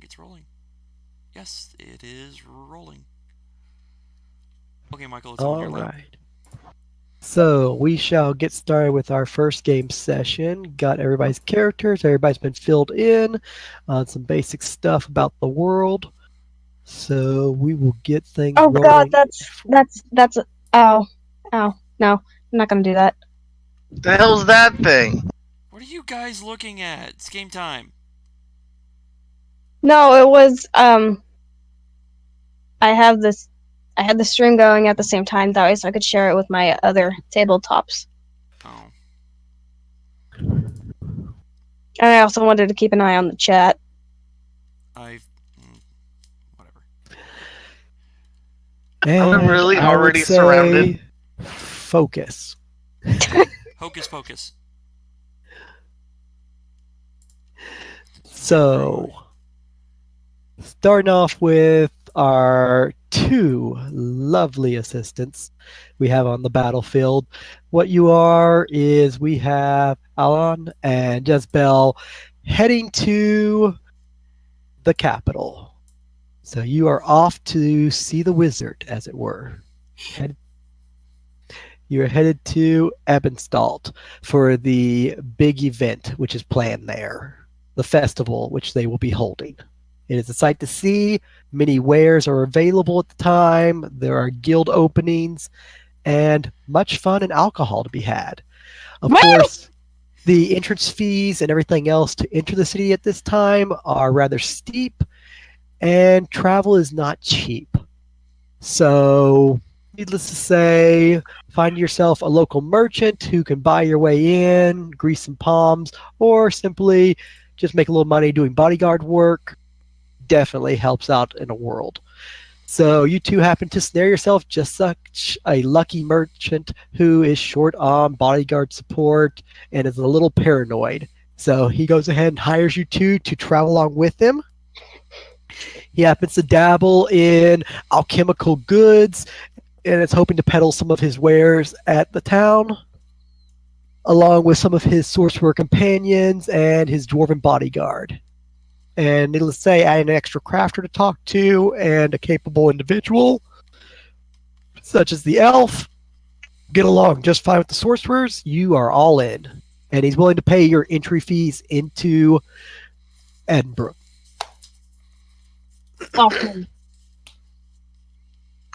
it's rolling. Yes, it is rolling. Okay, Michael, it's on your lap. All right. So we shall get started with our first game session. Got everybody's characters. Everybody's been filled in on some basic stuff about the world. So we will get things Oh rolling. god, that's ow. No, I'm not gonna do that. The hell's that thing? What are you guys looking at? It's game time. No, it was I had the stream going at the same time that way so I could share it with my other tabletops. Oh. And I also wanted to keep an eye on the chat. Whatever. And I'm really I would already say surrounded. Focus. Hocus pocus. So, starting off with our two lovely assistants we have on the battlefield. What you are is we have Alan and Jezebel heading to the capital. So you are off to see the wizard, as it were. You're headed to Ebunstalt for the big event which is planned there, the festival which they will be holding. It is a sight to see. Many wares are available at the time. There are guild openings and much fun and alcohol to be had. Of course, the entrance fees and everything else to enter the city at this time are rather steep, and travel is not cheap. So, needless to say, find yourself a local merchant who can buy your way in, grease some palms, or simply just make a little money doing bodyguard work. Definitely helps out in a world. So you two happen to snare yourself just such a lucky merchant who is short on bodyguard support and is a little paranoid. So he goes ahead and hires you two to travel along with him. He happens to dabble in alchemical goods and is hoping to peddle some of his wares at the town, along with some of his sorcerer companions and his dwarven bodyguard. And needless to say, add an extra crafter to talk to and a capable individual, such as the elf. Get along just fine with the sorcerers. You are all in. And he's willing to pay your entry fees into Edinburgh. Awesome.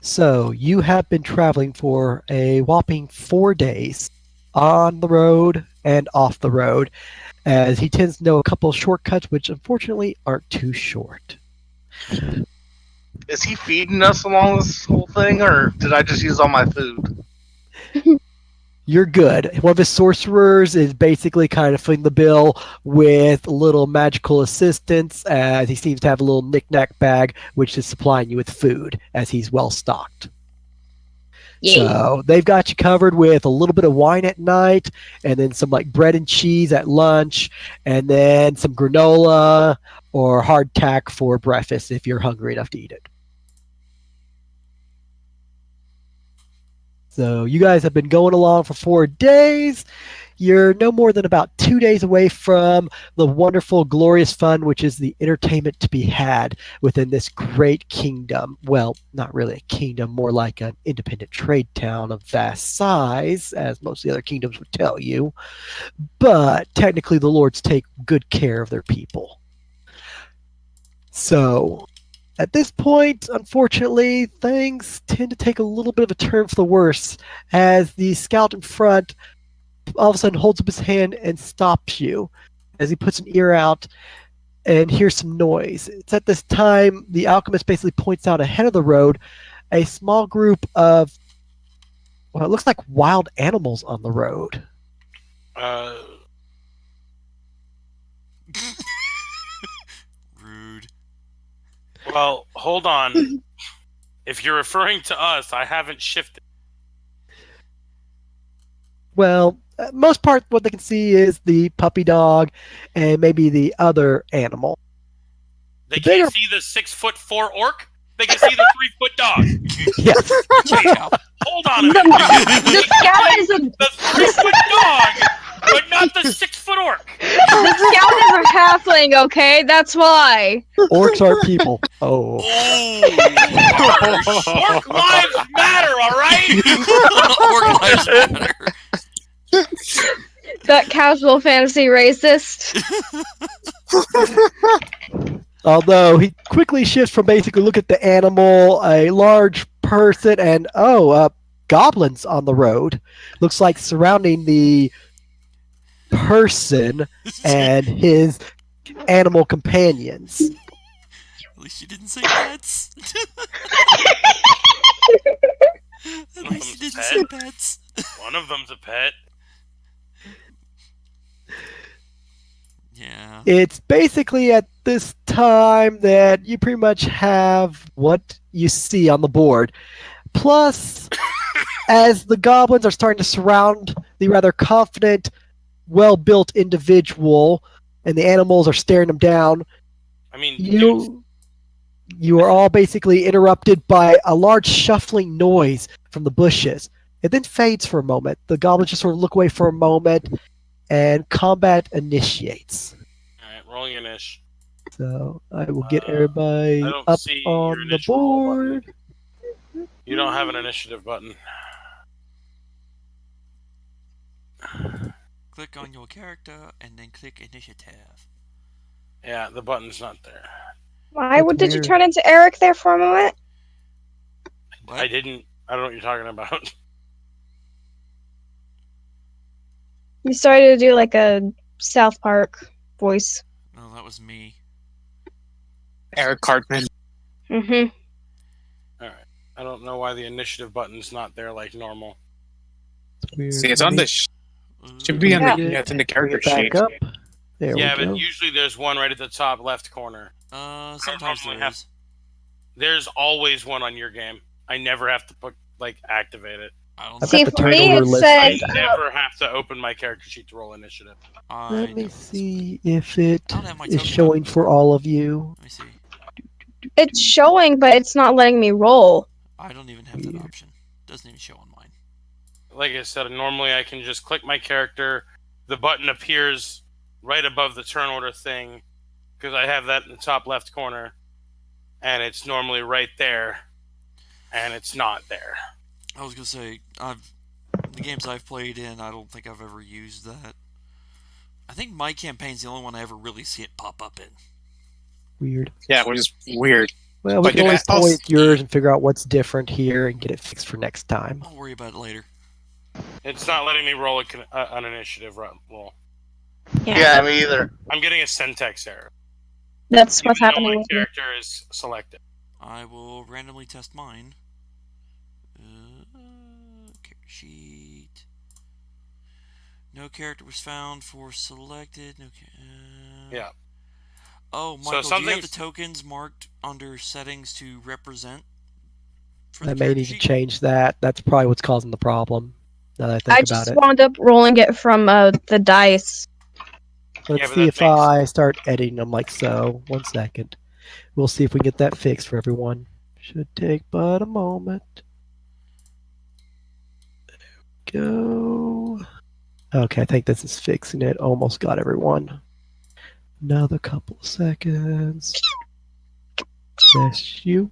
So you have been traveling for a whopping 4 days on the road and off the road, as he tends to know a couple of shortcuts which unfortunately aren't too short. Is he feeding us along this whole thing, or did I just use all my food? You're good. One of his sorcerers is basically kind of footing the bill with little magical assistance, as he seems to have a little knick-knack bag which is supplying you with food, as he's well stocked. Yay. So they've got you covered with a little bit of wine at night, and then some like bread and cheese at lunch, and then some granola or hardtack for breakfast if you're hungry enough to eat it. So you guys have been going along for 4 days. You're no more than about 2 days away from the wonderful, glorious fun, which is the entertainment to be had within this great kingdom. Well, not really a kingdom, more like an independent trade town of vast size, as most of the other kingdoms would tell you. But technically, the lords take good care of their people. So, at this point, unfortunately, things tend to take a little bit of a turn for the worse, as the scout in front all of a sudden holds up his hand and stops you as he puts an ear out and hears some noise. It's at this time the alchemist basically points out ahead of the road a small group of, well, it looks like wild animals on the road. Rude. Well, hold on. If you're referring to us, I haven't shifted. Well, most part what they can see is the puppy dog and maybe the other animal. They can't see the 6'4" orc? They can see the 3-foot dog. Yes. Yeah. Hold on a minute. The scout is a The 3-foot dog, but not the 6-foot orc. the scout is halfling, okay? That's why. Orcs are people. Oh. Orc lives matter, all right? Orc lives matter. That casual fantasy racist. Although he quickly shifts from basically look at the animal, a large person, and goblins on the road. Looks like surrounding the person and his animal companions. At least you didn't say pets. At least you didn't say pets. One of them's a pet. Yeah. It's basically at this time that you pretty much have what you see on the board. Plus, as the goblins are starting to surround the rather confident, well-built individual, and the animals are staring them down, I mean, dudes, you are all basically interrupted by a large shuffling noise from the bushes. It then fades for a moment. The goblins just sort of look away for a moment, and combat initiates. alright, rolling an ish. So I will get everybody I don't up see your on the initial roll board. You don't have an initiative button. Click on your character and then click initiative. Yeah, the button's not there. Why That's did you weird. turn into Eric there for a moment? What? I didn't. I don't know what you're talking about. You started to do like a South Park voice. No, that was me. Eric Cartman. Mm-hmm. I don't know why the initiative button's not there like normal. Weird. See, it's Let on me the should be on Yeah. the it's in the bring character it back sheet. up. There Yeah, we but go. usually there's one right at the top left corner. Sometimes normally there have- is. There's always one on your game. I never have to activate it. I don't I've know. See, got the for me, turnover it list. I said never have to open my character sheet to roll initiative. I Let me know. see if it I don't have my is token showing up. for all of you. Let me see. it's showing, but it's not letting me roll. I don't even have that Weird. option. Doesn't even show on mine. Like I said, normally I can just click my character. The button appears right above the turn order thing because I have that in the top left corner, and it's normally right there, and it's not there. I was gonna say, the games I've played in, I don't think I've ever used that. I think my campaign's the only one I ever really see it pop up in. Weird. Yeah, which is weird. Well, we But can did always I also- point yours and figure out what's different here and get it fixed for next time. I'll worry about it later. It's not letting me roll an initiative roll. Yeah, me either. I'm getting a syntax error. That's what's Even though happening my with me. character is selected. I will randomly test mine. Character sheet. No character was found for selected. No. Yeah. Oh, So Michael, do you have the something's- tokens marked under settings to represent? For I the may character need to sheet? change that. That's probably what's causing the problem. Now that I think I about just it. wound up rolling it from the dice. Let's Yeah, but see that if makes- I start editing them like so. 1 second. We'll see if we can get that fixed for everyone. Should take but a moment. There we go. Okay, I think this is fixing it. Almost got everyone. Another couple of seconds. Bless you.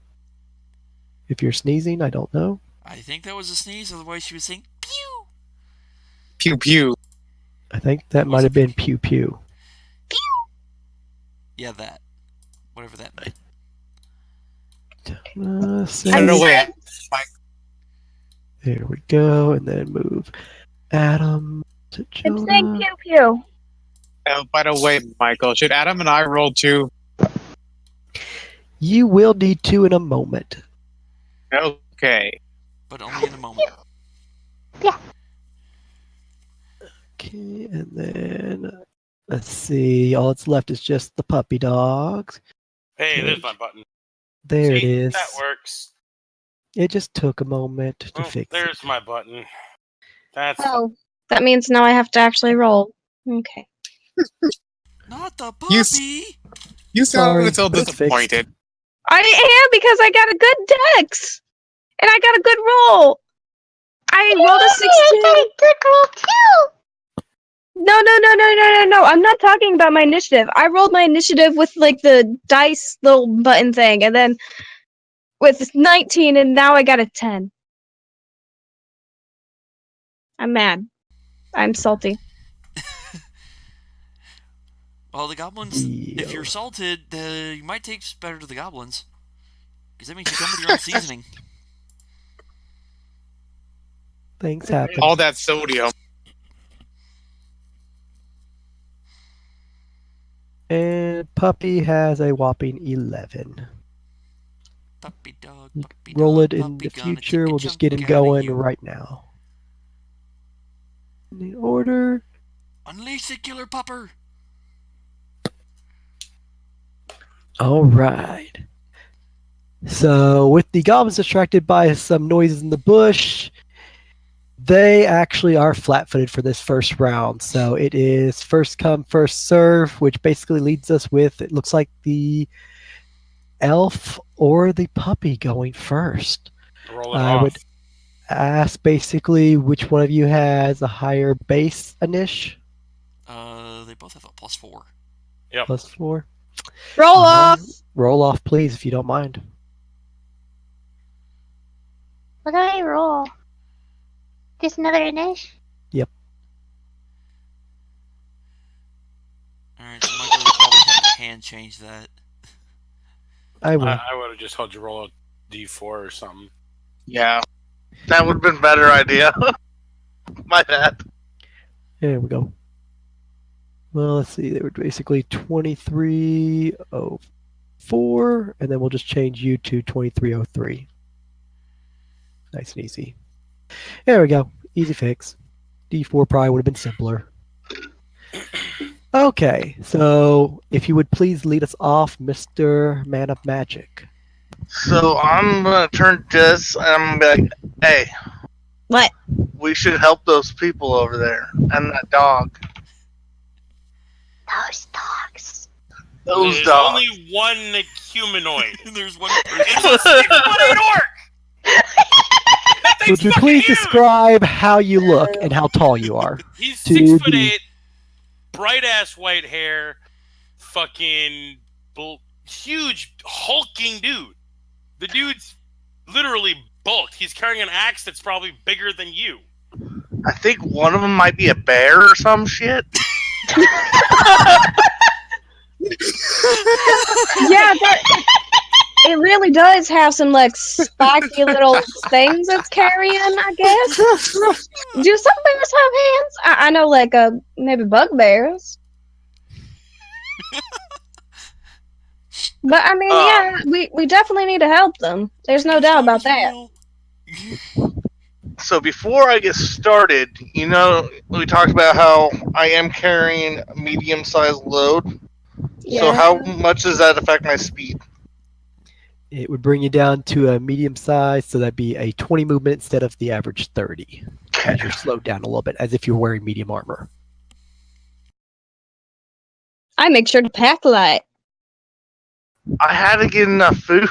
If you're sneezing, I don't know. I think that was a sneeze, otherwise she was saying pew! Pew pew. I think that might have been pew pew. Yeah, that. Whatever that meant. I don't know where. There we go, and then move Adam to It's saying Jonah. pew pew. Oh, by the way, Michael, should Adam and I roll too? You will need to in a moment. Okay. But only in a moment. Okay, and then let's see. All that's left is just the puppy dogs. Hey, there's my button. There it See, is. That works. It just took a moment to Oh, fix it. there's my button. That's Oh, that means now I have to actually roll. Okay. Not the You puppy! You Sorry, sound so but it's fixed. disappointed. I am because I got a good dex, and I got a good roll. I rolled a 16. good roll too. No. I'm not talking about my initiative. I rolled my initiative with like the dice little button thing, and then with 19, and now I got a 10. I'm mad. I'm salty. Well, the goblins, if you're Deal. salted, you might taste better to the goblins. Because that means you come with your own seasoning. Things happen. All that sodium. And Puppy has a whopping 11. Puppy dog, Roll it in puppy the gonna take future. a We'll just chunk get him outta going you. right now. In the order. Unleash the killer pupper! All right. So, with the goblins distracted by some noises in the bush, they actually are flat-footed for this first round. So it is first come, first serve, which basically leads us with, it looks like the elf or the puppy going first. Roll it I off. would ask basically which one of you has a higher base inish, They both have a +4. Yep. +4. Roll off. Roll off, please, if you don't mind. What do I roll? Just another Inish? Alright, so Michael, you probably have to hand change that. I will. I would have just told you roll a d4 or something. Yeah. That would have been a better idea. My bad. There we go. Well, let's see. They were basically 2304, and then we'll just change you to 2303. Nice and easy. There we go. Easy fix. D4 probably would have been simpler. Okay, so if you would please lead us off, Mr. Man of Magic. So I'm gonna turn this and I'm gonna be like, hey, What? we should help those people over there and that dog. Those dogs. Those There's dogs. only one humanoid. There's one It's a 6-footed orc! That Would thing's you fucking please huge! describe how you look and how tall you are? He's to 6'8", the- bright ass white hair, fucking huge hulking dude. The dude's literally bulked. He's carrying an axe that's probably bigger than you. I think one of them might be a bear or some shit. Yeah, it really does have some like spiky little things it's carrying, I guess. Do some bears have hands? I know like maybe bugbears. But I mean, yeah, we definitely need to help them. There's no doubt about that. So before I get started, you know, we talked about how I am carrying a medium-sized load. Yeah. So how much does that affect my speed? It would bring you down to a medium size, so that'd be a 20 movement instead of the average 30. As you're slowed down a little bit, as if you're wearing medium armor. I make sure to pack light. I had to get enough food.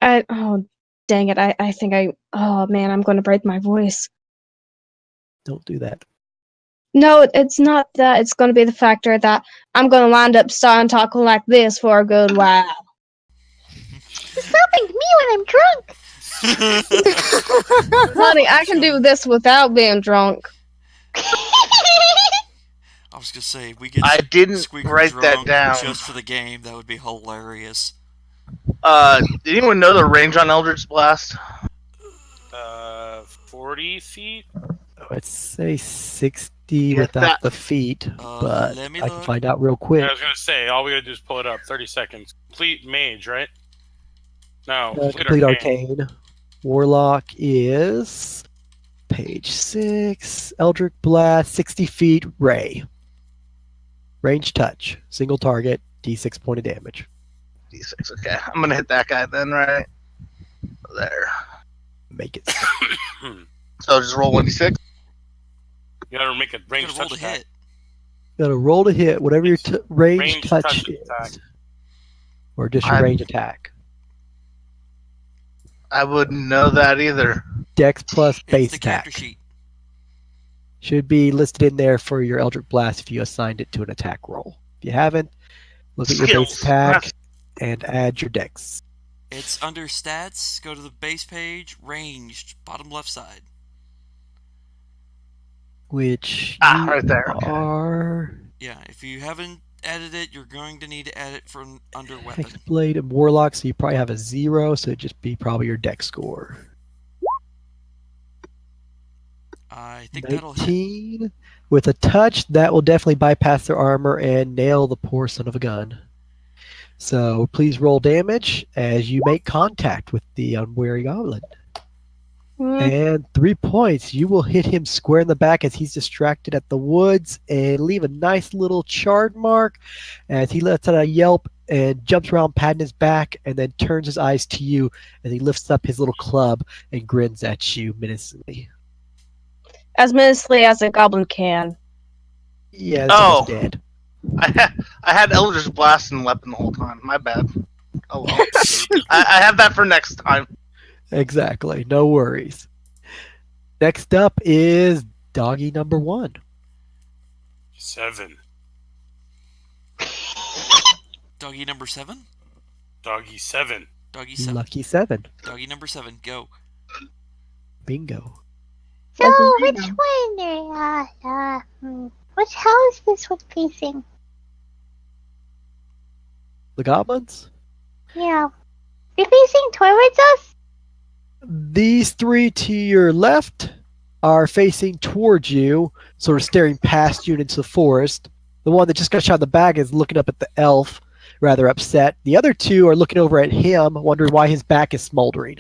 Oh, dang it. I think oh man, I'm going to break my voice. Don't do that. No, it's not that. It's going to be the factor that I'm going to wind up starting talking like this for a good while. Stopping me when I'm drunk. Honey, I can do this without being drunk. I was gonna say, if we get I didn't Squeaker write that drunk down. just for the game, that would be hilarious. Did anyone know the range on Eldritch Blast? 40 feet? I'd say 60 Get without that. the feet, but let me I can look. find out real quick. I was gonna say, all we gotta do is pull it up. 30 seconds. Complete mage, right? No, Complete arcane. Warlock is page 6. Eldritch Blast, 60 feet. Ray. Range touch. Single target. D6 point of damage. D6, okay. I'm gonna hit that guy then, right? There. Make it. So just roll 1d6. You gotta make a You range gotta roll touch to attack. hit. Gotta roll to hit whatever your range Range touch touch is. attack. Or just your I'm- range attack. I wouldn't know that either. Dex plus It's base the character attack. sheet. Should be listed in there for your Eldritch Blast if you assigned it to an attack roll. If you haven't, look at your base Skills. attack and add your dex. It's under stats. Go to the base page. Ranged. Bottom left side. Which you right there. Okay. are Yeah, if you haven't added it, you're going to need to add it from under weapon. Hexblade and Warlock, so you probably have a 0, so it'd just be probably your dex score. I think that'll hit. 19 with a touch, that will definitely bypass their armor and nail the poor son of a gun. So please roll damage as you make contact with the unwary goblin. And 3 points. You will hit him square in the back as he's distracted at the woods and leave a nice little charred mark as he lets out a yelp and jumps around patting his back and then turns his eyes to you as he lifts up his little club and grins at you menacingly. As menacingly as a goblin can. Yeah, Oh. he's dead. I had Eldritch Blast and weapon the whole time. My bad. Oh well. I have that for next time. Exactly. No worries. Next up is doggy number 1. 7. Doggy number 7? Doggy 7. Doggy 7. Lucky 7. Doggy number 7. Go. Bingo. So, Doesn't which matter. one? Which how is this one facing? The goblins? Yeah. They're facing towards us? These 3 to your left are facing towards you, sort of staring past you into the forest. The one that just got shot in the back is looking up at the elf, rather upset. The other 2 are looking over at him, wondering why his back is smoldering.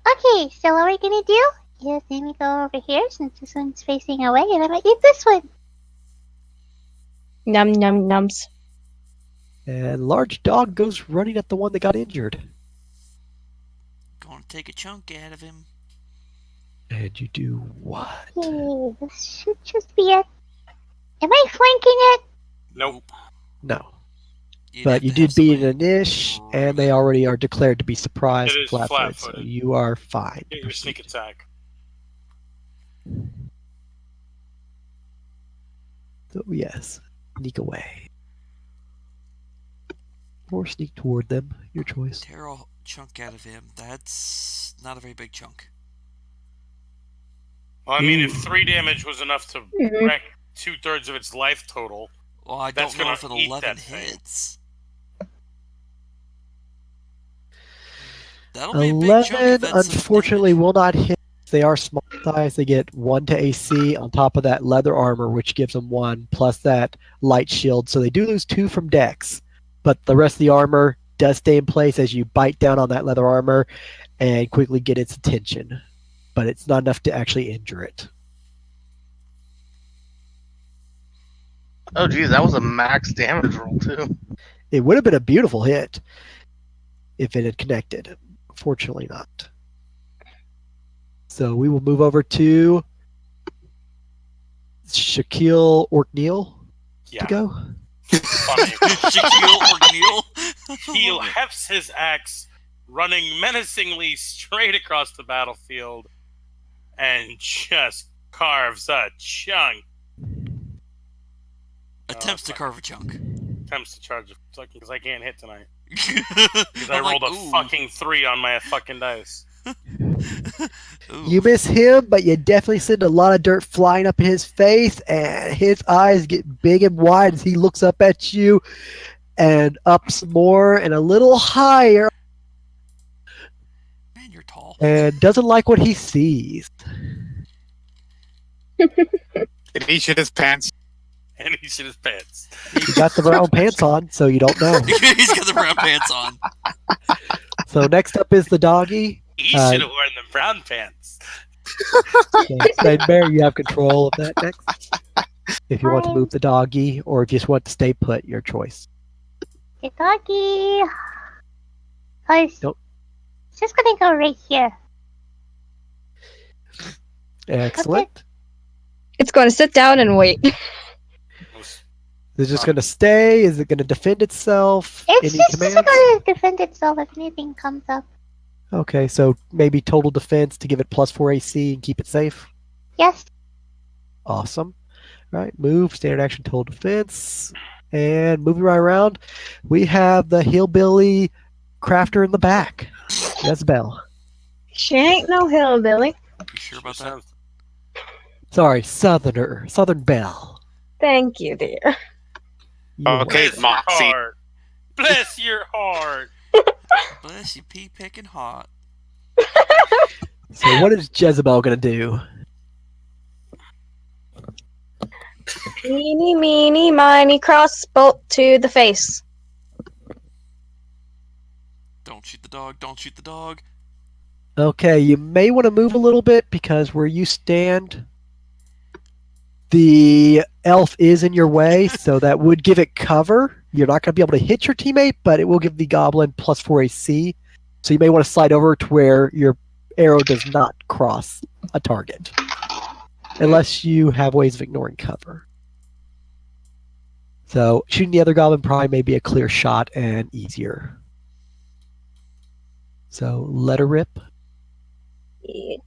Okay, so what we're gonna do is let me go over here since this one's facing away and I'm gonna eat this one. Num num nums. And large dog goes running at the one that got injured. Gonna take a chunk out of him. And you do what? Okay, this should just be it. Am I flanking it? Nope. No. You'd But have you to have did beat somebody- an Inish, and they already are declared to be surprised It is flat-footed, so flat-footed. you are fine. Get your sneak attack. So yes, sneak away. Or sneak toward them, your choice. Tear a chunk out of him. That's not a very big chunk. Well, I mean, if Ooh. 3 damage was enough to Mhm. wreck 2/3 of its life total, Well, I That's don't know if gonna an eat 11 that thing. hits. That'll be a big chunk if 11, that's some unfortunately, damage. will not hit. They are small size. They get 1 to AC on top of that leather armor, which gives them 1, plus that light shield. So they do lose 2 from Dex, but the rest of the armor does stay in place as you bite down on that leather armor and quickly get its attention. But it's not enough to actually injure it. Oh geez, that was a max damage roll too. It would have been a beautiful hit if it had connected. Fortunately not. So we will move over to Shaquille Orkneal yeah. to go. Funny. Shaquille O'Neal. He hefts his axe, running menacingly straight across the battlefield, and just carves a chunk. Attempts to carve a chunk. Attempts to charge a fucking because I can't hit tonight. Because Because I rolled a fucking 3 on my fucking dice. You miss him, but you definitely send a lot of dirt flying up in his face, and his eyes get big and wide as he looks up at you, and up some more and a little higher, Man, you're tall. and doesn't like what he sees. Did he shit his pants? And he shit his pants. You got the brown pants on, so you don't know. He's got the brown pants on. So next up is the doggy. He should have worn the brown pants. So Nightmare, you have control of that next. If you want to Fine. move the doggy, or if you just want to stay put, your choice. The doggy. Cause Nope. it's just gonna go right here. Excellent. It's going to sit down and wait. Is it just going to stay? Is it going to defend itself? It's Any just commands? gonna defend itself if anything comes up. Okay, so maybe total defense to give it +4 AC and keep it safe. Yes. Awesome. All right, move, standard action, total defense. And moving right around, we have the hillbilly crafter in the back. Jezebel. She ain't no hillbilly. You sure about that? Sorry, Southerner. Southern Belle. Thank you, dear. You're Okay, Bless your Moxie. heart. Bless your heart. Bless you, pea picking hot. So what is Jezebel going to do? Eeny, meeny, miny, crossbolt to the face. Don't shoot the dog. Don't shoot the dog. Okay, you may want to move a little bit because where you stand, the elf is in your way, so that would give it cover. You're not going to be able to hit your teammate, but it will give the goblin +4 AC. So you may want to slide over to where your arrow does not cross a target, unless you have ways of ignoring cover. So shooting the other goblin probably may be a clear shot and easier. So let her rip. Yeah.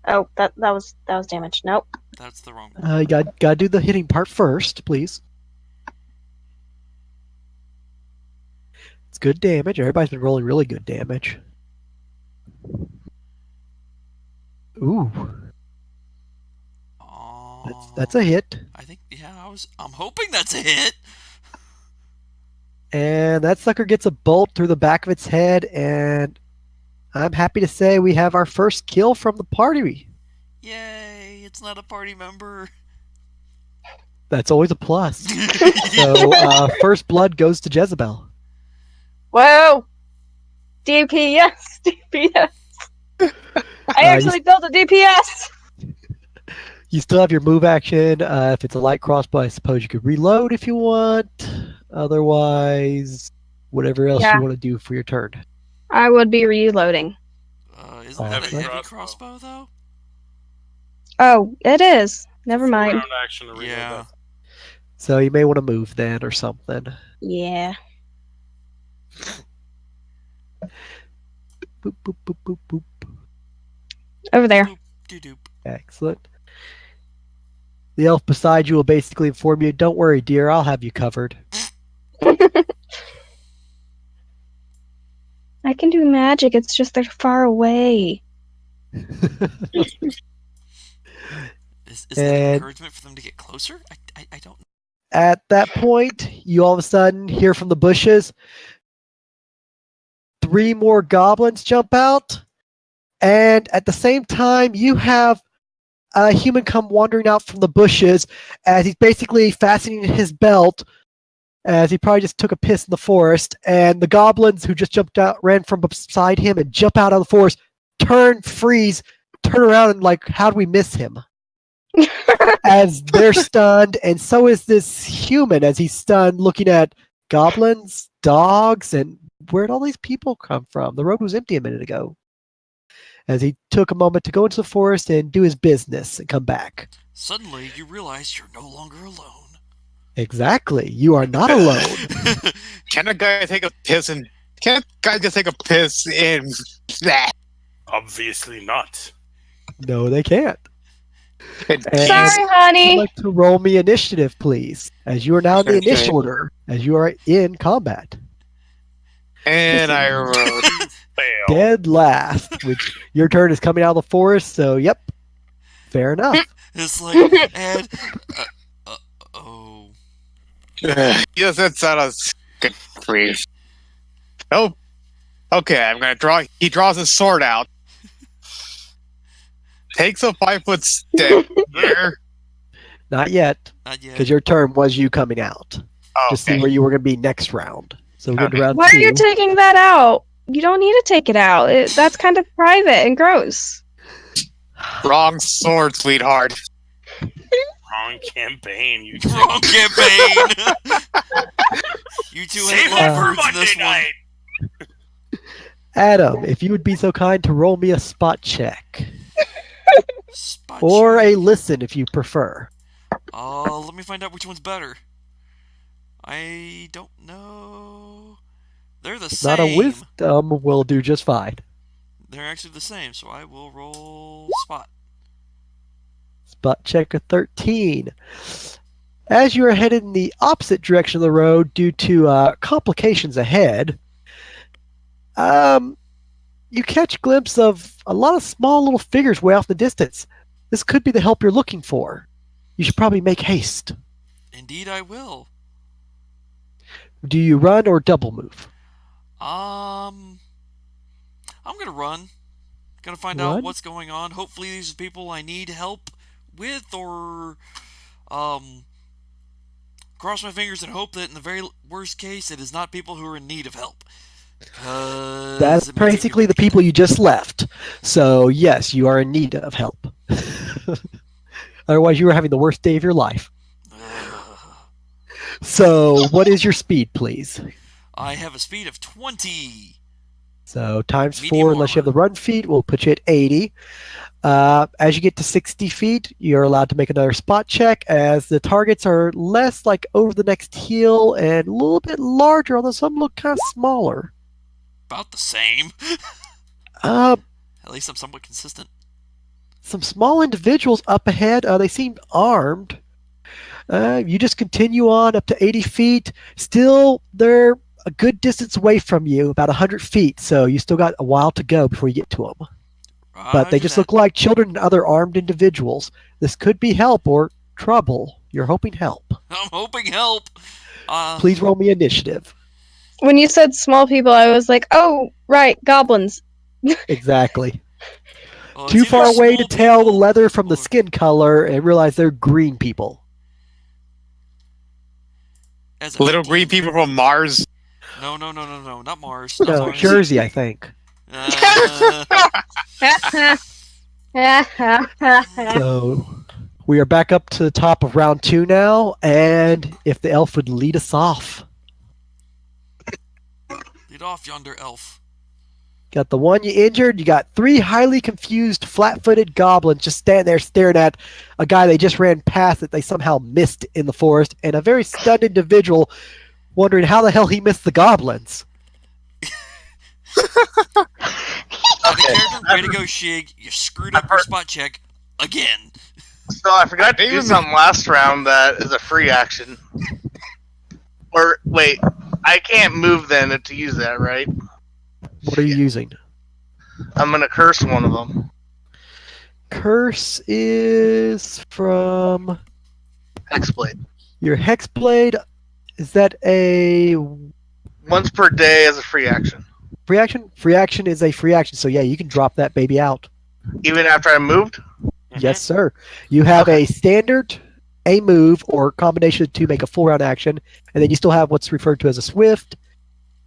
Oh, that was damage. Nope. That's the wrong one. You got to do the hitting part first, please. It's good damage. Everybody's been rolling really good damage. Ooh, that's a hit. I think, yeah, I'm hoping that's a hit. And that sucker gets a bolt through the back of its head, and I'm happy to say we have our first kill from the party. Yay, it's not a party member. That's always a plus. So first blood goes to Jezebel. Whoa! DPS! DPS! I actually built a DPS! You still have your move action. If it's a light crossbow, I suppose you could reload if you want. Otherwise, whatever else Yeah. you want to do for your turn. I would be reloading. Isn't that a Awesome. heavy crossbow, though? Oh, it is. Never mind. Round action to reload Yeah. that. So you may want to move then or something. Yeah. Boop, boop, boop, boop, boop. Over there. Boop, doop. Excellent. The elf beside you will basically inform you, don't worry, dear, I'll have you covered. I can do magic, it's just they're far away. Is that an And- encouragement for them to get closer? I don't know. At that point, you all of a sudden hear from the bushes 3 more goblins jump out. And at the same time, you have a human come wandering out from the bushes as he's basically fastening his belt, as he probably just took a piss in the forest. And the goblins who just jumped out, ran from beside him and jump out of the forest, freeze, turn around and like, how'd we miss him? As they're stunned, and so is this human as he's stunned, looking at goblins, dogs, and where'd all these people come from? The road was empty a minute ago. As he took a moment to go into the forest and do his business and come back. Suddenly, you realize you're no longer alone. Exactly. You are not alone. Can a guy take a piss in? Can a guy just take a piss in that? Obviously not. No, they can't. Sorry, I'd honey. like to roll me initiative, please, as you are now in the Okay. initial order, as you are in combat. And I wrote. Fail. Dead last, which your turn is coming out of the forest, so yep. Fair enough. It's like, and, oh. Yes, that sounds good. Please. Oh. Okay, I'm gonna draw. He draws his sword out. Takes a 5-foot step here. Not yet, Not yet. because your turn was you coming out. Just see Okay. where you were going to be next round. So we're going to Okay. round Why are 2. you taking that out? You don't need to take it out. That's kind of private and gross. Wrong sword, sweetheart. Wrong campaign. You Wrong campaign. You two Save ain't that for lovebirds in Monday this one. night. Adam, if you would be so kind to roll me a spot check. Spot Or check. a listen if you prefer. Let me find out which one's better. I don't know. They're the Not a same. wisdom will do just fine. They're actually the same, so I will roll spot. Spot check a 13. As you are headed in the opposite direction of the road due to complications ahead, you catch a glimpse of a lot of small little figures way off in the distance. This could be the help you're looking for. You should probably make haste. Indeed, I will. Do you run or double move? I'm gonna run. Gonna find Run? out what's going on. Hopefully, these are people I need help with, or cross my fingers and hope that in the very worst case, it is not people who are in need of help. That's basically the people you just left. So, yes, you are in need of help. Otherwise, you were having the worst day of your life. So, what is your speed, please? I have a speed of 20. So, times Medium 4, unless you have the run feet, will put you at 80. As you get to 60 feet, you're allowed to make another spot check, as the targets are less like over the next hill and a little bit larger, although some look kind of smaller. About the same. At least I'm somewhat consistent. Some small individuals up ahead. They seem armed. You just continue on up to 80 feet. Still, they're a good distance away from you, about 100 feet. So you still got a while to go before you get to them. But they just look like children and other armed individuals. This could be help or trouble. You're hoping help. I'm hoping help. Please roll me initiative. When you said small people, I was like, oh, right, goblins. Exactly. Well, Too far away to tell the leather from the skin color and realize they're green people. Little green people from Mars. No, not Mars. No, Mars. Jersey, I think. So we are back up to the top of round 2 now, and if the elf would lead us off. Lead off, yonder elf. Got the one you injured. You got 3 highly confused, flat-footed goblins just standing there staring at a guy they just ran past that they somehow missed in the forest, and a very stunned individual wondering how the hell he missed the goblins. Way to go, Shig. You screwed up your spot check again. So I forgot to do something last round that is a free action. Or, wait, I can't move then to use that, right? What are you using? I'm going to curse one of them. Curse is from... Hexblade. Your Hexblade, is that a... Once per day as a free action. Free action? Free action is a free action, so yeah, you can drop that baby out. Even after I moved? Yes, sir. You have a standard, a move, or combination of 2 make a 4-round action, and then you still have what's referred to as a swift,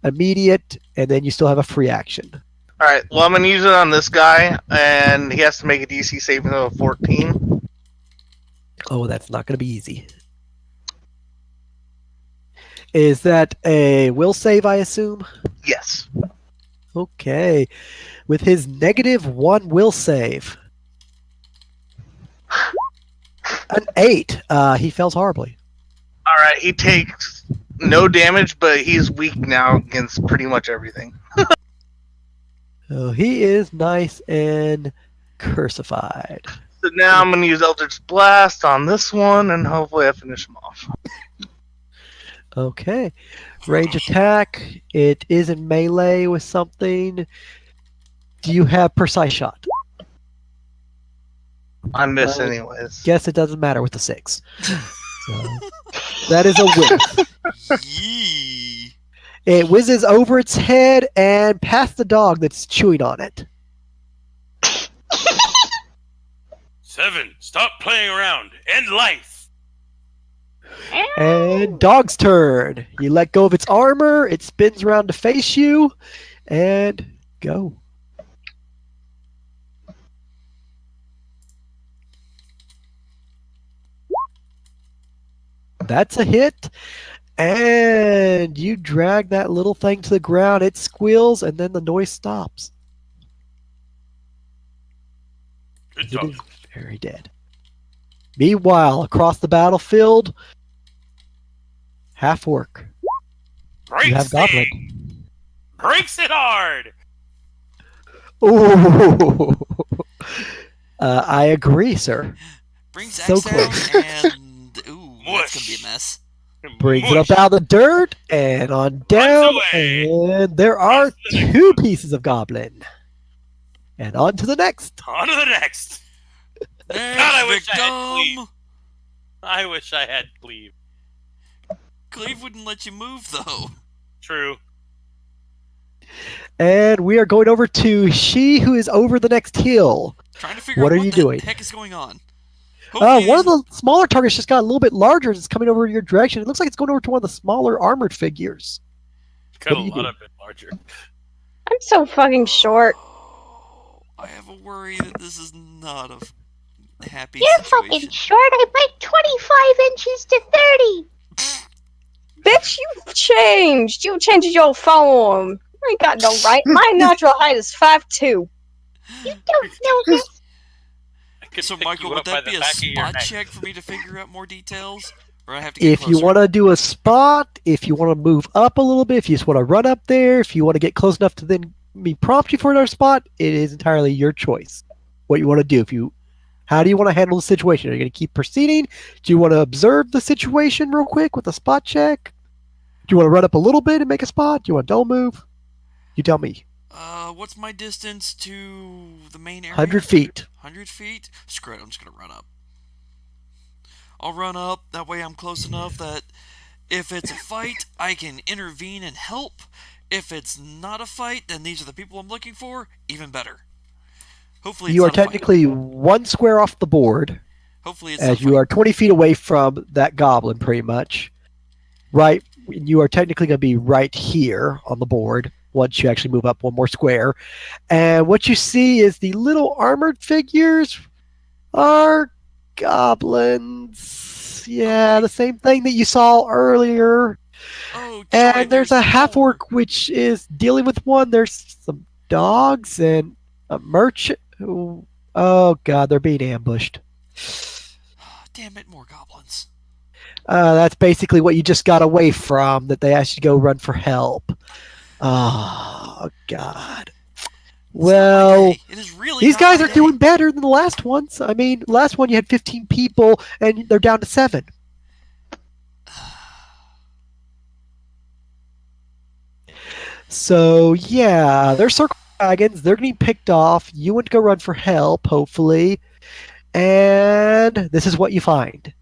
immediate, and then you still have a free action. Alright, well I'm going to use it on this guy, and he has to make a DC saving throw of 14. Oh, that's not going to be easy. Is that a will save, I assume? Yes. Okay. With his -1 will save. An 8. He fails horribly. Alright, he takes no damage, but he's weak now against pretty much everything. So he is nice and cursified. So now I'm going to use Eldritch Blast on this one, and hopefully I finish him off. Okay. Range attack. It is in melee with something. Do you have precise shot? I miss anyways. Guess it doesn't matter with the 6. So, that is a whiff. Yee. It whizzes over its head and past the dog that's chewing on it. 7. Stop playing around. End life. And dog's turn. You let go of its armor, it spins around to face you, and go. That's a hit. And you drag that little thing to the ground. It squeals, and then the noise stops. Good It job. is very dead. Meanwhile, across the battlefield, half orc. You have Breaks goblin. it! Breaks it hard! Ooh. I agree, sir. Brings So axe down close. and ooh, that's gonna be a Mush. mess. Brings it Mush. up out of the dirt and on down, away. and there are Runs to the next 2 one. pieces of goblin. And on to the next. On to the next. Next God, I wish I had victim. I wish I had cleave. Cleve wouldn't let you move though. True. And we are going over to she who is over the next hill. Trying to figure What out are what you the doing? heck is going on. Hopefully One of there's- the smaller targets just got a little bit larger and it's coming over in your direction. It looks like it's going over to one of the smaller armored figures. Got What a do you lot do? of it larger. I'm so fucking short. Oh, I have a worry that this is not a happy You're situation. fucking short. I'm like 25 inches to 30. Bitch, you changed. You changed your form. You ain't got no right. My natural height is 5'2". You don't know this. I could So pick Michael, you would up by that the be a back of your spot neck. check for me to figure out more details? Or I have to get If you closer? want to do a spot, if you want to move up a little bit, if you just want to run up there, if you want to get close enough to then me prompt you for another spot, it is entirely your choice. What you want to do. How do you want to handle the situation? Are you going to keep proceeding? Do you want to observe the situation real quick with a spot check? Do you want to run up a little bit and make a spot? Do you want to double move? You tell me. What's my distance to the main area? 100 feet. 100 feet? Screw it, I'm just gonna run up. I'll run up, that way I'm close enough that if it's a fight, I can intervene and help. If it's not a fight, then these are the people I'm looking for, even better. Hopefully it's You are not a fight. technically 1 square off the board, Hopefully it's not as a you fight. are 20 feet away from that goblin, pretty much. Right, you are technically going to be right here on the board once you actually move up 1 more square. And what you see is the little armored figures are goblins. Yeah, Okay. the same thing that you saw earlier. Oh, joy, And there's a half more. orc which is dealing with one. There's some dogs and a merchant who, oh god, they're being ambushed. Damn it, more goblins. That's basically what you just got away from, that they asked you to go run for help. Oh god. It's not Well, my day. It is really these not guys my are day. doing better than the last ones. I mean, last one you had 15 people and they're down to 7. So yeah, they're circle wagons. They're getting picked off. You went to go run for help, hopefully, and this is what you find.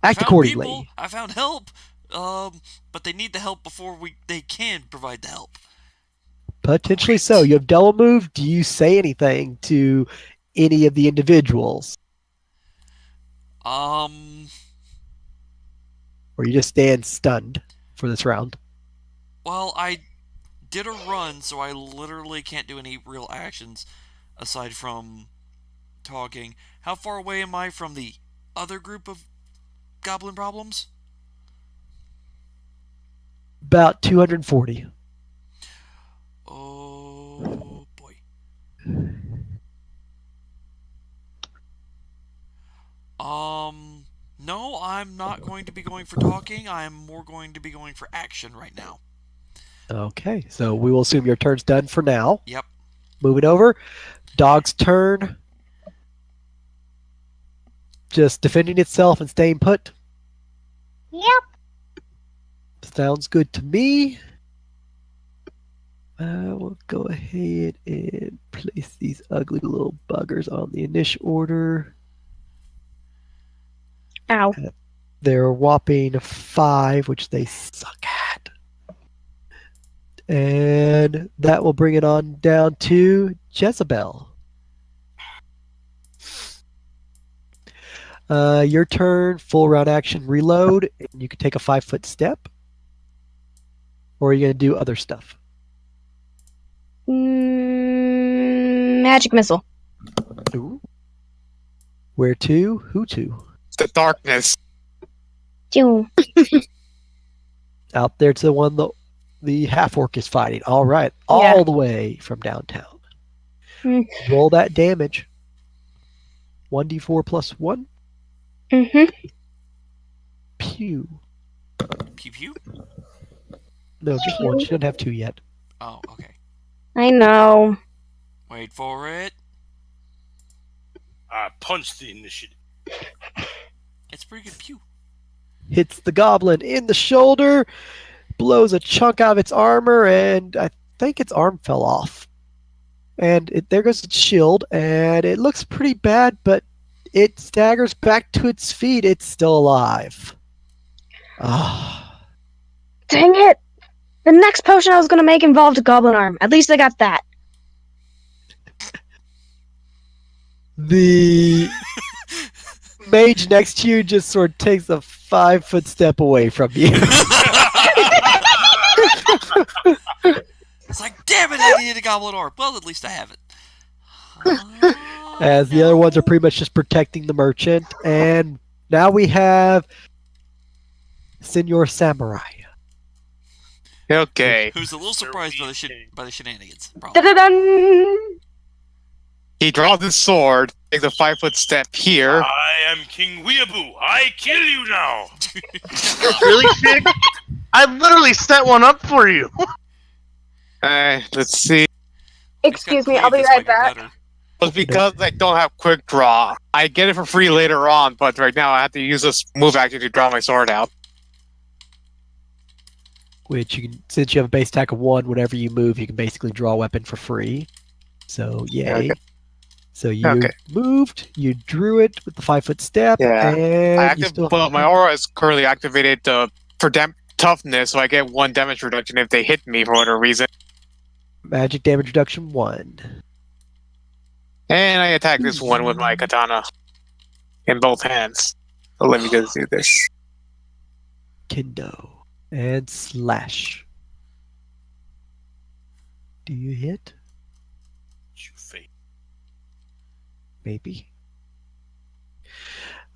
Act found accordingly. People, I found help, but they need the help before they can provide the help. Potentially Great. so. You have double move. Do you say anything to any of the individuals, or you just stand stunned for this round? Well, I did a run, so I literally can't do any real actions aside from talking. How far away am I from the other group of goblin problems? About 240. Oh boy. No, I'm not going to be going for talking. I'm more going to be going for action right now. Okay, so we will assume your turn's done for now. Yep. Moving over. Dog's turn. Just defending itself and staying put. Yep. Sounds good to me. We'll go ahead and place these ugly little buggers on the initial order. Ow. They're whopping 5, which they suck at. And that will bring it on down to Jezebel. Your turn, full round action, reload, and you can take a 5-foot step. Or are you going to do other stuff? Magic missile. Ooh. Where to? Who to? The darkness. Pew. Out there to the one the half orc is fighting. All right, all Yeah. the way from downtown. Mm. Roll that damage. 1d4 plus 1. Mm-hmm. Pew. Pew pew. No, just one. She doesn't have two yet. Oh, okay. I know. Wait for it. I punch the initiative. It's pretty good. Pew. Hits the goblin in the shoulder, blows a chunk out of its armor, and I think its arm fell off. And there goes its shield, and it looks pretty bad, but it staggers back to its feet. It's still alive. Ah. Dang it! The next potion I was gonna make involved a goblin arm. At least I got that. The mage next to you just sort of takes a 5-foot step away from you. It's like, damn it, I needed a goblin orb. Well, at least I have it. As the other ones are pretty much just protecting the merchant. And now we have Senor Samurai. Okay. Who's a little surprised by the shenanigans. Probably. Da-da-dun! He draws his sword, takes a 5-foot step here. I am King Weeaboo. I kill you now. Really, Fig? I literally set one up for you. Let's see. Excuse me, I'll be right back. It's because I don't have quick draw. I get it for free later on, but right now I have to use this move action to draw my sword out. Which you can, since you have a base attack of 1, whenever you move, you can basically draw a weapon for free. So yay! Okay. So you moved, you drew it with the 5-foot step, and you still. Well, my aura is currently activated for toughness, so I get 1 damage reduction if they hit me for whatever reason. Magic damage reduction 1. And I attack this one with my katana in both hands. So let me just do this. Kendo and slash. Do you hit? You fake. Maybe.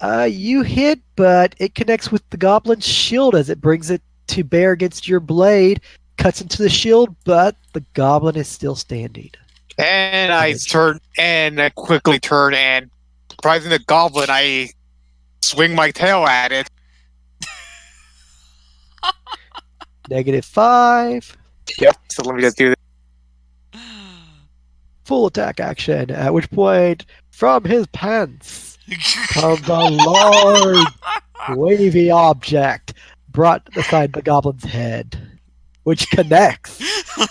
You hit, but it connects with the goblin's shield as it brings it to bear against your blade, cuts into the shield, but the goblin is still standing. And I quickly turn, and surprising the goblin, I swing my tail at it. -5. Yep, so let me just do this. Full attack action, at which point, from his pants comes a large, wavy object brought beside the goblin's head, which connects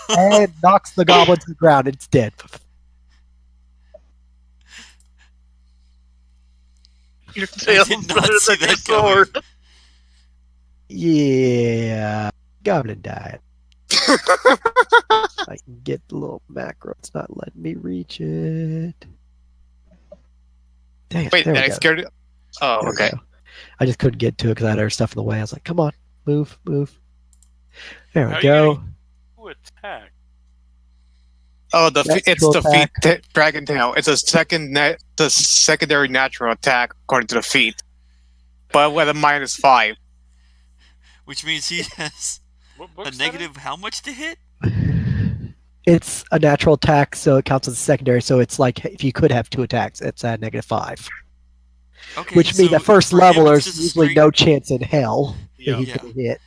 and knocks the goblin to the ground. It's dead. Your tail's did not better see than your that coming. sword. Yeah, goblin died. I can get the little macro. It's not letting me reach it. Dang it, Wait, there we did I go. scared it? Oh, There we okay. go. I just couldn't get to it because I had other stuff in the way. I was like, come on, move. There we How are you go. Who attack? Oh, it's Natural the attack. feat dragon tail. It's a the secondary natural attack according to the feat, but with a -5. Which means he has What a book's that negative how much to hit? It's a natural attack, so it counts as a secondary. So it's like if you could have 2 attacks, it's at -5. Okay, Which means so at first for him, level, it's there's just a usually straight- no chance in hell that Yeah. he's Yeah. going to hit.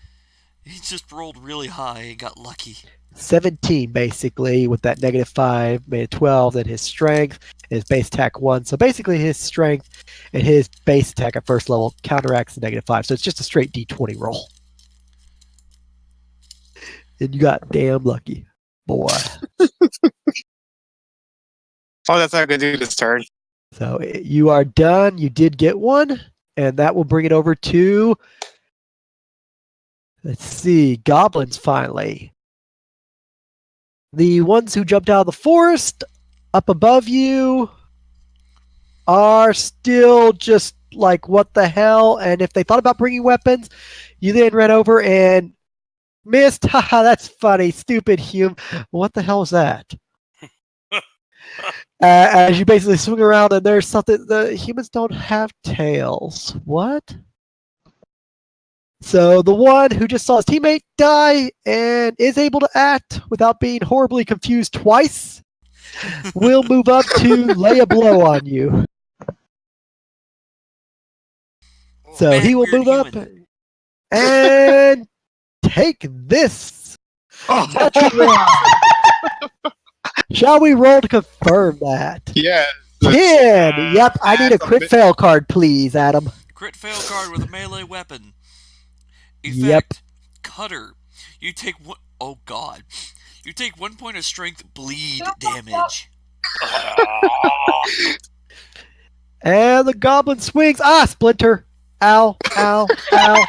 He just rolled really high and got lucky. 17 basically with that -5 made it 12. Then his strength, his base attack 1. So basically his strength and his base attack at first level counteracts the -5. So it's just a straight D20 roll. And you got damn lucky, boy. Oh, that's not gonna do this turn. So you are done. You did get one, and that will bring it over to, let's see, goblins finally. The ones who jumped out of the forest up above you are still just like, what the hell? And if they thought about bringing weapons, you then ran over and missed. Haha, that's funny. Stupid human. What the hell was that? As you basically swing around and there's something, the humans don't have tails. What? So the one who just saw his teammate die and is able to act without being horribly confused twice will move up to lay a blow on you. So Bad, he will weird move up human. And take this. Oh, Natural one. Shall we roll to confirm that? yeah. 10. Yep, I need a crit fail card, please, Adam. Crit fail card with a melee weapon. Yep. Effect, Cutter. You take one. Oh god. You take 1 point of strength bleed damage. And the goblin swings. Ah, Splinter. Ow, ow, ow.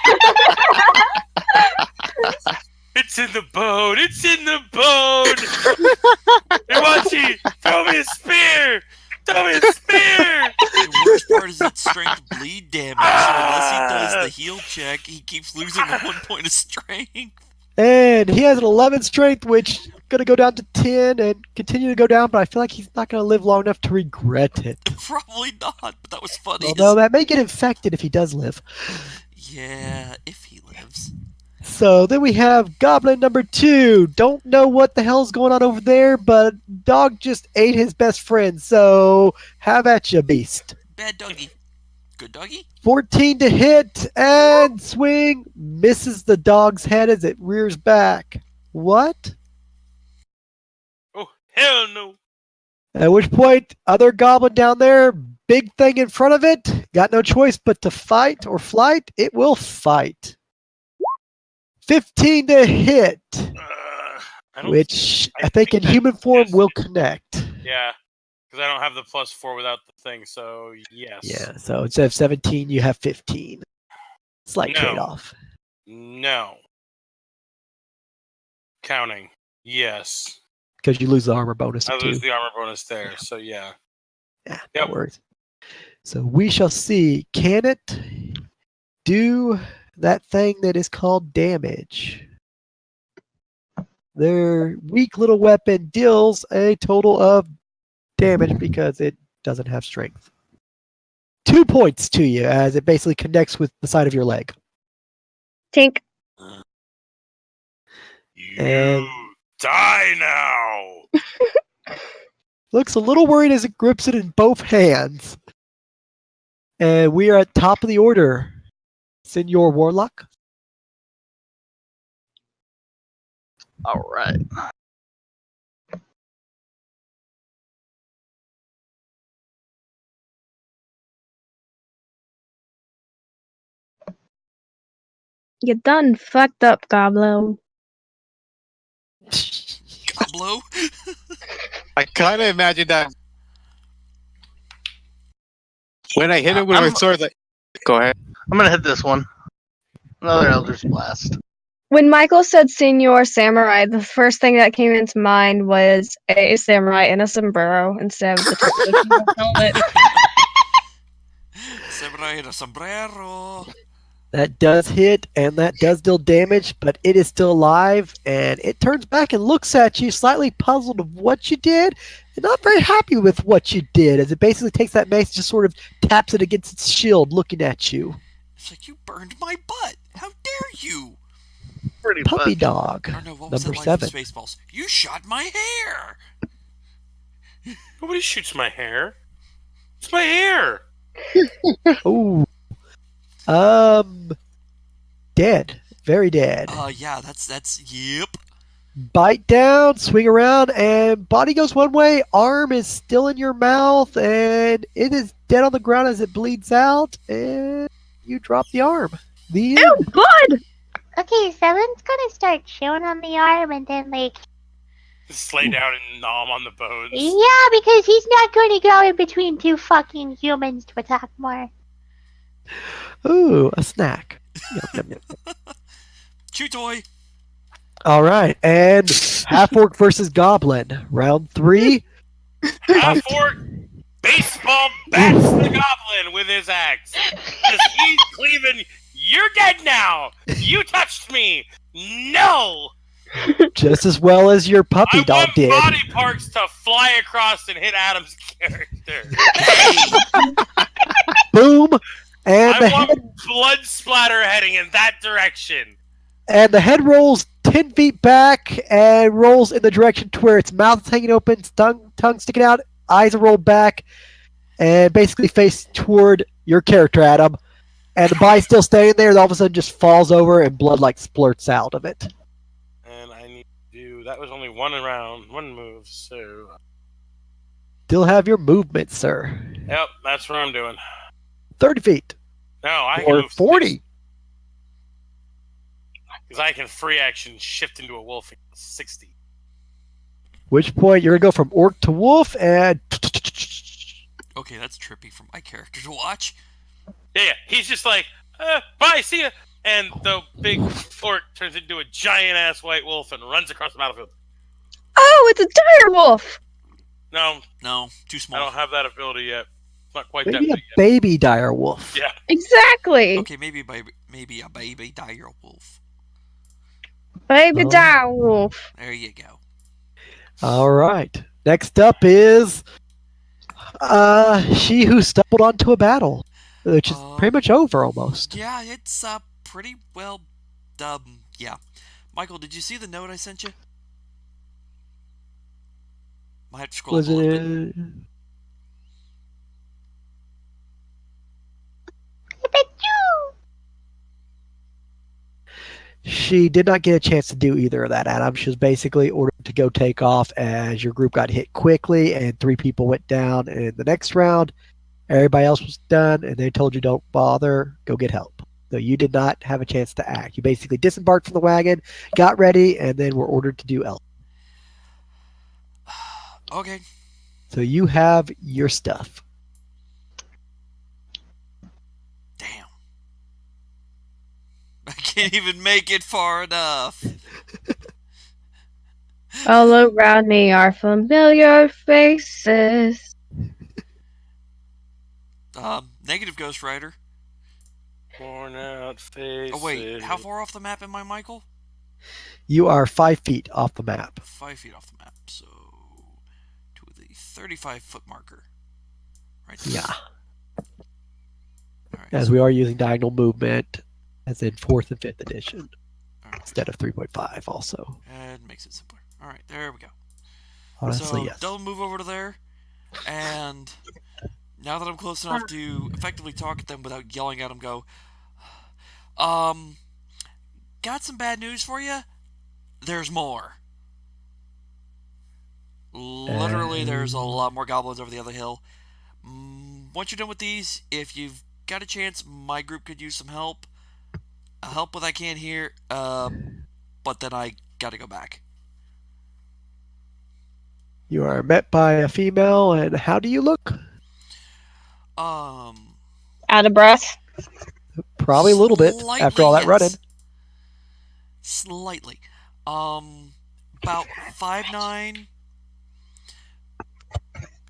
It's in the bone. It's in the bone. Iwachi, throw me a spear. Throw me a spear. The worst part is its strength bleed damage, so unless he does the heal check, he keeps losing 1 point of strength. And he has an 11 strength, which is going to go down to 10 and continue to go down, but I feel like he's not going to live long enough to regret it. Probably not, but that was funny. Although that may get infected if he does live. Yeah, if he lives. So then we have Goblin number 2. Don't know what the hell's going on over there, but dog just ate his best friend, so have at ya, beast. Bad doggy. Good doggy? 14 to hit and swing. Misses the dog's head as it rears back. What? Oh, hell no. At which point, other goblin down there, big thing in front of it, got no choice but to fight or flight. It will fight. 15 to hit, which I think in human form will connect. Yeah, because I don't have the +4 without the thing, so yes. Yeah, so instead of 17, you have 15. Slight No. trade-off. No. Counting. Yes. Because you lose the armor bonus I too. lose the armor bonus there, so yeah. Yeah, Yep. no worries. So we shall see. Can it do that thing that is called damage? Their weak little weapon deals a total of damage because it doesn't have strength. 2 points to you as it basically connects with the side of your leg. Tink. You And- die now! Looks a little worried as it grips it in both hands. And we are at top of the order. Senor Warlock. All right. You done fucked up, Goblo. Goblo? I kind of imagine that when I hit him with my I'm- sword. Like, go ahead. I'm gonna hit this one. Another Elder's Blast. When Michael said Senor Samurai, the first thing that came into mind was a samurai in a sombrero instead of the traditional helmet. Samurai in a sombrero. That does hit, and that does deal damage, but it is still alive, and it turns back and looks at you, slightly puzzled of what you did, and not very happy with what you did, as it basically takes that mace and just sort of taps it against its shield, looking at you. It's like, you burned my butt. How dare you? Pretty Puppy much. dog. Or no, what was Number that line from 7. Spaceballs? You shot my hair! Nobody shoots my hair. It's my hair! Ooh. Dead. Very dead. Yeah, that's, yep. Bite down, swing around, and body goes one way, arm is still in your mouth, and it is dead on the ground as it bleeds out, and you drop the arm. The Ew, end. blood! Okay, Seven's gonna start chewing on the arm and then, like, Just lay down and nom on the bones. yeah, because he's not going to go in between two fucking humans to attack more. Ooh, a snack. Yum, yum, yum. Chew toy. All right, and half orc versus goblin. Round 3. Half orc baseball bats the goblin with his axe. As he's cleaving, you're dead now! You touched me! No! Just as well as your puppy I dog want did. body parts to fly across and hit Adam's character. Boom! And the I want head, blood splatter heading in that direction. and the head rolls 10 feet back and rolls in the direction to where its mouth is hanging open, its tongue sticking out, eyes are rolled back, and basically face toward your character, Adam. And the body's still standing there, and all of a sudden just falls over, and blood like splurts out of it. And I need to do. That was only one move. So. Still have your movement, sir. Yep, that's what I'm doing. 30 feet. No, I can Or move 40. because I can free action shift into a wolf at 60. Which point you're going to go from orc to wolf, and Okay, that's trippy for my character to watch. Yeah. He's just like, bye, see ya. And the big orc turns into a giant ass white wolf and runs across the battlefield. Oh, it's a dire wolf. No, No, too I small. don't have that ability yet. It's not quite that maybe big a yet. baby dire wolf. Yeah. Exactly. Okay, maybe a baby dire wolf. Baby Oh. dire wolf. There you go. All right. Next up is she who stumbled onto a battle, which is pretty much over almost. Yeah, it's pretty well. Yeah. Michael, did you see the note I sent you? Might have to scroll Was up a little bit. it? She did not get a chance to do either of that, Adam. She was basically ordered to go take off as your group got hit quickly and 3 people went down. And in the next round, everybody else was done and they told you don't bother, go get help. So you did not have a chance to act. You basically disembarked from the wagon, got ready, and then were ordered to do else. Okay. So you have your stuff. Damn. I can't even make it far enough. All around me are familiar faces. Negative Ghost Rider. Worn out faces. Oh wait, how far off the map am I, Michael? You are 5 feet off the map. 5 feet off the map, so to the 35-foot marker. Right there. Yeah. All right, As so- we are using diagonal movement, as in 4th and 5th edition, all right. instead of 3.5 also. It makes it simpler. All right, there we go. Honestly, So yes. double move over to there, and now that I'm close enough to effectively talk at them without yelling at them, go, got some bad news for you. There's more. Literally, there's a lot more goblins over the other hill. Once you're done with these, if you've got a chance, my group could use some help. I'll help what I can here, but then I gotta go back. You are met by a female, and how do you look? Out of breath. Probably a little bit after all that Slightly, running. yes. Slightly. About 5'9".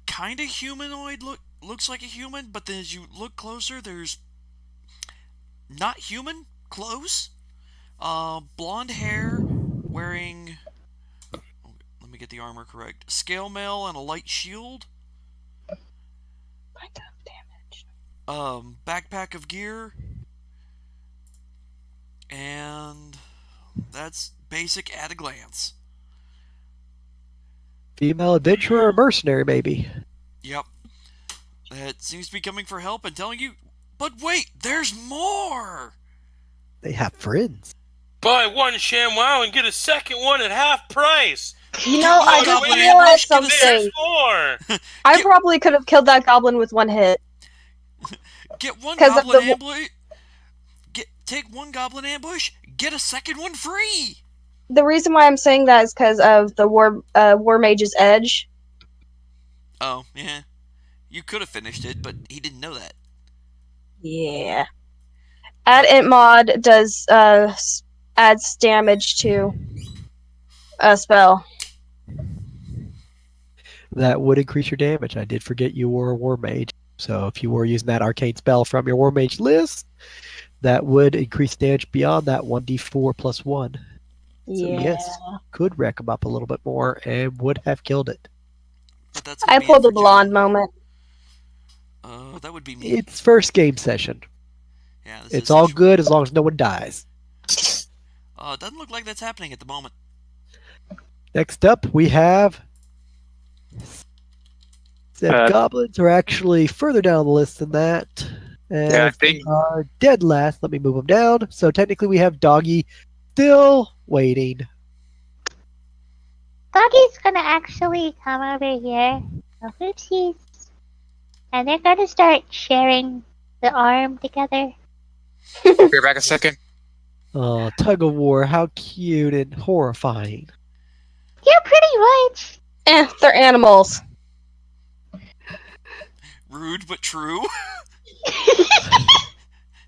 Kind of humanoid. Looks like a human, but then as you look closer, there's not human. Close. Blonde hair, wearing. Let me get the armor correct. Scale mail and a light shield. Backpack of gear. And that's basic at a glance. Female adventurer or mercenary, maybe. Yep. It seems to be coming for help and telling you, but wait, there's more! They have friends. Buy one ShamWow and get a second one at half price. You know, I just Goblin realized ambush, get a something. There's more. I Get- probably could have killed that goblin with one hit. Get one 'Cause of goblin the- ambush. Take one goblin ambush, get a second one free! The reason why I'm saying that is because of the War Mage's Edge. Oh, yeah. You could have finished it, but he didn't know that. Yeah. Add int mod does adds damage to a spell. That would increase your damage. I did forget you were a war mage. So if you were using that arcane spell from your war mage list, that would increase damage beyond that 1d4 plus 1. So yes, could wreck him up a little bit more and would have killed it. But that's I gonna be pulled it a for blonde Jim. moment. That would be me. It's first game session. Yeah, this It's is all session. good as long as no one dies. Doesn't look like that's happening at the moment. Next up, we have... Goblins are actually further down the list than that. Yeah, I As think- they are dead last, let me move them down. So technically we have Doggy still waiting. Doggy's gonna actually come over here. Oh, oopsies. And they're gonna start sharing the arm together. Be back a second. Oh, tug of war, how cute and horrifying. Yeah, pretty much. They're animals. Rude but true.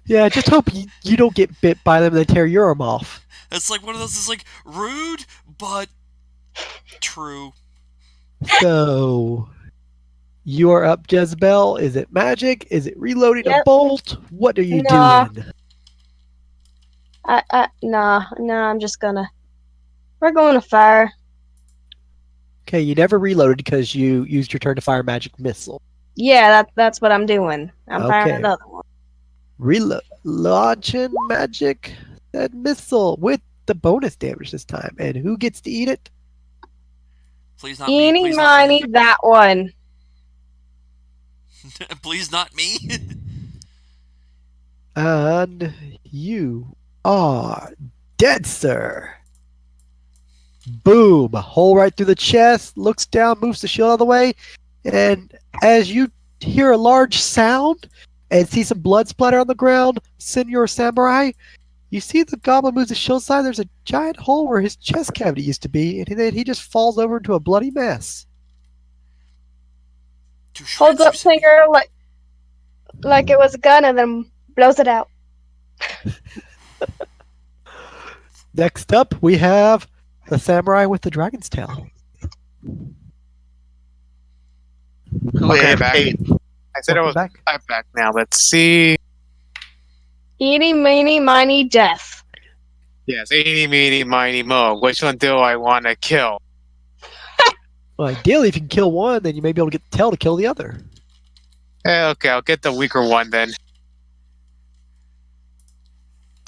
Yeah, just hope you don't get bit by them and they tear your arm off. It's like one of those. It's like rude but true. So, you are up, Jezebel. Is it magic? Is it reloading a Yep. bolt? What are you Nah. doing? Nah, I'm just gonna. We're going to fire. Okay, you never reloaded because you used your turn to fire magic missile. Yeah, that's what I'm doing. I'm firing Okay. another one. Launching magic that missile with the bonus damage this time. And who gets to eat it? Please not me. Eeny, Please not me. miny, that one. Please not me. And you are dead, sir. Boom. Hole right through the chest. Looks down, moves the shield out of the way. And as you hear a large sound and see some blood splatter on the ground, Senor Samurai, you see the goblin moves the shield side. There's a giant hole where his chest cavity used to be, and then he just falls over into a bloody mess. To Holds shreds, up you say. finger like it was a gun and then blows it out. Next up, we have the samurai with the dragon's tail. Who Okay, have back. hate? I said Welcome back. I'm back now. Let's see. Eeny, meeny, miny, death. Yes, eeny, meeny, miny, mo. Which one do I want to kill? Well, ideally, if you can kill one, then you may be able to get the tail to kill the other. Okay, I'll get the weaker one then.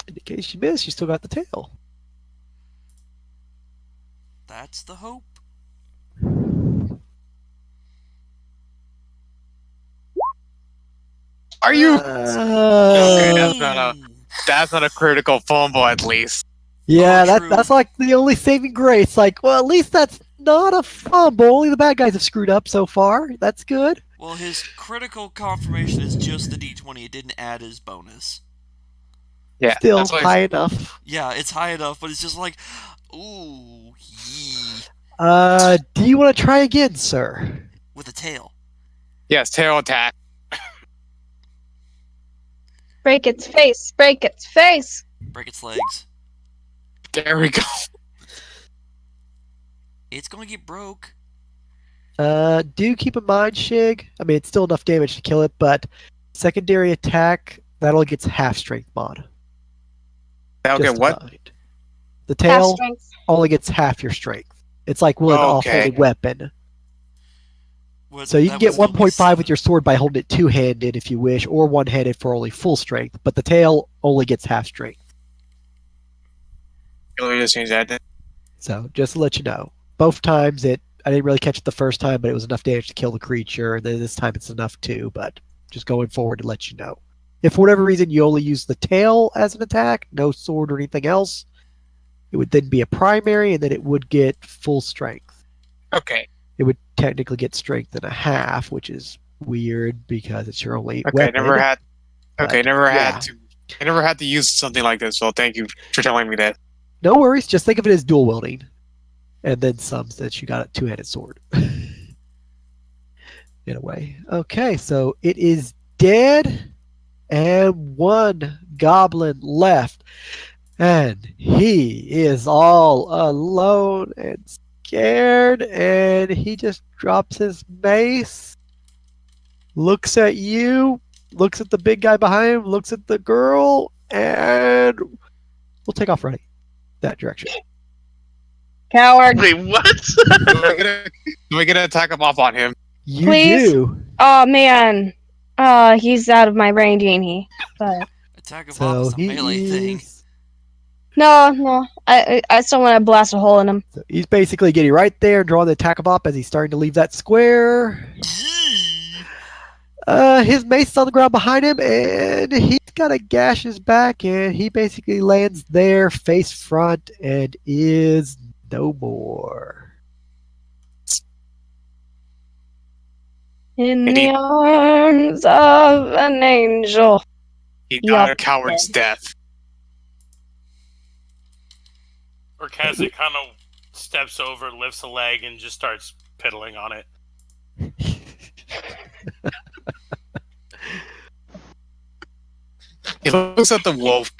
In case you miss, you still got the tail. That's the hope. Are you? Okay, Uh, that's not a critical fumble at least. yeah, Oh, true. that's like the only saving grace. Like, well, at least that's not a fumble. Only the bad guys have screwed up so far. That's good. Well, his critical confirmation is just the D20. It didn't add his bonus. Yeah, Still that's why high enough. Yeah, it's high enough, but it's just like, ooh, yee. Do you want to try again, sir? With a tail. yes, tail attack. Break its face. Break its face. Break its legs. There we go. It's gonna get broke. Do keep in mind, Shig. I mean, it's still enough damage to kill it, but secondary attack, that only gets half strength mod. Okay, Just what? mind. The Half tail strength. only gets half your strength. It's like one Okay. offhanded weapon. What- So you that can get would still be 1.5 with seven. your sword by holding it two-handed if you wish, or one-handed for only full strength, but the tail only gets half strength. Let me just change that then. So just to let you know. Both times I didn't really catch it the first time, but it was enough damage to kill the creature, and then this time it's enough too, but just going forward to let you know. If for whatever reason you only use the tail as an attack, no sword or anything else, it would then be a primary, and then it would get full strength. Okay. It would technically get strength and a half, which is weird because it's your only Okay, weapon. never had. Okay, But, never yeah. had to. I never had to use something like this. So thank you for telling me that. No worries, just think of it as dual wielding. And then some that you got a two-handed sword. In a way. Okay, so it is dead, and one goblin left. And he is all alone and scared, and he just drops his mace, looks at you, looks at the big guy behind him, looks at the girl, and we'll take off running that direction. Coward. Wait, what? Do I get to attack him off on him? You Please? do. Oh man. He's out of my range, ain't he? But Attack of So off is a he melee thing. is, no. I still want to blast a hole in him. so he's basically getting right there and drawing the attack of op as he's starting to leave that square. Yee. His mace is on the ground behind him, and he's got a gash in his back, and he basically lands there face front and is no more. In And the arms of an angel. He Yeah. died a coward's death. Or Kazakh kind of steps over, lifts a leg, and just starts piddling on it. He looks at the wolf,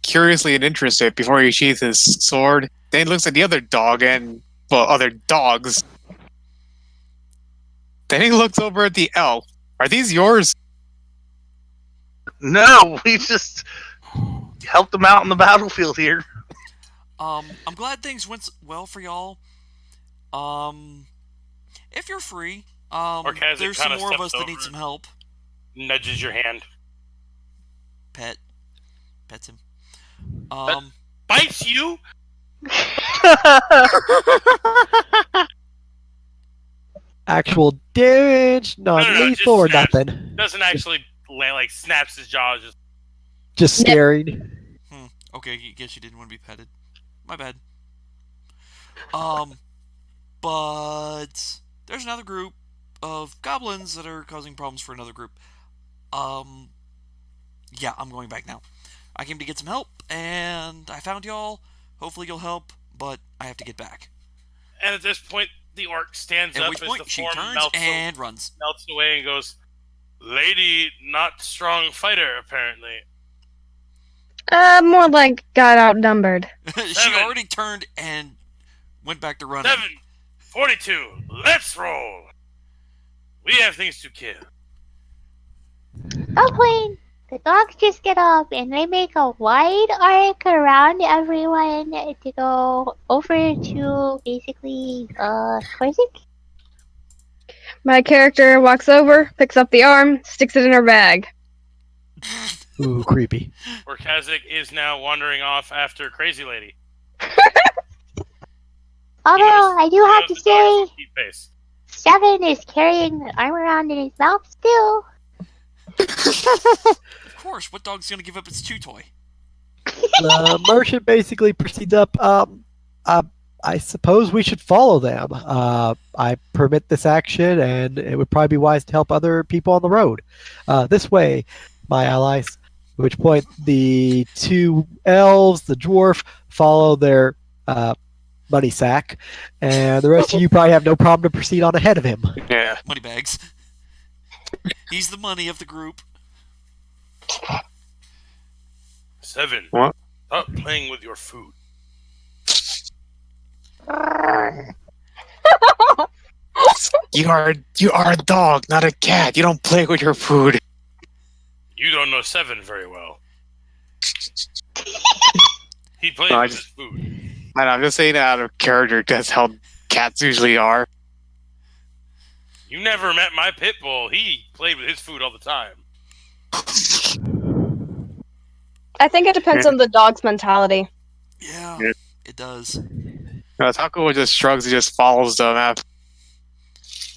curiously and interested, before he sheathes his sword. Then he looks at the other dog and, well, other dogs. Then he looks over at the elf. Are these yours? No, we just helped them out on the battlefield here. I'm glad things went well for y'all. If you're free, Kazakh there's some kinda more of us steps that need over. some help. Nudges your hand. Pets him. Bites you? Actual damage, non-lethal or just snaps. nothing. Doesn't actually like snaps his jaw. Just scaring. Okay, I guess you didn't want to be petted. My bad. But there's another group of goblins that are causing problems for another group. Yeah, I'm going back now. I came to get some help, and I found y'all. Hopefully you'll help, but I have to get back. And at this point, the orc stands At up which as point the she form turns melts, and runs. melts away and goes, "Lady, not strong fighter, apparently." More like got outnumbered. She Seven. already turned and went back to running. 7:42. Let's roll. We have things to kill. Oh, Queen! The dogs just get up and they make a wide arc around everyone to go over to basically, Corsic? My character walks over, picks up the arm, sticks it in her bag. Ooh, creepy. Where Kazakh is now wandering off after Crazy Lady. Although, I do have to say, Keep pace. Seven is carrying the arm around in his mouth still. Of course, what dog's gonna give up its chew toy? The merchant basically proceeds up. I suppose we should follow them. I permit this action, and it would probably be wise to help other people on the road. This way, my allies. At which point, the two elves, the dwarf, follow their money sack, and the rest of you probably have no problem to proceed on ahead of him. Yeah. Moneybags. He's the money of the group. 7. What? Stop playing with your food. You are a dog, not a cat. You don't play with your food. You don't know 7 very well. He plays No, I with just- his food. I'm just saying that out of character. That's how cats usually are. You never met my pit bull. He played with his food all the time. I think it depends on the dog's mentality. Yeah, Yeah. it does. Taco just shrugs and just follows them.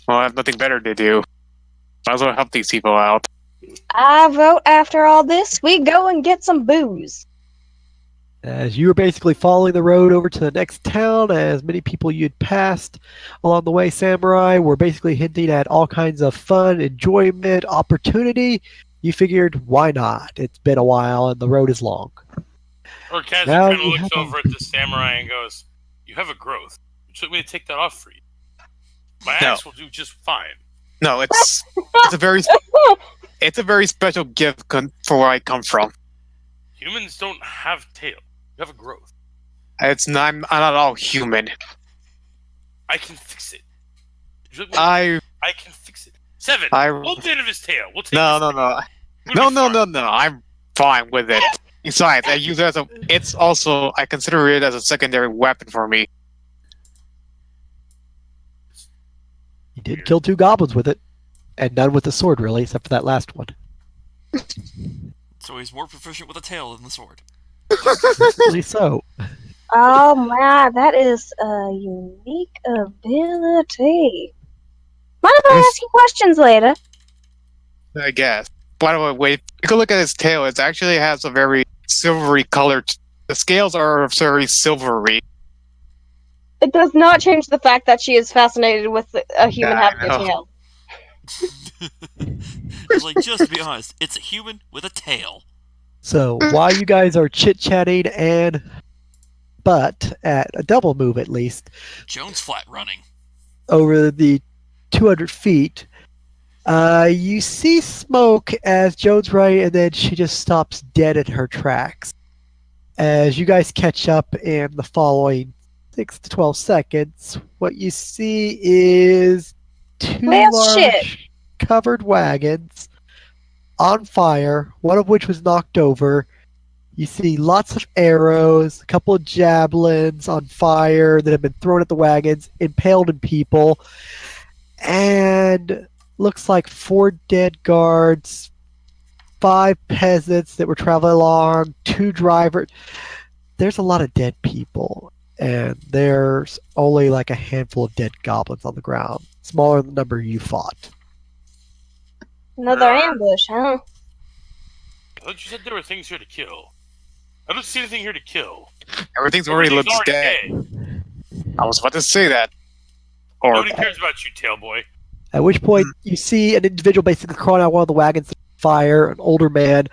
I have nothing better to do. Might as well help these people out. I vote after all this, we go and get some booze. As you were basically following the road over to the next town, as many people you'd passed along the way, Samurai were basically hinting at all kinds of fun, enjoyment, opportunity. You figured, why not? It's been a while and the road is long. Or Kazakh Now kind of you looks have over at the samurai and goes, "You have a growth. You took me to take that off for you. My No. axe will do just fine." No, it's a very special gift for where I come from. Humans don't have tail. You have a growth. I'm not all human. I can fix it. You took me- I I can fix it. 7. I- Hold the end of his tail. We'll take no his no tail. no We'll be fine. no. I'm fine with it. Besides, I use it as it's also I consider it as a secondary weapon for me. You did kill 2 goblins with it, and none with the sword, really, except for that last one. So he's more proficient with a tail than the sword. Really so. Oh my, that is a unique ability. Mind if I ask you questions later? I guess. By the way, wait, take a look at his tail. It actually has a very silvery color. The scales are very silvery. It does not change the fact that she is fascinated with a human Yeah, I having a know. tail. It's like, just to be honest, it's a human with a tail. So while you guys are chit-chatting but at a double move at least, Jones flat running. over the 200 feet, you see smoke as Jones right, and then she just stops dead in her tracks. As you guys catch up in the following 6 to 12 seconds, what you see is two Well, large shit. covered wagons on fire, one of which was knocked over. You see lots of arrows, a couple of javelins on fire that have been thrown at the wagons, impaled in people, and looks like 4 dead guards, 5 peasants that were traveling along, 2 drivers. There's a lot of dead people, and there's only like a handful of dead goblins on the ground, smaller than the number you fought. Another ambush, huh? I thought you said there were things here to kill. I don't see anything here to kill. Everything's already Everything's looks dead. I was about to say that. Or Nobody cares about you, Tailboy. At which point, you see an individual basically crawling out of one of the wagons on fire, an older man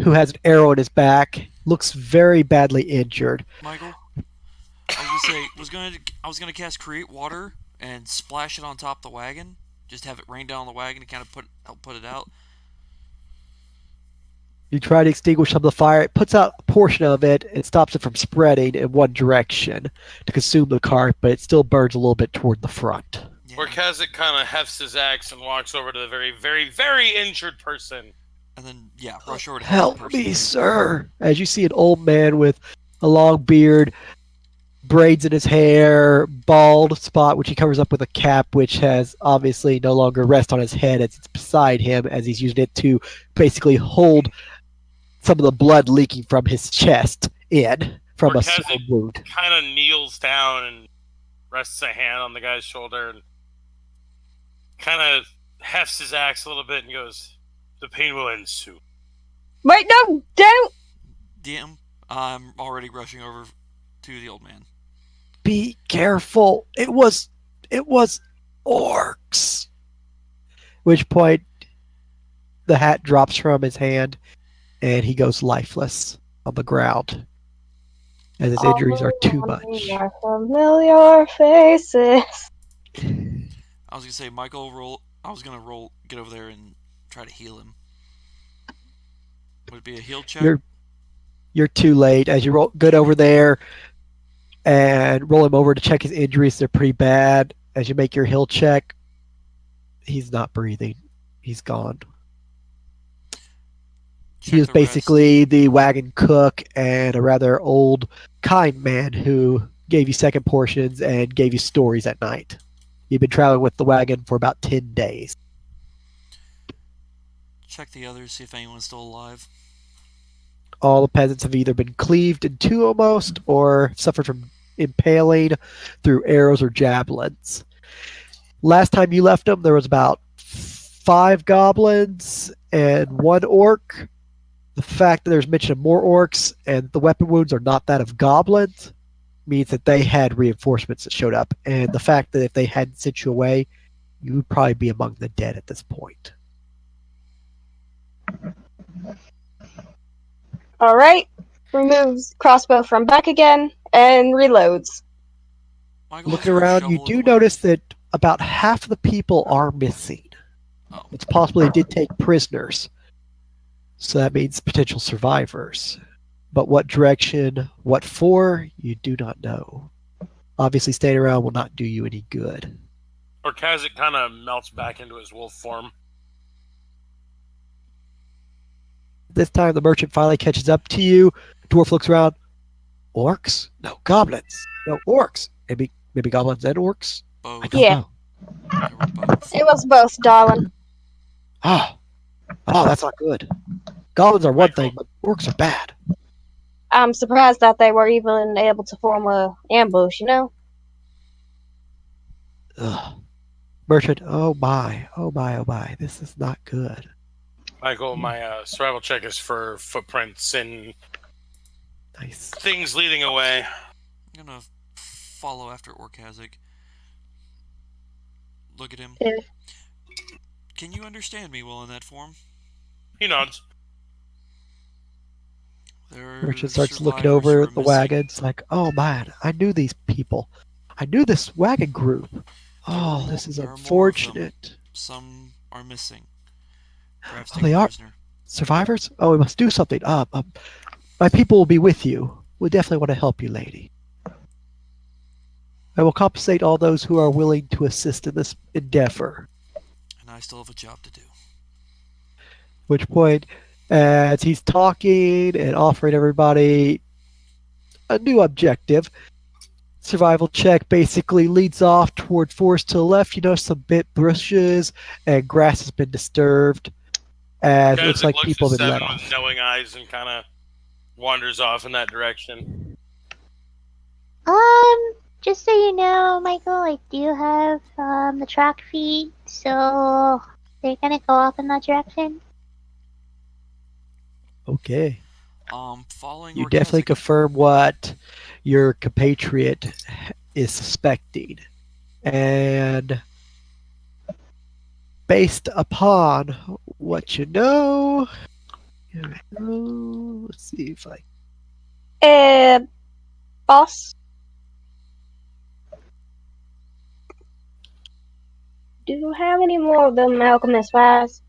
who has an arrow in his back, looks very badly injured. Michael, I was gonna cast Create Water and splash it on top of the wagon. Just have it rain down on the wagon to kind of help put it out. You try to extinguish some of the fire. It puts out a portion of it and stops it from spreading in one direction to consume the cart, but it still burns a little bit toward the front. Yeah. Where Kazik kind of hefts his axe and walks over to the very, very, very injured person. And then, yeah, rush over to Help the person. me, sir! As you see an old man with a long beard, braids in his hair, bald spot, which he covers up with a cap, which has obviously no longer rest on his head as it's beside him, as he's using it to basically hold some of the blood leaking from his chest in from a sword wound. Kind of kneels down and rests a hand on the guy's shoulder and kind of hefts his axe a little bit and goes, "The pain will ensue." Wait, no, don't! DM, I'm already rushing over to the old man. Be careful. It was orcs. Which point the hat drops from his hand and he goes lifeless on the ground. As his injuries are too much. Our familiar faces. I was gonna say, Michael, get over there and try to heal him. Would it be a heal check? You're too late. As you roll good over there and roll him over to check his injuries, they're pretty bad. As you make your heal check, he's not breathing. He's gone. Check He was the rest. basically the wagon cook and a rather old, kind man who gave you second portions and gave you stories at night. You've been traveling with the wagon for about 10 days. Check the others, see if anyone's still alive. All the peasants have either been cleaved in two almost or suffered from impaling through arrows or javelins. Last time you left them, there was about 5 goblins and 1 orc. The fact that there's mention of more orcs and the weapon wounds are not that of goblins means that they had reinforcements that showed up. And the fact that if they hadn't sent you away, you would probably be among the dead at this point. Alright. Removes crossbow from back again and reloads. Michael, Looking is there a around, you shovel do in the way? notice that about half of the people are missing. Oh. It's possible they did take prisoners. So that means potential survivors. But what direction, what for, you do not know. Obviously, staying around will not do you any good. Or Kazik kind of melts back into his wolf form. This time, the merchant finally catches up to you. Dwarf looks around. Orcs? No, goblins. No, orcs. Maybe goblins and orcs? I Both. don't Yeah. know. They were both. It was both, darling. Oh, that's not good. Goblins are one thing, but orcs are bad. I'm surprised that they were even able to form a ambush, you know? Ugh. Merchant, oh my, this is not good. My survival check is for footprints and Nice. things leading away. I'm gonna follow after Orcazic. Look at him. Yeah. Can you understand me well in that form? He nods. Richard starts looking over the wagons like, oh man, I knew these people. I knew this wagon group. Oh, this is there are more of them. unfortunate. Some are missing. Perhaps Oh, taken they are? prisoner. Survivors? Oh, we must do something. My people will be with you. We definitely want to help you, lady. I will compensate all those who are willing to assist in this endeavor. And I still have a job to do. Which point, as he's talking and offering everybody a new objective, survival check basically leads off toward forest to the left. You notice some bit bushes and grass has been disturbed. As it looks like people have been let off. With knowing eyes and kind of wanders off in that direction. Just so you know, Michael, I do have the track feet, so they're gonna go off in that direction. Okay. Following You Orcazic. definitely confirm what your compatriot is suspecting. And based upon what you know, let's see if I... Boss? Do you have any more of them alchemist spies?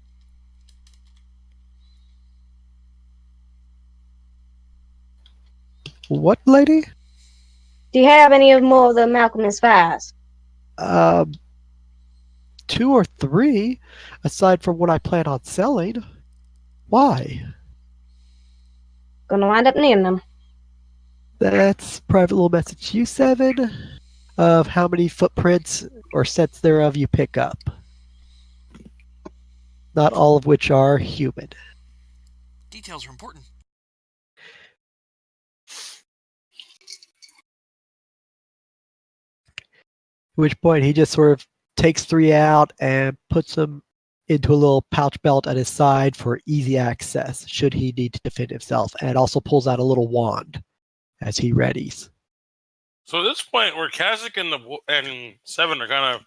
What, lady? Do you have any more of them alchemist spies? 2 or 3, aside from what I plan on selling. Why? Gonna wind up needing them. That's private little message to you, 7, of how many footprints or sets thereof you pick up. Not all of which are human. Details are important. At which point he just sort of takes 3 out and puts them into a little pouch belt at his side for easy access should he need to defend himself, and also pulls out a little wand as he readies. So at this point, where Kazik and 7 are kind of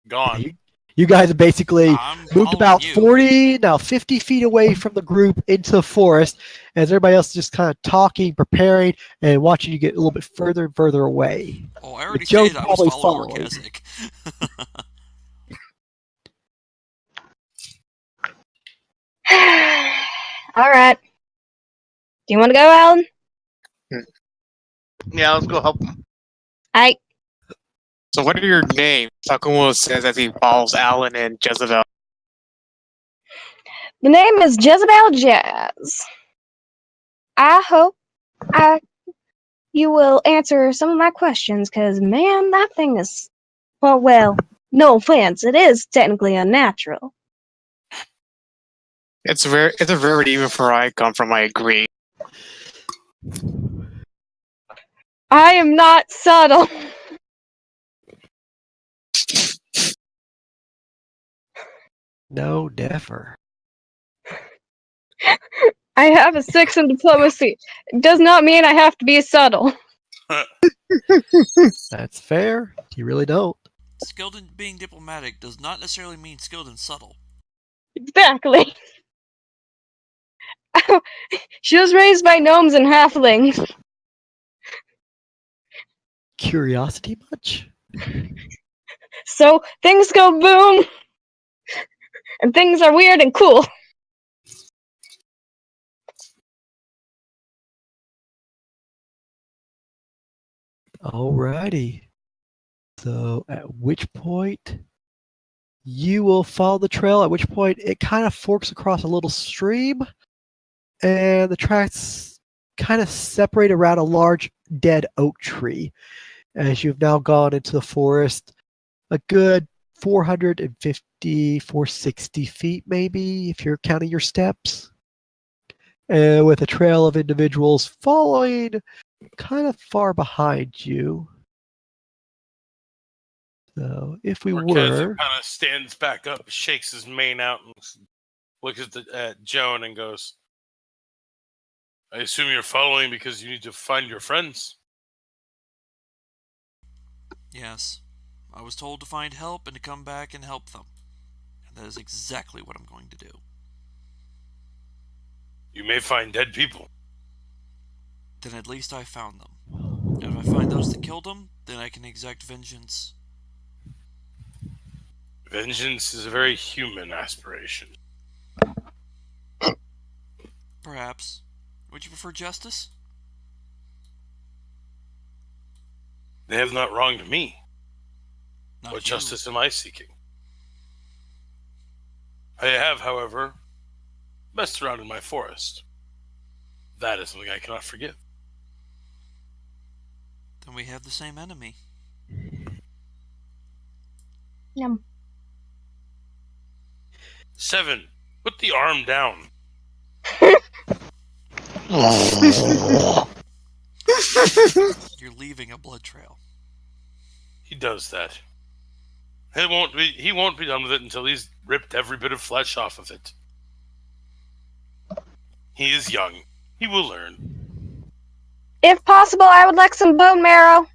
gone. You guys have basically I'm moved following about you. 40, now 50 feet away from the group into the forest, as everybody else is just kind of talking, preparing, and watching you get a little bit further and further away. Oh, I already With Joe's stated I was probably following following. Orcazic. Alright. Do you want to go, Alan? Yeah, let's go help them. So what are your names? Takumo says as he follows Alan and Jezebel. The name is Jezebel Jazz. I hope you will answer some of my questions, because, man, that thing is... Well, no offense, it is technically unnatural. It's a rarity even for where I come from, I agree. I am not subtle. No, never. I have a 6 in diplomacy. It does not mean I have to be subtle. That's fair. You really don't. Skilled in being diplomatic does not necessarily mean skilled and subtle. Exactly. She was raised by gnomes and halflings. Curiosity much? So things go boom. And things are weird and cool. Alrighty. So at which point you will follow the trail, at which point it kind of forks across a little stream, and the tracks kind of separate around a large dead oak tree. As you've now gone into the forest, a good 450, 460 feet maybe, if you're counting your steps. And with a trail of individuals following kind of far behind you. So if we Kazik were... kind of stands back up, shakes his mane out, and looks looks at Joan and goes, I assume you're following because you need to find your friends. Yes. I was told to find help and to come back and help them. And that is exactly what I'm going to do. You may find dead people. Then at least I found them. And if I find those that killed them, then I can exact vengeance. Vengeance is a very human aspiration. Perhaps. Would you prefer justice? They have not wronged me. Not What you. justice am I seeking? I have, however, messed around in my forest. That is something I cannot forgive. Then we have the same enemy. Yum. 7. Put the arm down. You're leaving a blood trail. He does that. He won't be done with it until he's ripped every bit of flesh off of it. He is young. He will learn. If possible, I would like some bone marrow.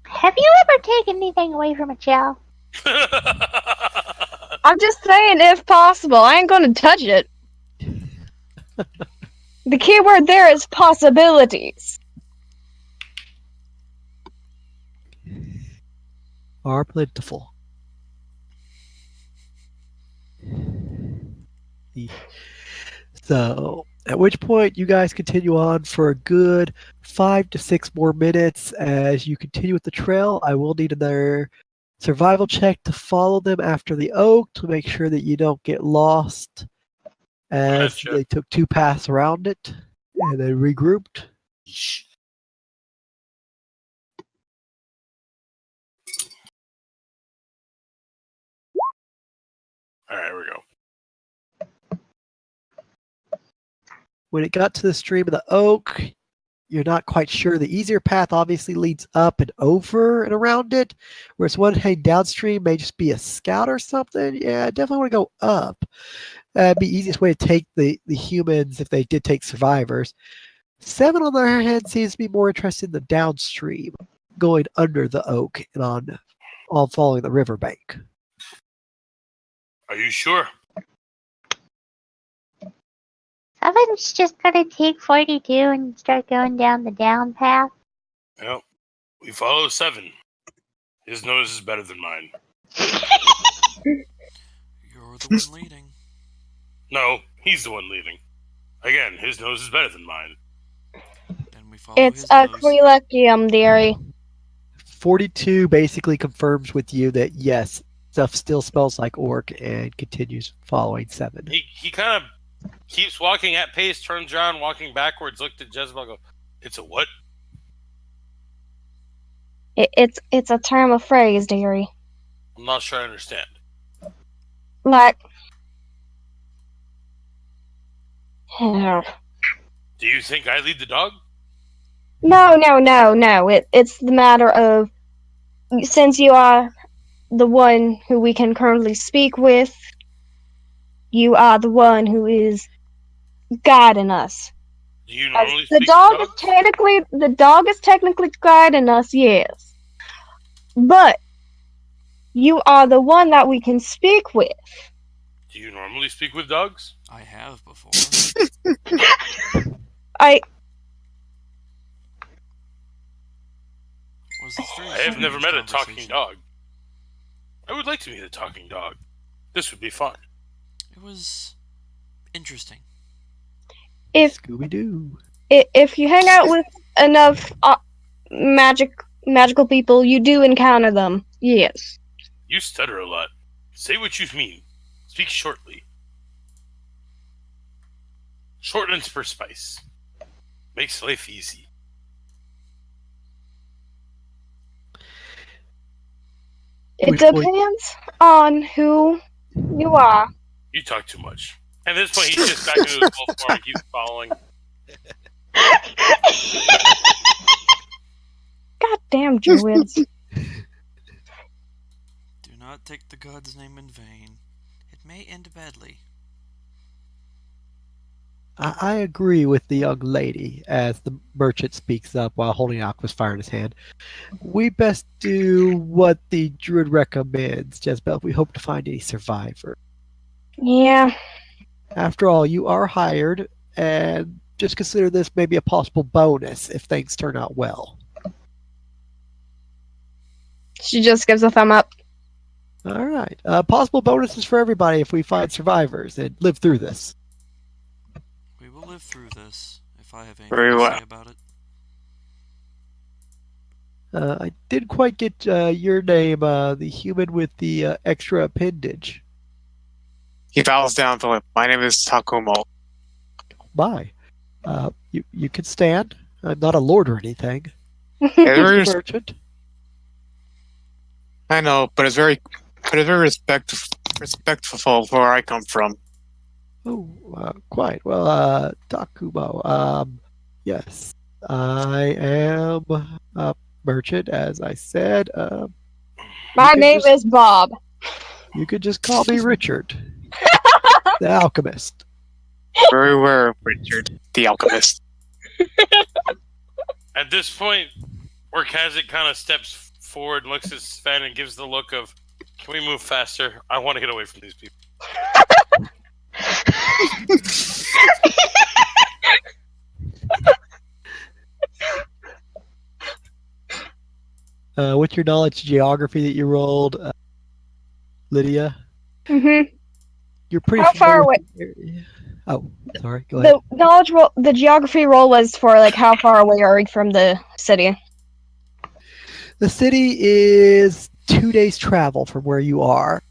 Have you ever taken anything away from a child? I'm just saying, if possible. I ain't gonna touch it. The key word there is possibilities. Are plentiful. So, at which point you guys continue on for a good 5 to 6 more minutes. As you continue with the trail, I will need another survival check to follow them after the oak to make sure that you don't get lost, as Gotcha. they took 2 paths around it and then regrouped. Yeesh. Alright, here we go. When it got to the stream of the oak, you're not quite sure. The easier path obviously leads up and over and around it, whereas one heading downstream may just be a scout or something. Yeah, I definitely want to go up. It'd be the easiest way to take the humans if they did take survivors. 7, on the other hand, seems to be more interested in the downstream, going under the oak and on following the riverbank. Are you sure? Someone's just gonna take 42 and start going down the down path. Well, we follow 7. His nose is better than mine. You're the one leading. No, he's the one leading. Again, his nose is better than mine. Then we follow It's his a nose. Quilekium, dearie. 42 basically confirms with you that yes, stuff still smells like orc and continues following 7. He kind of keeps walking at pace, turns around, walking backwards, looked at Jezebel, go, it's a what? It's a term of phrase, dearie. I'm not sure I understand. Like, Do you think I lead the dog? no. It's the matter of, since you are the one who we can currently speak with, you are the one who is guiding us. Do you As normally the speak dog to is dogs? the dog is technically guiding us, yes. But you are the one that we can speak with. Do you normally speak with dogs? I have before. Was this very I have never strange met a talking conversation. dog. I would like to meet a talking dog. This would be fun. It was interesting. If Scooby-Doo. if you hang out with enough magical people, you do encounter them. Yes. You stutter a lot. Say what you mean. Speak shortly. Short and precise. Makes life easy. It Which point- depends on who you are. You talk too much. And at this point, he's just back into his wolf form and keeps following. God damn druids. Do not take the god's name in vain. It may end badly. I agree with the young lady as the merchant speaks up while holding Aqua's fire in his hand. We best do what the druid recommends, Jezebel, if we hope to find any survivor. Yeah. After all, you are hired, and just consider this maybe a possible bonus if things turn out well. She just gives a thumb up. All right. Possible bonuses for everybody if we find survivors and live through this. We will live through this, if I have Very anything to well. say about it. I didn't quite get your name, the human with the extra appendage. He bows down to him. My name is Takumo. Bye. You can stand. I'm not a lord or anything. Very- Just a merchant. I know, but it's very respectful for where I come from. Oh, quite. Well, Takumo. Yes, I am a merchant, as I said. My could name just- is Bob. You could just call me Richard, the alchemist. Very well, Richard, the alchemist. At this point, Orcazic kind of steps forward, looks at Sven, and gives the look of, "Can we move faster? I want to get away from these people." With your knowledge of geography that you rolled, Lydia, Mm-hmm. you're pretty How far familiar with the area. Oh, sorry. Go ahead. The knowledge roll, the geography roll was for like how far away are we from the city? The city is 2 days' travel from where you are.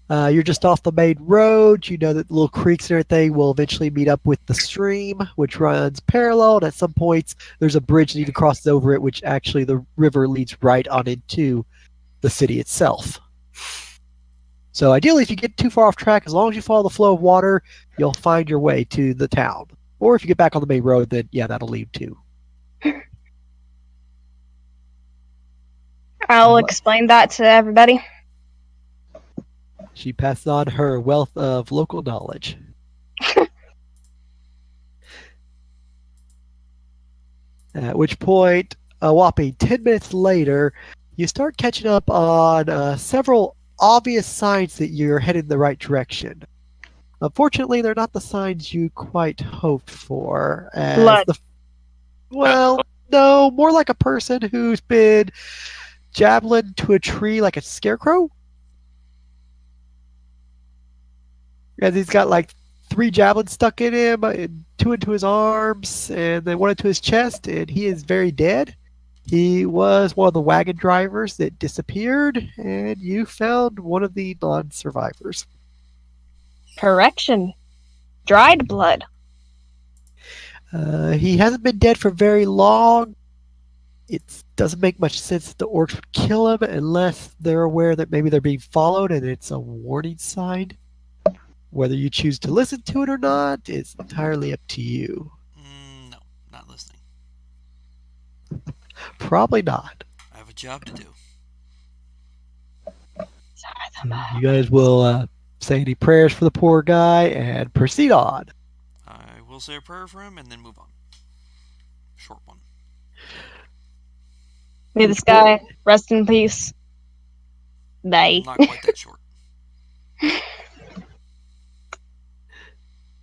You're just off the main road. You know that the little creeks and everything will eventually meet up with the stream, which runs parallel. And at some points, there's a bridge that even crosses over it, which actually the river leads right on into the city itself. So ideally, if you get too far off track, as long as you follow the flow of water, you'll find your way to the town. Or if you get back on the main road, then yeah, that'll lead too. I'll What? explain that to everybody. She passes on her wealth of local knowledge. At which point, a whopping 10 minutes later, you start catching up on several obvious signs that you're headed in the right direction. Unfortunately, they're not the signs you quite hoped for. As Blood. Well, no, more like a person who's been javelin to a tree like a scarecrow. And he's got like 3 javelins stuck in him, and 2 into his arms, and then 1 into his chest, and he is very dead. He was one of the wagon drivers that disappeared, and you found one of the non-survivors. Correction. Dried blood. He hasn't been dead for very long. It doesn't make much sense that the orcs would kill him unless they're aware that maybe they're being followed and it's a warning sign. Whether you choose to listen to it or not is entirely up to you. No, not listening. Probably not. I have a job to do. You guys will say any prayers for the poor guy and proceed on. I will say a prayer for him and then move on. Short one. May this guy rest in peace. Bye. Not quite that short.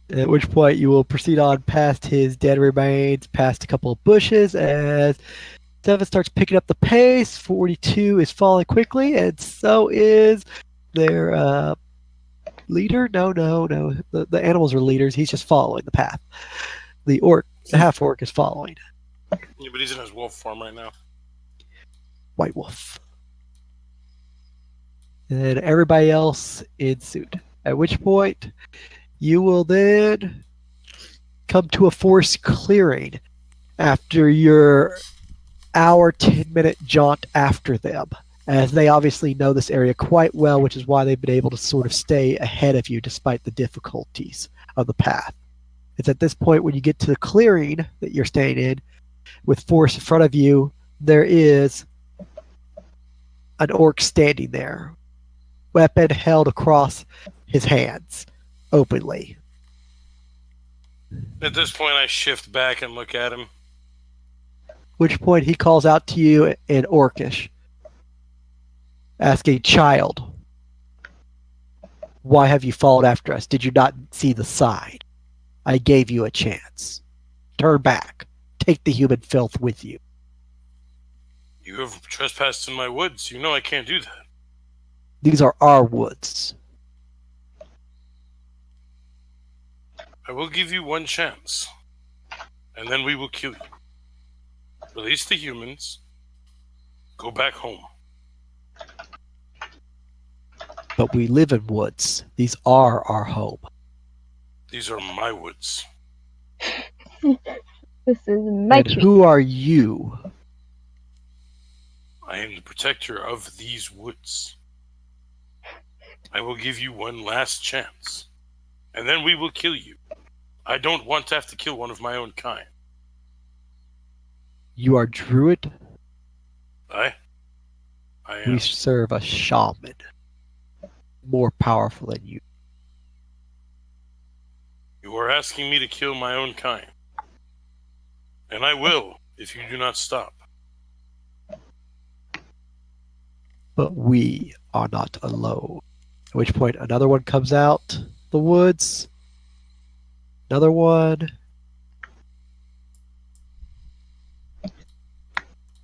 At which point you will proceed on past his dead remains, past a couple of bushes, as 7 starts picking up the pace. 42 is falling quickly, and so is their leader. No. The animals are leaders. He's just following the path. The half orc is following. Yeah, but he's in his wolf form right now. White wolf. And then everybody else in suit. At which point you will then come to a forest clearing after your hour, 10-minute jaunt after them, as they obviously know this area quite well, which is why they've been able to sort of stay ahead of you despite the difficulties of the path. It's at this point when you get to the clearing that you're staying in, with forest in front of you, there is an orc standing there weapon held across his hands, openly. At this point, I shift back and look at him. Which point he calls out to you in Orcish, asking, "Child, why have you followed after us? Did you not see the sign? I gave you a chance. Turn back. Take the human filth with you." You have trespassed in my woods. You know I can't do that. These are our woods. I will give you one chance, and then we will kill you. Release the humans. Go back home. But we live in woods. These are our home. These are my woods. This is my And treat. who are you? I am the protector of these woods. I will give you one last chance, and then we will kill you. I don't want to have to kill one of my own kind. You are druid? I am. We serve a shaman. More powerful than you. You are asking me to kill my own kind. And I will, if you do not stop. But we are not alone. At which point another one comes out the woods. Another one.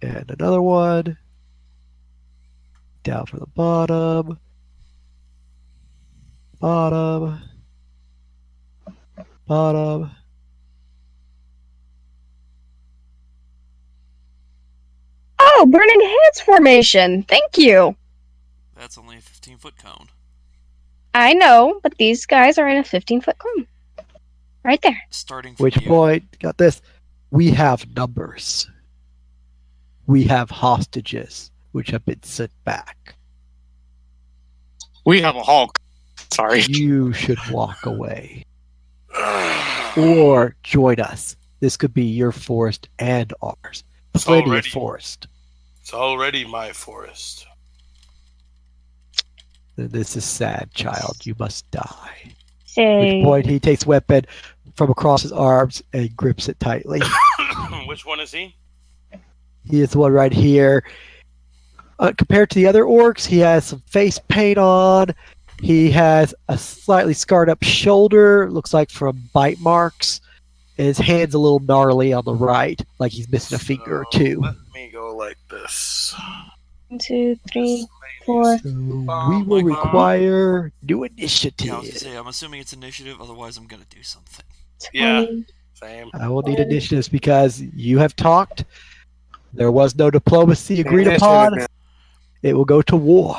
And another one. Down from the bottom. Bottom. Bottom. Oh, burning hands formation. Thank you. That's only a 15-foot cone. I know, but these guys are in a 15-foot cone. Right there. Starting from Which you. point, got this. We have numbers. We have hostages, which have been sent back. We have a Hulk. Sorry. You should walk away. Or join us. This could be your forest and ours. It's Plenty of already- forest. It's already my forest. This is sad, child. You must die. Which Say, point he takes weapon from across his arms and grips it tightly. Which one is he? He is the one right here. Compared to the other orcs, he has some face paint on. He has a slightly scarred up shoulder, looks like from bite marks. And his hand's a little gnarly on the right, like he's missing a finger or two. Let me go like this. 1, 2, 3, 4. So we will require new initiative. Yeah, I was gonna say, I'm assuming it's initiative, otherwise I'm gonna do something. Yeah. 20. Same. I will need initiatives because you have talked. There was no diplomacy agreed upon. It will go to war.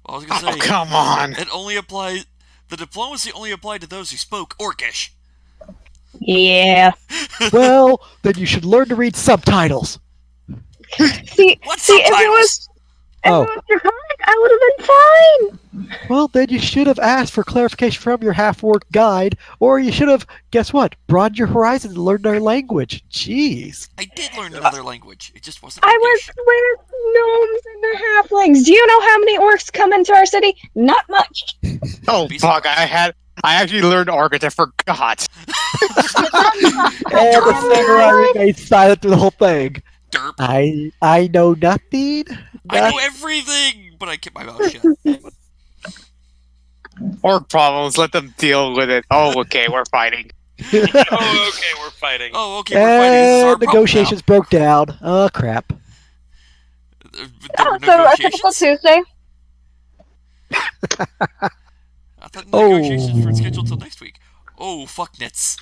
Well, I was gonna Oh, say, come on. it only applies. The diplomacy only applied to those who spoke Orcish. Yeah. Well, then you should learn to read subtitles. See, What see, if it subtitles? was Oh. draconic, I would have been fine. Well, then you should have asked for clarification from your half-orc guide, or you should have, guess what, broadened your horizons and learned their language. Jeez. I did learn another language. It just wasn't. I was Orcish. with gnomes and the halflings. Do you know how many orcs come into our city? Not much. Oh, Be fuck. surprised. I actually learned Argot. I forgot. And the samurai remained silent through the whole thing. Derp. I know nothing. I know everything, but I kept my mouth shut. Orc problems. Let them deal with it. Oh, okay. We're fighting. Oh, okay, we're fighting. Oh, okay, we're fighting. This is our And negotiations broke down. Oh, crap. problem now. There were So a typical negotiations. Tuesday. I thought the Oh. negotiations were scheduled till next week. Oh, fuck nits.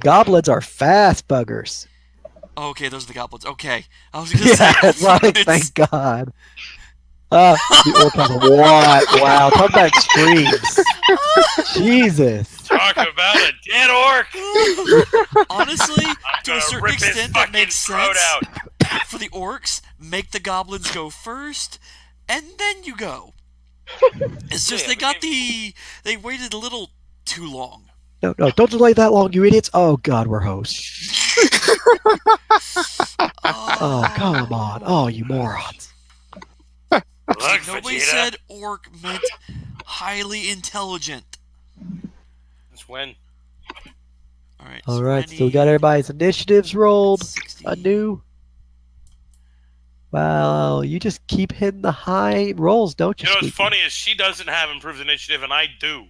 Goblins are fast buggers. Oh, okay, those are the goblins. Okay, I was gonna say. Yeah, Oh, fuck right, nits. thank God. The orc has what? Wow, talk about extremes. Jesus. Talk about a dead orc. Honestly, I'm to a gonna certain rip his extent, that fucking makes throat sense. out. For the orcs, make the goblins go first, and then you go. It's just Yeah, they waited a little too long. No, don't delay that long, you idiots. Oh, God, we're hosts. Oh, come on. Oh, you morons. Look, Nobody Vegeta. said orc meant highly intelligent. That's when. All right. All so right, I so we got need everybody's initiatives rolled 60. anew. Wow, you just keep hitting the high rolls, don't you? You know what's Squeaky? funny is she doesn't have improved initiative, and I do.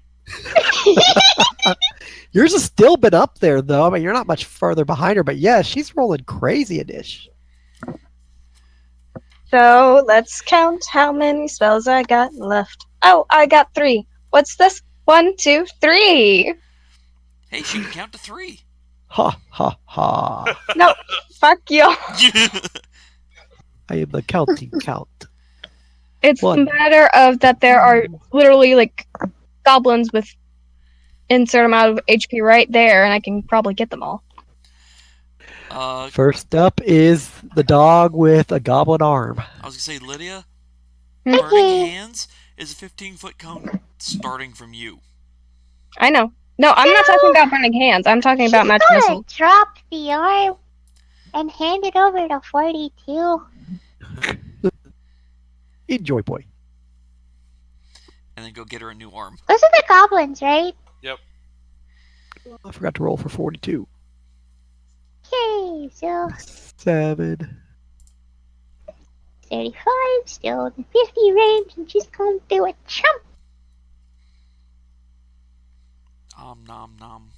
Yours has still been up there, though. I mean, you're not much further behind her, but yeah, she's rolling crazy a dish. So let's count how many spells I got left. Oh, I got 3. What's this? 1, 2, 3. Hey, she can count to 3. Ha ha ha! No, fuck y'all. I am the counting count. It's a One. matter of that there are literally like goblins with insert amount of HP right there, and I can probably get them all. First up is the dog with a goblin arm. I was gonna say, Lydia, Hmm. Burning Hands is a 15-foot cone starting from you. I know. No, I'm not talking about burning hands. I'm talking about She's magic gonna missile. drop the arm and hand it over to 42. Enjoy, boy. And then go get her a new arm. Those are the goblins, right? I forgot to roll for 42. Okay, so 7. 35, still in 50 range, and she's going to do a chump. Nom nom.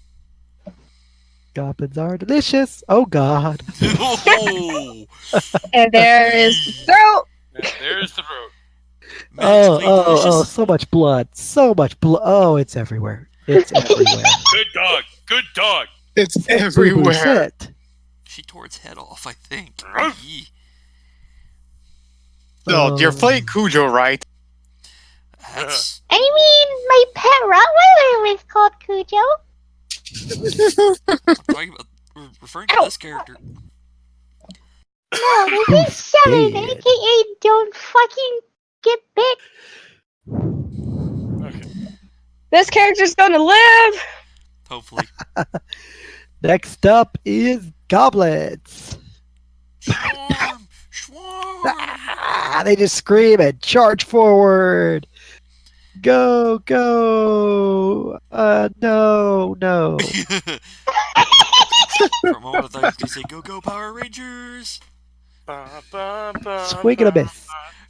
Goblins are delicious. Oh God. Oh! And there is throat. Yeah, there's the road. Magically delicious. So much blood. So much blood. Oh, it's everywhere. It's everywhere. Good dog. Good dog. It's Boo-boo everywhere. set. She tore its head off, I think. Yee. So you're playing Cujo, right? That's I mean, my pet Rottweiler was called Cujo. I'm talking about. We're referring to this character. No, this is 7, Dead. aka don't fucking get bit. Okay. This character's gonna live. Hopefully. Next up is goblins. Swarm! Swarm! Ah, they just scream and charge forward. Go, go. No. For a moment, I thought you were going to say, go, go, Power Rangers! Ba, ba, ba, Swing and a ba. miss.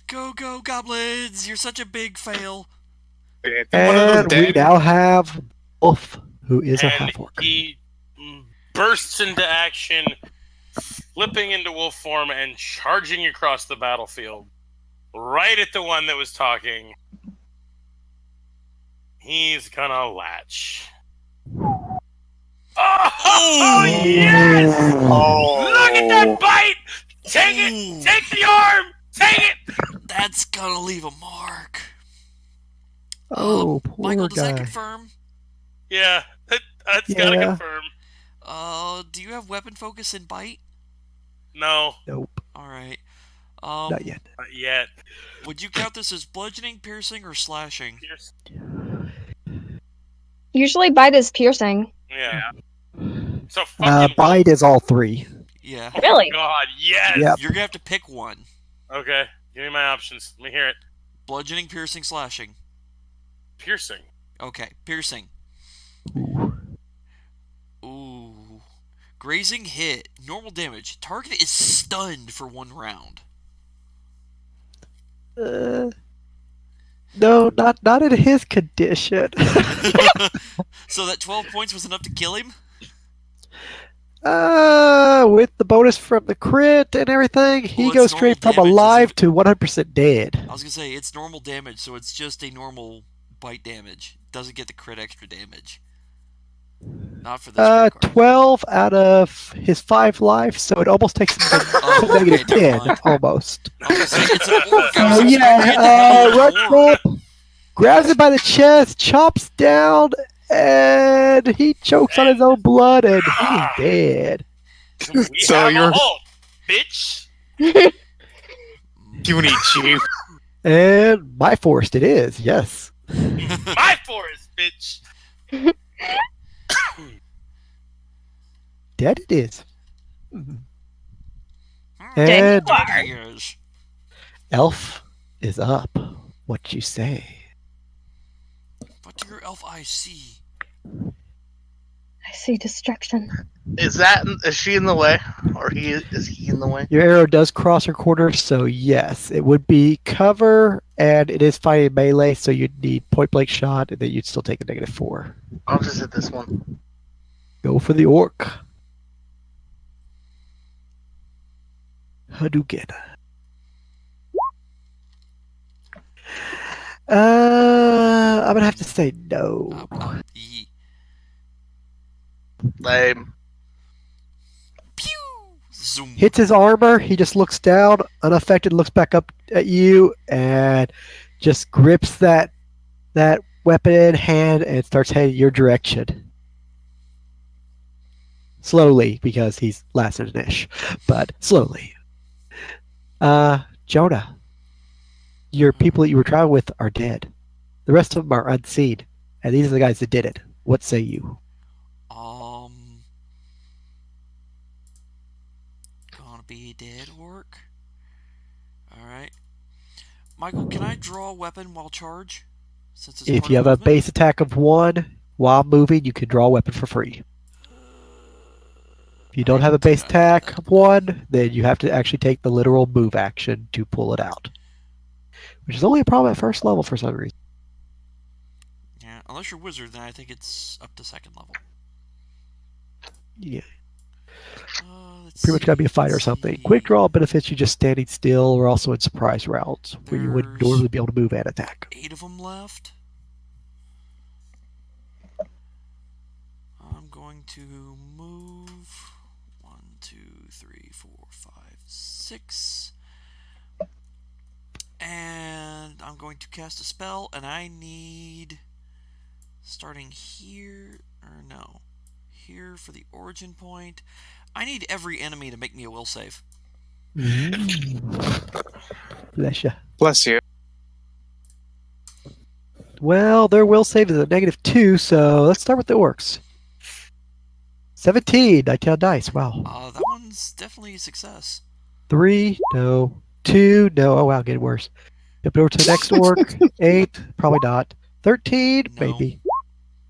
Go, go, Goblins! You're such a big fail. One of those And we dead. now have Wolf, who is a And half-orc. he bursts into action, flipping into wolf form and charging across the battlefield, right at the one that was talking. He's gonna latch. Oh, yes! Oh. Look at that bite! Take it! Ooh. Take the arm! Take it! That's gonna leave a mark. Oh, poor Michael, does that guy. confirm? Yeah, that's gotta Yeah. confirm. Do you have weapon focus and bite? No, Nope, Alright. not yet. not yet. Would you count this as bludgeoning, piercing, or slashing? Pierce. Usually bite is piercing. Yeah. So fucking. Bite is all 3. Yeah. Oh Really? God, yes. Yep. You're gonna have to pick one. Okay, give me my options. Let me hear it. Bludgeoning, piercing, slashing. Piercing. Okay, piercing. Ooh. Ooh. Grazing hit. Normal damage. Target is stunned for 1 round. No, not in his condition. So that 12 points was enough to kill him? With the bonus from the crit and everything, he Well, it's goes straight from normal damage, alive isn't to 100% dead. I was gonna say, it's normal damage, so it's just a normal bite damage. Doesn't get the crit extra damage. Not for this crit card. 12 out of his 5 life, so it almost takes him to Oh, okay, negative never 10, mind. almost. I was gonna say, it's an orc. I was Oh expecting it to yeah, be an orc. Redneck grabs him by the chest, chops down, and he chokes on his own blood, and he's dead. We So have you're- a Hulk, bitch. Puny chief. And by forced it is, yes. My forest, bitch. Dead it is. Dead And you are. Yes. Elf is up. What you say? What do your elf eyes see? I see destruction. Is she in the way, or is he in the way? Your arrow does cross her quarters, so yes, it would be cover, and it is fighting melee, so you'd need point blank shot, and then you'd still take a -4. I'll just hit this one. Go for the orc. Hadouken. I'm gonna have to say no. Yee. Lame. Pew! Zoom. Hits his armor. He just looks down, unaffected, looks back up at you, and just grips that weapon in hand and starts heading your direction. Slowly, because he's Lassinish, but slowly. Jonah, your people that you were traveling with are dead. The rest of them are unseen, and these are the guys that did it. What say you? Gonna be a dead orc. Alright. Michael, can I draw a weapon while charge? Since it's If part you of have a movement? base attack of 1, while moving, you can draw a weapon for free. If you don't have a base attack of 1, then you have to actually take the literal move action to pull it out. Which is only a problem at first level for some reason. Yeah, unless you're wizard, then I think it's up to second level. Yeah, Let's pretty much see, gotta be a fighter or let's something. see. Quick draw benefits you just standing still, or also in surprise rounds, where you wouldn't There's- normally be able to move and attack. 8 of them left. I'm going to move 1, 2, 3, 4, 5, 6. And I'm going to cast a spell, and I need, starting here, or no, here for the origin point, I need every enemy to make me a will save. Bless ya. Bless you. Well, their will save is a -2, so let's start with the orcs. 17, 19 dice. Wow. That one's definitely a success. 3, no. 2, no. Oh wow, getting worse. Flip it over to the next orc. 8, probably not. 13, No. maybe.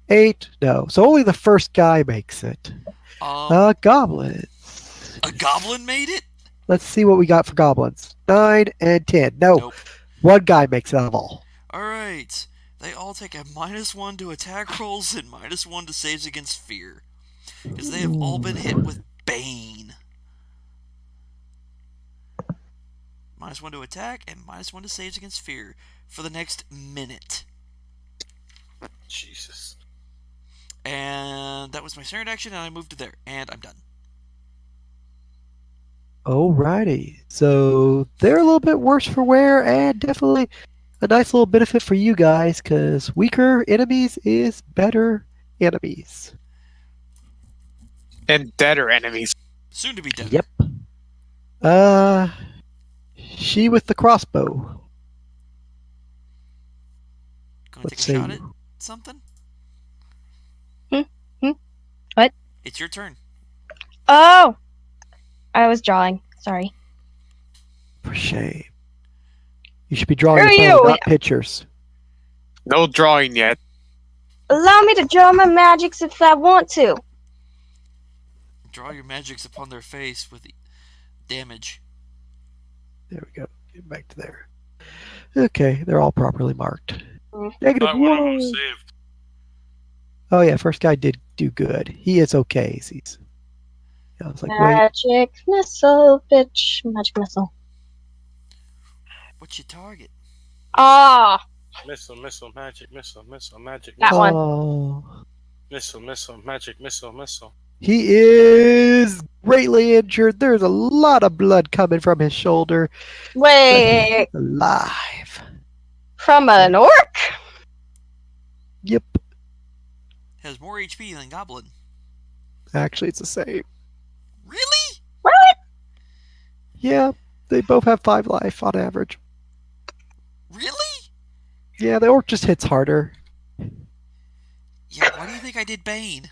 8, no. So only the first guy makes it. Goblins. A goblin made it? Let's see what we got for goblins. 9 and 10. No, Nope. one guy makes it out of all. Alright. They all take a -1 to attack rolls and -1 to saves against fear. Because they have all been hit with Bane. -1 to attack and -1 to saves against fear for the next minute. Jesus. And that was my standard action, and I moved to there, and I'm done. Alrighty. So they're a little bit worse for wear, and definitely a nice little benefit for you guys, because weaker enemies is better enemies. And deader enemies. Soon to be dead. Yep. She with the crossbow. Gonna Let's take a shot see. at something? What? It's your turn. Oh! I was drawing. Sorry. For shame. You should be drawing Screw a bow, you! not pictures. No drawing yet. Allow me to draw my magics if I want to. Draw your magics upon their face with damage. There we go. Get back to there. Okay, they're all properly marked. Mm. -1. Saved. Oh yeah, first guy did do good. He is okay. He's. I was like, wait. Magic missile, bitch. Magic missile. What's your target? Ah! Missile, missile, magic, missile, missile, magic, That missile, one. Oh, missile, missile, magic, missile, missile. he is greatly injured. There's a lot of blood coming from his shoulder. Wait. Alive. From an orc? Yep. Has more HP than Goblin. Actually, it's the same. Really? What? Yeah, they both have 5 life on average. Really? Yeah, the orc just hits harder. Yeah, why do you think I did Bane?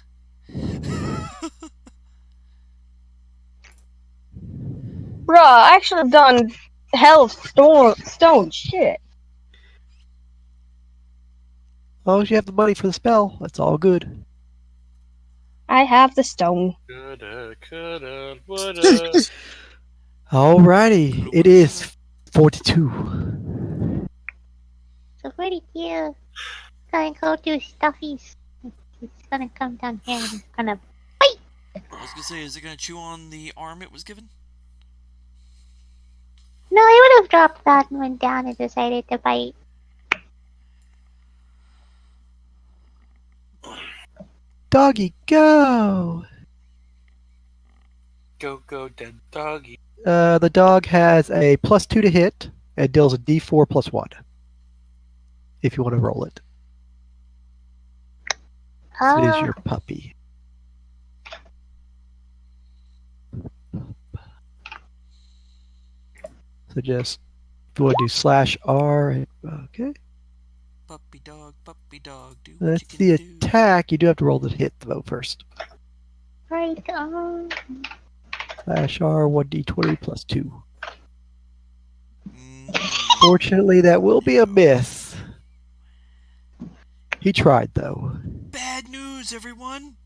Bruh, I actually done hell stone shit. long as you have the money for the spell, that's all good. I have the stone. Coulda, woulda. Alrighty, it is 42. So 42. Gonna go do stuffies. It's gonna come down here and it's gonna. I was gonna say, is it gonna chew on the arm it was given? No, I would have dropped that and went down and decided to bite. Doggy, go! Go, dead doggy. The dog has a +2 to hit and deals a d4 +1. If you want to roll it. It is your puppy. So just, if you want to do /R, okay. Puppy dog, do what That's you the can do. attack. You do have to roll the hit, though, first. Right. /R, 1d20 +2. Mm, Fortunately, that will be a miss. He tried, though. bad news, everyone.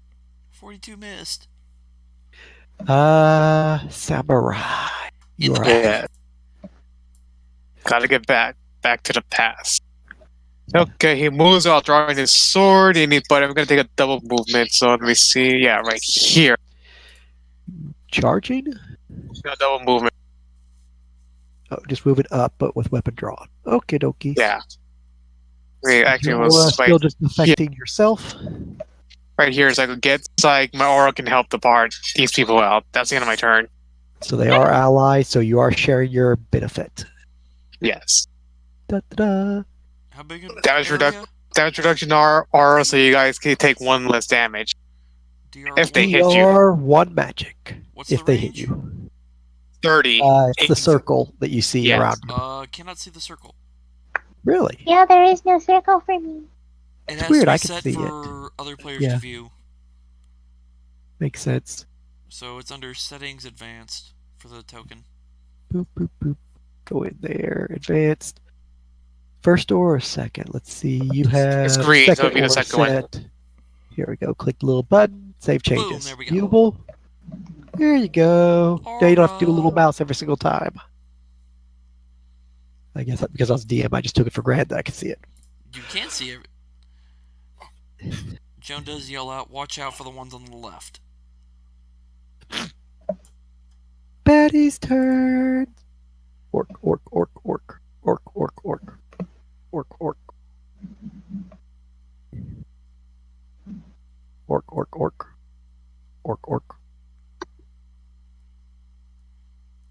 42 missed. Samurai. You are Yeah. Gotta get back to the past. Okay, he moves while drawing his sword, but I'm gonna take a double movement. So let me see. Yeah, right here. charging? No double movement. Oh, just moving up, but with weapon drawn. Okie dokie. Yeah. Wait, actually, it You're, was still just affecting yourself. right here, so I could get. It's like my aura can help these people out. That's the end of my turn. So they are allies, so you are sharing your benefit. Yes. Da-da-da. How big of Damage area? Damage reduction aura, so you guys can take 1 less damage. DR If they one? hit you. DR 1 magic. What's if the they range? hit you. 30. It's the circle that you see Yes. around you. Cannot see the circle. Really? Yeah, there is no circle for me. It It's has weird, to be I can set see for other players Yeah. to view. Makes sense. So it's under settings advanced for the token. Boop, boop, boop. Go in there. Advanced. First or second? Let's see. You have It's green, so second it'll be the or second one. set. Here we go. Click the little button. Save changes. there we go. Viewable. There you go. Now you don't have to do a little Aura. mouse every single time. I guess because I was DM, I just took it for granted that I could see it. You can see it. Joan does yell out, "Watch out for the ones on the left." Betty's turn. Orc, orc, orc, orc, orc, orc, orc, orc, orc. Orc, orc, orc. Orc, orc.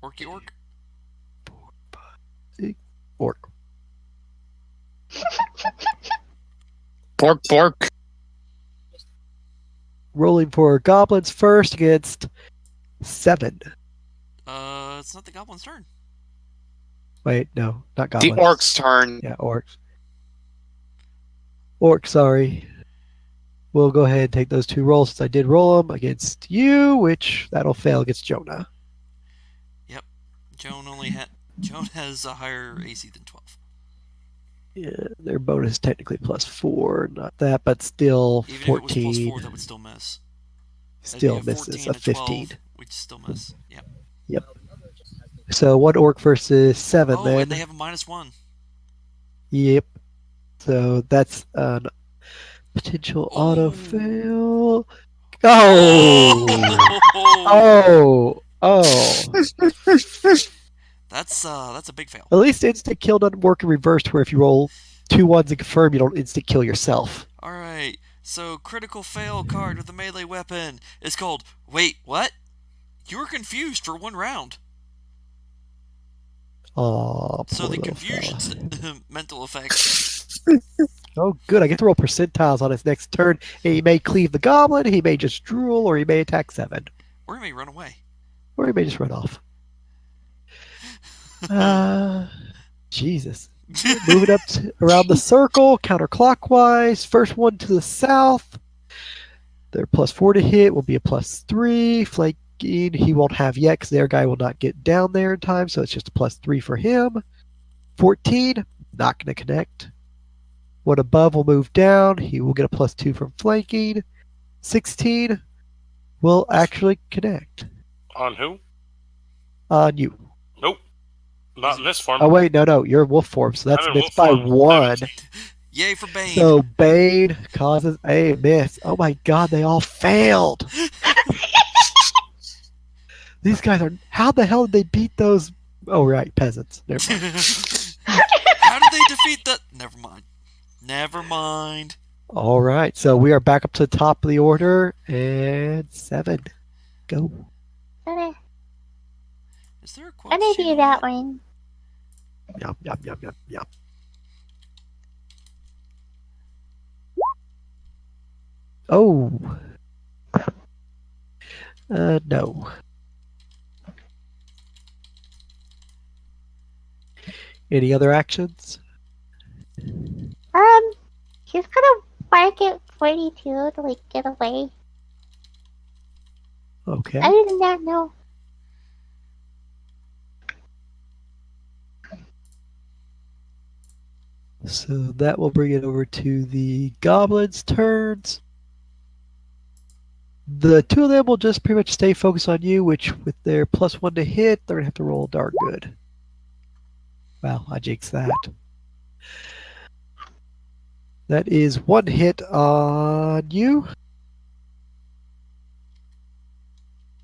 Orky orc. Orc. Bork. Rolling for goblins first against 7. It's not the goblin's turn. Wait, no, not The goblins. orc's turn. Yeah, orcs. Orc, sorry. We'll go ahead and take those 2 rolls since I did roll them against you, which that'll fail against Jonah. Joan has a higher AC than 12. Yeah, their bonus is technically +4, not that, but still Even 14. if it was +4, that would still miss. That'd Still be a misses 14, a 15. 12, we'd still miss. Yeah. So 1 orc versus 7 Oh, then. and they have a -1. Yep. So that's an potential Oh. auto fail. Oh! That's a big fail. At least instant kill doesn't work in reversed, where if you roll 2 ones and confirm, you don't instant kill yourself. All right. So critical fail card with a melee weapon is called. Wait, what? You were confused for 1 round. Oh, So poor the little confusion's fella. mental effect. Oh, good. I get to roll percentiles on his next turn. He may cleave the goblin, he may just drool, or he may attack 7. Or he may run away. Or he may just run off. Jesus. Moving up around the circle, counterclockwise. First one to the south. Their +4 to hit will be a +3. Flanking, he won't have yet because their guy will not get down there in time, so it's just a +3 for him. 14, not going to connect. One above will move down. He will get a +2 from flanking. 16 will actually connect On who? on you. Nope. Not in this form. Oh wait, no, you're in wolf form, so that's I'm in missed wolf by form. 1. Yay for Bane. So Bane causes a miss. Oh my god, they all failed. These guys are. How the hell did they beat those? Oh right, peasants. Never mind. How did they defeat the? Never mind. Never mind. All right, so we are back up to the top of the order, and 7. Go. Okay. Is there a quote? I'm gonna do that one. Yum yum yum yum yum. Oh. No. Any other actions? She's gonna bark at 42 to like get away. Okay. Other than that, no. So that will bring it over to the goblins' turns. The 2 of them will just pretty much stay focused on you, which with their +1 to hit, they're gonna have to roll darn good. Wow, I jinxed that. That is 1 hit on you.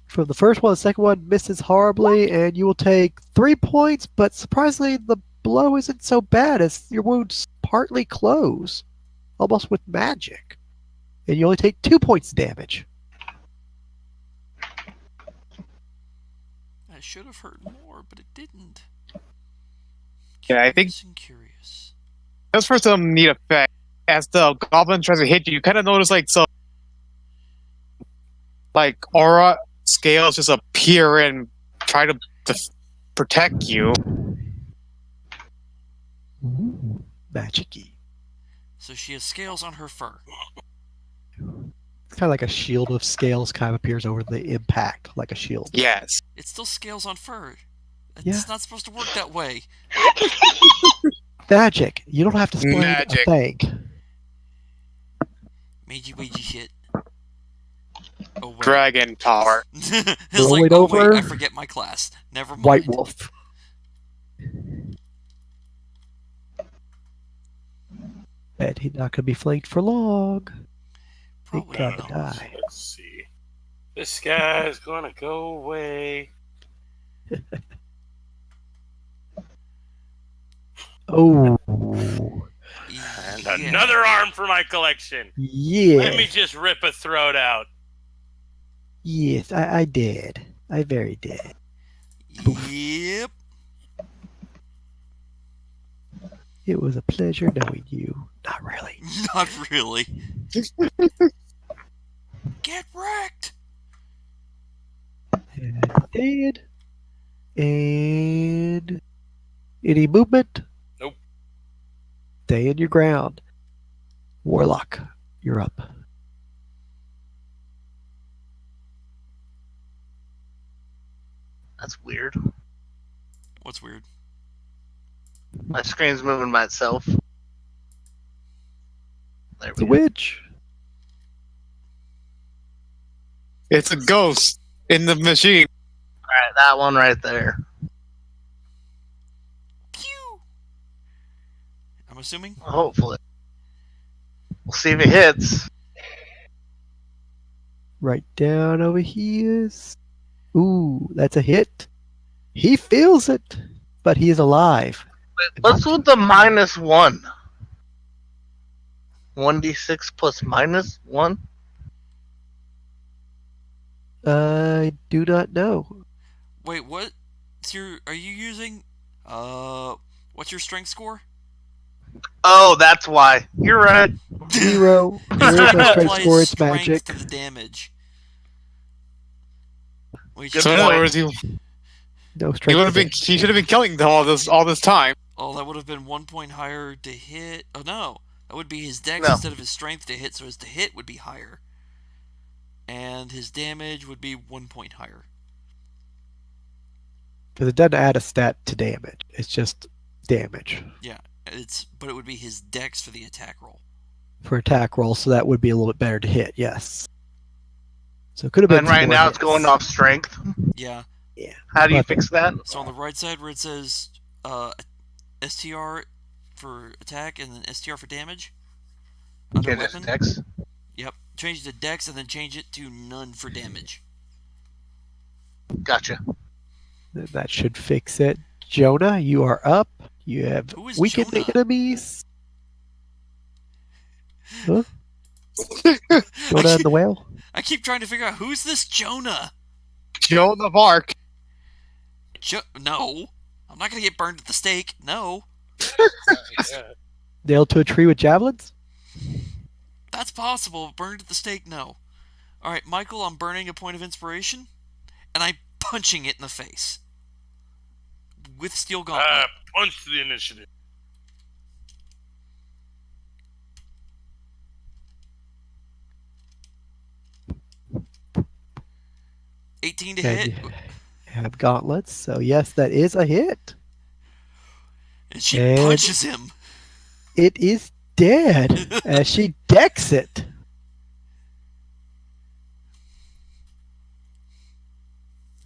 From the first one, the second one misses horribly, and you will take 3 points, but surprisingly, the blow isn't so bad as your wounds partly close, almost with magic. And you only take 2 points damage. I should have heard more, but it didn't. Yeah, I think- Curious and curious. Just for some neat effect, as the goblin tries to hit you, you kind of notice like some like aura scales just appear and try to protect you. Ooh, magic-y. So she has scales on her fur. It's kind of like a shield of scales kind of appears over the impact, like a shield. Yes. It's still scales on fur. It's Yeah. not supposed to work that way. Magic. You don't have to explain Magic. a thing. Meiji shit. Oh, wait. Dragon power. It's Roll like, it oh over. wait, I forget my class. Never mind. White wolf. Bet he's not going to be flanked for long. Probably Gotta not. die. Let's see. This guy's gonna go away. Oh. And Yeah. another arm for my collection. Yeah. Let me just rip a throat out. Yes, I did. I very did. Yep. It was a pleasure knowing you. Not really. Not really. Get wrecked. And dead. And any movement? Nope. Stay in your ground. Warlock, you're up. That's weird. What's weird? My screen's moving by itself. There The we go. witch. It's a ghost in the machine. Alright, that one right there. Pew. I'm assuming. Hopefully. We'll see if it hits. Right down over here. Ooh, that's a hit. He feels it, but he is alive. Let's do the -1. 1d6 plus -1. I do not know. Wait, what? Are you using? What's your strength score? Oh, that's why. You're right. 0. He's There is not no gonna strength apply score, his it's magic. strength to the damage. Well, Good So in point. other words, he No strength. would have been. He should have been killing them all this time. Oh, that would have been 1 point higher to hit. Oh no, that would be his dex No. instead of his strength to hit. So his to hit would be higher, and his damage would be 1 point higher. Because it doesn't add a stat to damage. It's just damage. But it would be his dex for the attack roll. For attack roll, so that would be a little bit better to hit, yes. So it could have been And right 2 more now it's hits. going off strength. Yeah. How do you But- fix that? So on the right side where it says STR for attack and then STR for damage. Under Okay, that's weapon. dex. Yep. Change it to dex and then change it to none for damage. Gotcha. That should fix it. Jonah, you are up. You have Who is weakened Jonah? enemies. Huh? Jonah and the whale? I keep trying to figure out who's this Jonah. Joan of Arc. No. I'm not gonna get burned at the stake. No. Yeah. Nailed to a tree with javelins? That's possible. Burned at the stake, no. Alright, Michael, I'm burning a point of inspiration, and I'm punching it in the face. With steel gauntlet. Punch the initiative. $18 to And hit, you have gauntlets, so yes, that is a hit. and she and- punches him. It is dead as she decks it.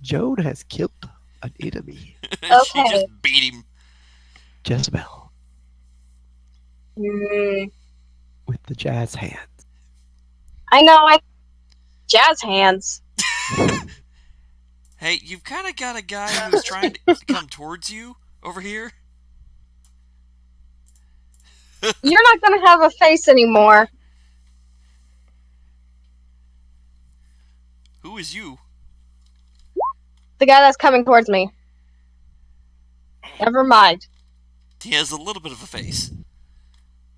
Joan has killed an enemy. She Okay. just beat him. Jezebel Mm, with the jazz hands. I know. Jazz hands. Hey, you've kind of got a guy who's trying to come towards you over here. You're not gonna have a face anymore. Who is you? The guy that's coming towards me. Never mind. He has a little bit of a face.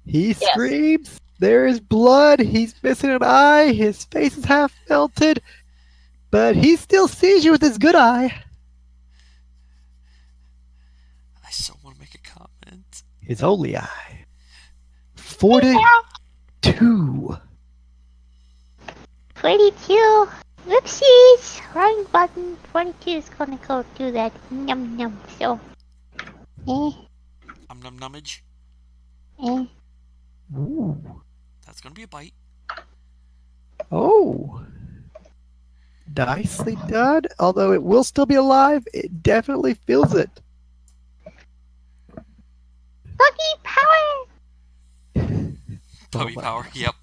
He screams. There is blood. He's missing an eye. His face is half melted. But he still sees you with his good eye. I so want to make a comment. His only eye. 42. 42. Whoopsies. Wrong button. 42 is gonna go do that. Num num. So. Num nummage. Ooh. That's gonna be a bite. Oh. Nicely done. Although it will still be alive, it definitely feels it. Buggy power. Puppy my power. Yep.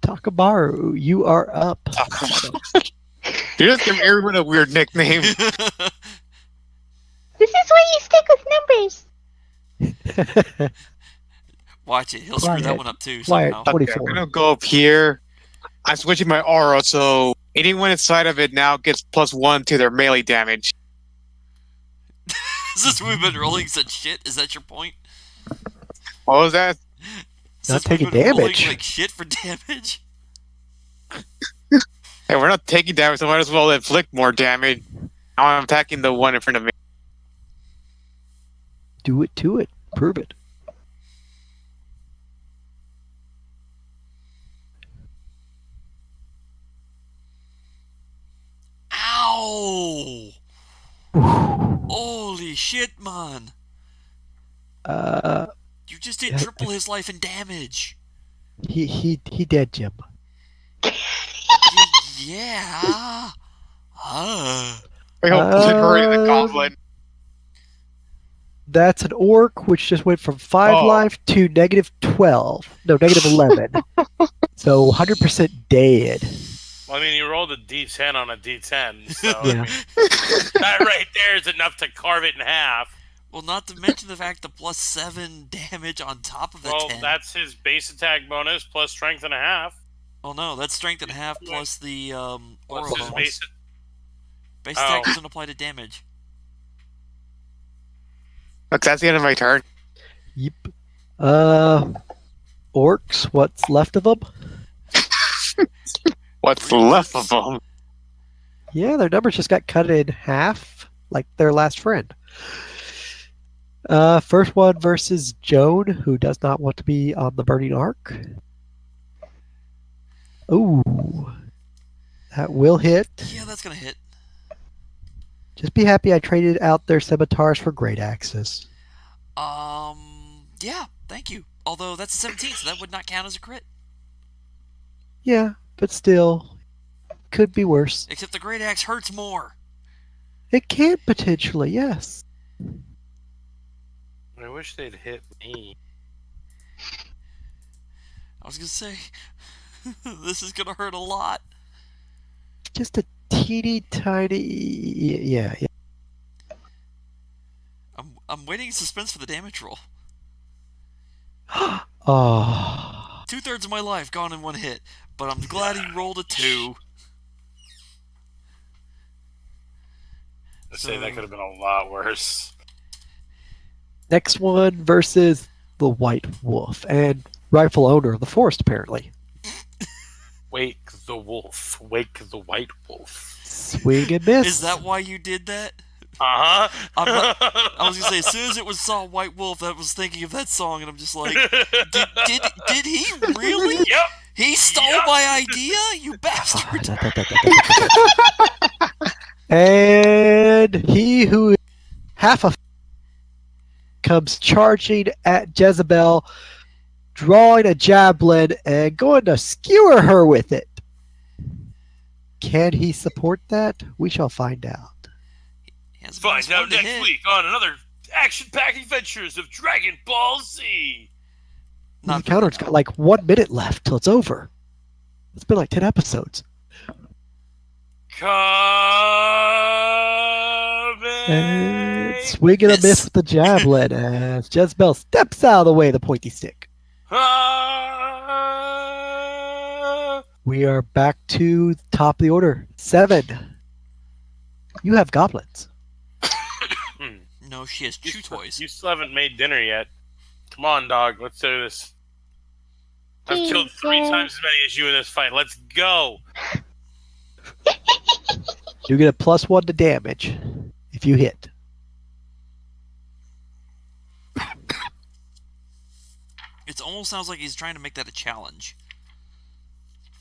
Takamaru, you are up. You just give everyone a weird nickname. This is why you stick with numbers. Watch it. He'll screw that Quiet. one up too Quiet. somehow. Okay, 24. I'm gonna go up here. I'm switching my aura, so anyone inside of it now gets +1 to their melee damage. Is this we've been rolling such shit? Is that your point? What was that? Is Not this we've taking been rolling damage. like shit for damage? Hey, we're not taking damage, so might as well inflict more damage. Now I'm attacking the one in front of me. Do it to it. Prove it. Ow! Holy shit, man! You just did Yeah, triple his life in damage. He dead, Jim. Yeah. I hope liberating the Uh, goblin. That's an orc which just went from 5 Oh. life to -12. No, -11. So 100% dead. Well, I mean, you rolled a D10 on a D10, so Yeah. I mean, that right there is enough to carve it in half. Well, not to mention the fact the +7 damage on top of the Well, 10. that's his base attack bonus plus strength and a half. Well, no, that's strength and a half plus the aura Plus his bonus. base. Base attack Oh. doesn't apply to damage. Look, that's the end of my turn. Yep. Orcs, what's left of them? What's left of them? Yeah, their numbers just got cut in half, like their last friend. First one versus Joan, who does not want to be on the burning ark. Ooh. That will hit. Yeah, that's gonna hit. Just be happy I traded out their scimitars for great axes. Yeah, thank you. Although that's a 17, so that would not count as a crit. Yeah, but still, could be worse. Except the great axe hurts more. It can potentially, yes. I wish they'd hit me. I was gonna say, this is gonna hurt a lot. Just a teeny tiny. Yeah. I'm waiting in suspense for the damage roll. Oh. 2/3 of my life gone in one hit, but I'm glad he rolled a 2. I say that could have been a lot worse. Next one versus the White Wolf and rightful owner of the forest, apparently. Wake the wolf. Wake the white wolf. Swing and miss. Is that why you did that? Uh-huh. I was gonna say, as soon as it was saw White Wolf, I was thinking of that song, and I'm just like, did he really? Yep. He stole my idea, you bastard! And he who is half a comes charging at Jezebel, drawing a javelin and going to skewer her with it. Can he support that? We shall find out. He has a Find minus out 1 to next hit. week on another action-packed adventures of Dragon Ball Z. The Not encounter's got like 1 minute left till it's over. It's been like 10 episodes. And Coming. swing and a Miss. miss with the javelin as Jezebel steps out of the way of the pointy stick. We are back to the top of the order. 7. You have goblins. No, she has chew toys. You still haven't made dinner yet. Come on, dog. Let's do this. I've killed 3 times as many as you in this fight. Let's go. You get a +1 to damage if you hit. It almost sounds like he's trying to make that a challenge.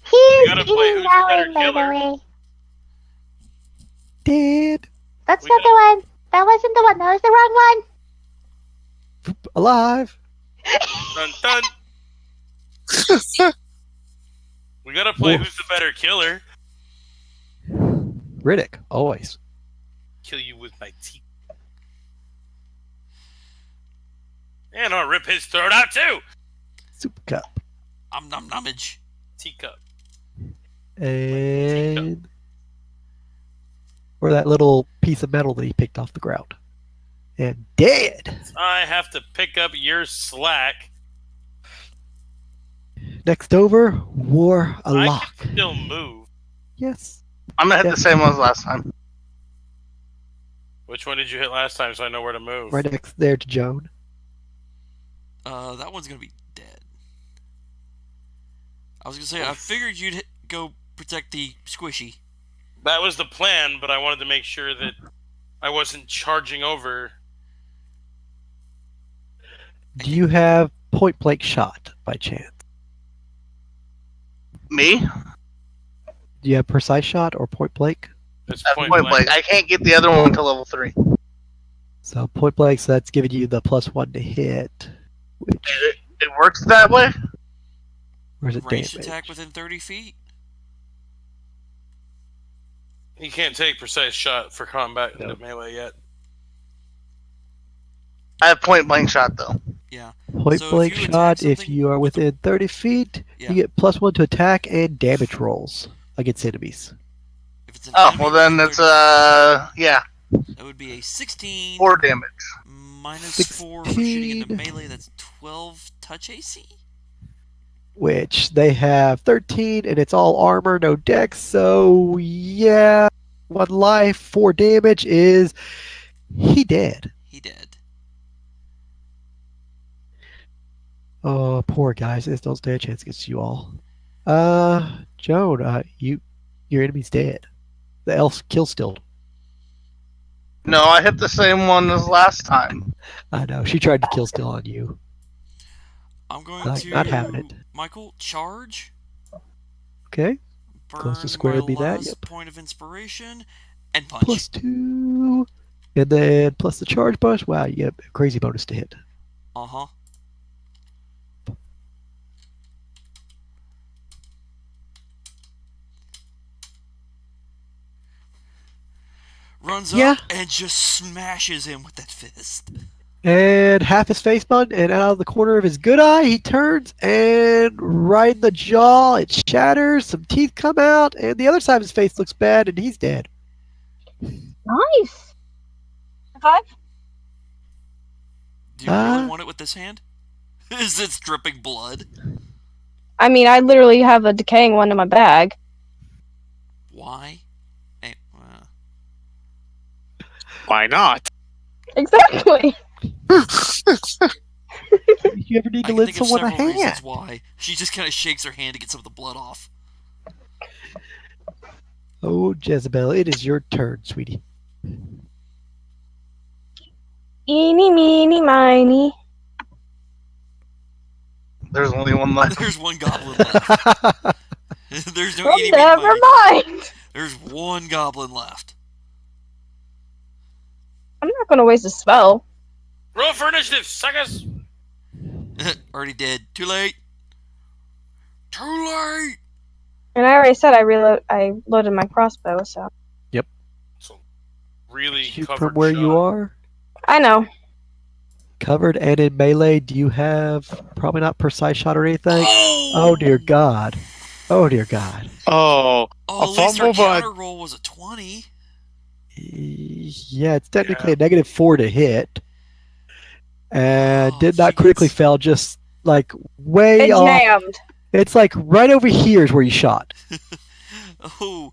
He's gotta play eating who's the better Rowan, by the killer. way. Dead. That's We not the one. That wasn't the one. That was the wrong one. Alive. Dun, dun. We gotta play Wolf. who's the better killer. Riddick, always. Kill you with my teeth. And I'll rip his throat out too. Soup cup. Nom nummage. Teacup. And or that little piece of metal that he picked off the ground. And dead. I have to pick up your slack. Next over, War a I lock. can still move. Yes. I'm gonna hit the same one as last time. Which one did you hit last time so I know where to move? Right next there to Joan. That one's gonna be dead. I was gonna say, I figured you'd go protect the squishy. That was the plan, but I wanted to make sure that I wasn't charging over. Do you have point blank shot by chance? Me? Do you have precise shot or point blank? It's That's point point blank. blank. I can't get the other one until level 3. So point blank, so that's giving you the +1 to hit. Which, It works that way? where's it Ranged damage? attack within 30 feet. He can't take precise shot for combat No. into melee yet. I have point blank shot though. Yeah. Point So if blank you attack shot, if something you are with the- within 30 feet, Yeah. you get +1 to attack and damage rolls against enemies. If it's an Oh, enemy well then within it's 30 yeah, that would be a 16 4 damage. minus 4 for shooting into 16. melee. That's 12 touch AC. Which they have 13, and it's all armor, no dex. So yeah, 1 life, 4 damage is he dead. He dead. Oh, poor guys, this don't stand a chance against you all. Joan, your enemy's dead. The elf kill stilled. No, I hit the same one as last time. I know she tried to kill still on you. I'm going Not- to not having it. Michael charge. Okay, Burn Close to square my would be that, last yep. point of inspiration and punch. +2, and then plus the charge bonus. Wow, you get a crazy bonus to hit. Uh-huh. Runs Yeah. up and just smashes him with that fist. And half his face bun, and out of the corner of his good eye, he turns and right in the jaw, it shatters, some teeth come out, and the other side of his face looks bad, and he's dead. Nice. Five. Do you really want it with this hand? Is it dripping blood? I mean, I literally have a decaying one in my bag. Why? Why not? Exactly. If you ever need I to can lend think of someone a several reasons hand. why. She just kind of shakes her hand to get some of the blood off. Oh, Jezebel, it is your turn, sweetie. Eeny, meeny, miny. There's only one left. There's one goblin left. There's no Well, eeny, meeny, never miny. mind. There's one goblin left. I'm not gonna waste a spell. Roll for initiative, suckers! Already dead. Too late. Too late. And I already said I loaded my crossbow, so So, really Shoot covered from where shot. you are. I know. Covered and in melee, do you have probably not precise shot or anything? Oh dear God. Oh dear God. Oh, Oh, a at least her fumble, but counter roll was a 20. Yeah, it's technically a -4 to hit. And Oh, did not she critically gets- fail, just like way It off. jammed. It's like right over here is where you shot. Oh,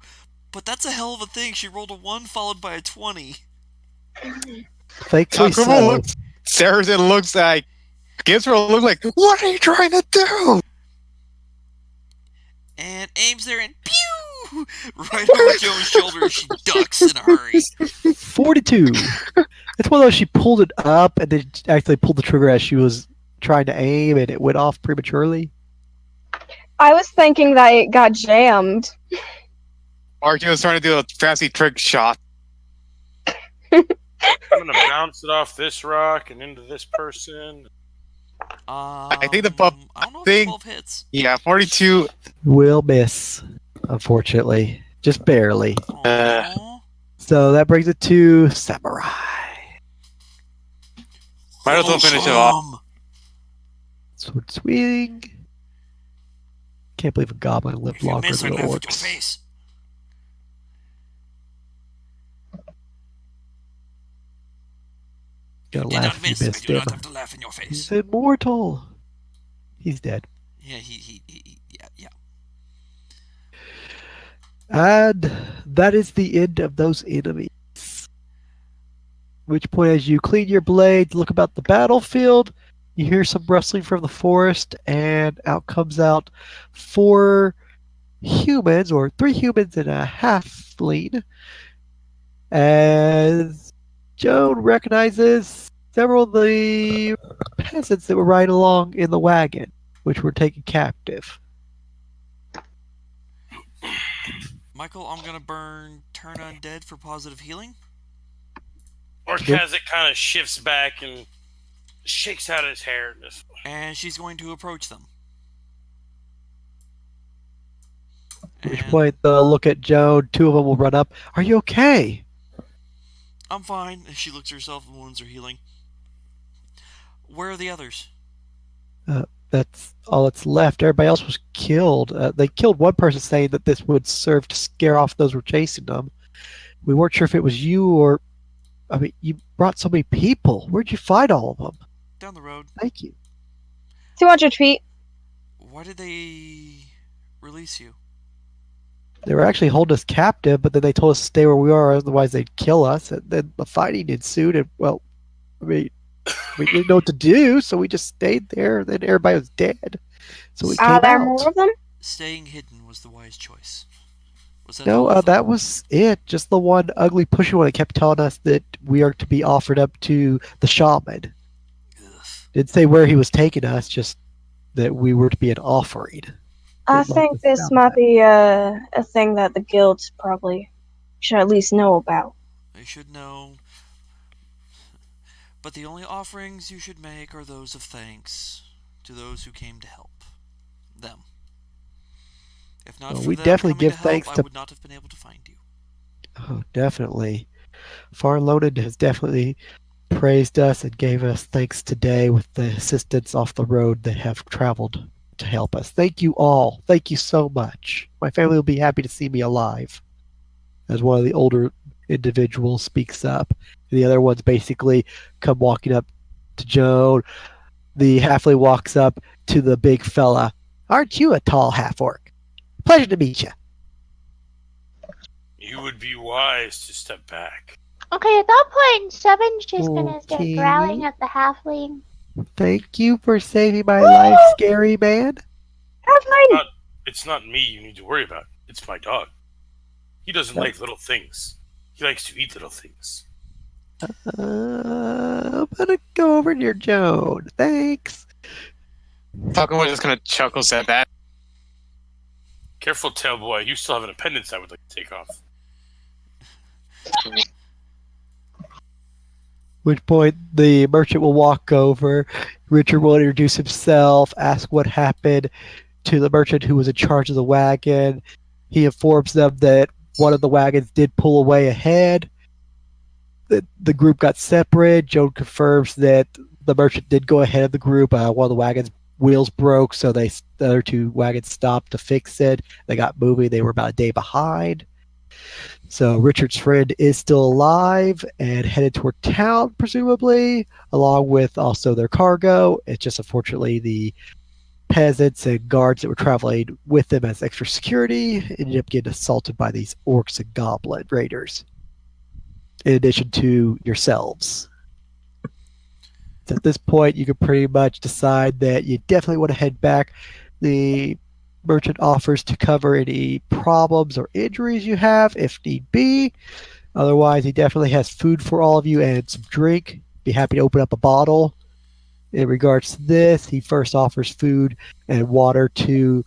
but that's a hell of a thing. She rolled a 1 followed by a 20. Thankfully Takuma so. looks, Saracen looks like, gives her a look like, what are you trying to do? And aims there and pew! Right over Joan's shoulder and she ducks in a hurry. 42. It's one of those she pulled it up and then actually pulled the trigger as she was trying to aim and it went off prematurely. I was thinking that it got jammed. Archie was trying to do a fancy trick shot. I'm gonna bounce it off this rock and into this person. I think the buff I don't know if thing- 12 hits. Yeah, 42. Will miss, unfortunately. Just barely. Aw. So that brings it to Samurai. Might as well finish it off. Awesome. Sword swing. Can't believe a goblin lived If you longer miss, I than laugh at your orcs. face. Gotta Did laugh not if you miss. I missed do him. not have to laugh in your face. He's immortal. He's dead. Yeah, yeah. And that is the end of those enemies. Which point, as you clean your blades, look about the battlefield, you hear some rustling from the forest, and out comes out 4 humans, or 3 humans and a halfling. As Joan recognizes several of the peasants that were riding along in the wagon, which were taken captive. Michael, I'm gonna burn Turn Undead for positive healing. Or Kazakh kind of shifts back and shakes out his hair. Just, And she's going to approach them. At which And point they'll look at Joan, 2 of them will run up. Are you okay? I'm fine. And she looks at herself, the wounds are healing. Where are the others? That's all that's left. Everybody else was killed. They killed one person saying that this would serve to scare off those who were chasing them. We weren't sure if it was you or... I mean, you brought so many people. Where'd you find all of them? Down the road. Thank you. 200 feet. Why did they release you? They were actually holding us captive, but then they told us to stay where we are, otherwise they'd kill us. And then the fighting ensued, and, well, I mean, we didn't know what to do, so we just stayed there, and then everybody was dead. So we came Are there out. more of them? Staying hidden was the wise choice. Was that No, all of them? that was it. Just the one ugly pushy one that kept telling us that we are to be offered up to the shaman. Ugh. Didn't say where he was taking us, just that we were to be an offering. I Didn't like think the this sound of might that. be a thing that the guilds probably should at least know about. They should know. But the only offerings you should make are those of thanks to those who came to help them. If not Well, for we them definitely coming give to help, thanks I to- would not have been able to find you. Oh, definitely. Farloaded has definitely praised us and gave us thanks today with the assistants off the road that have traveled to help us. Thank you all. Thank you so much. My family will be happy to see me alive. As one of the older individuals speaks up. The other ones basically come walking up to Joan. The halfling walks up to the big fella. Aren't you a tall half-orc? Pleasure to meet you. You would be wise to step back. Okay, at that point, Seven's just gonna start Okay. growling at the halfling. Thank you for saving my life, scary man. Halfling! It's not me you need to worry about. It's my dog. He doesn't like little things. He likes to eat little things. I'm gonna go over near Joan. Thanks. Falcon was just gonna chuckles at that. Careful, tail boy. You still have an appendix I would like to take off. Which point the merchant will walk over. Richard will introduce himself, ask what happened to the merchant who was in charge of the wagon. He informs them that one of the wagons did pull away ahead. The group got separate. Joan confirms that the merchant did go ahead of the group. One of the wagon's wheels broke, so the other two wagons stopped to fix it. They got moving. They were about a day behind. So Richard's friend is still alive and headed toward town, presumably, along with also their cargo. It's just unfortunately the peasants and guards that were traveling with them as extra security ended up getting assaulted by these orcs and goblin raiders, in addition to yourselves. So at this point, you can pretty much decide that you definitely want to head back. The merchant offers to cover any problems or injuries you have if need be. Otherwise, he definitely has food for all of you and some drink. Be happy to open up a bottle. In regards to this, he first offers food and water to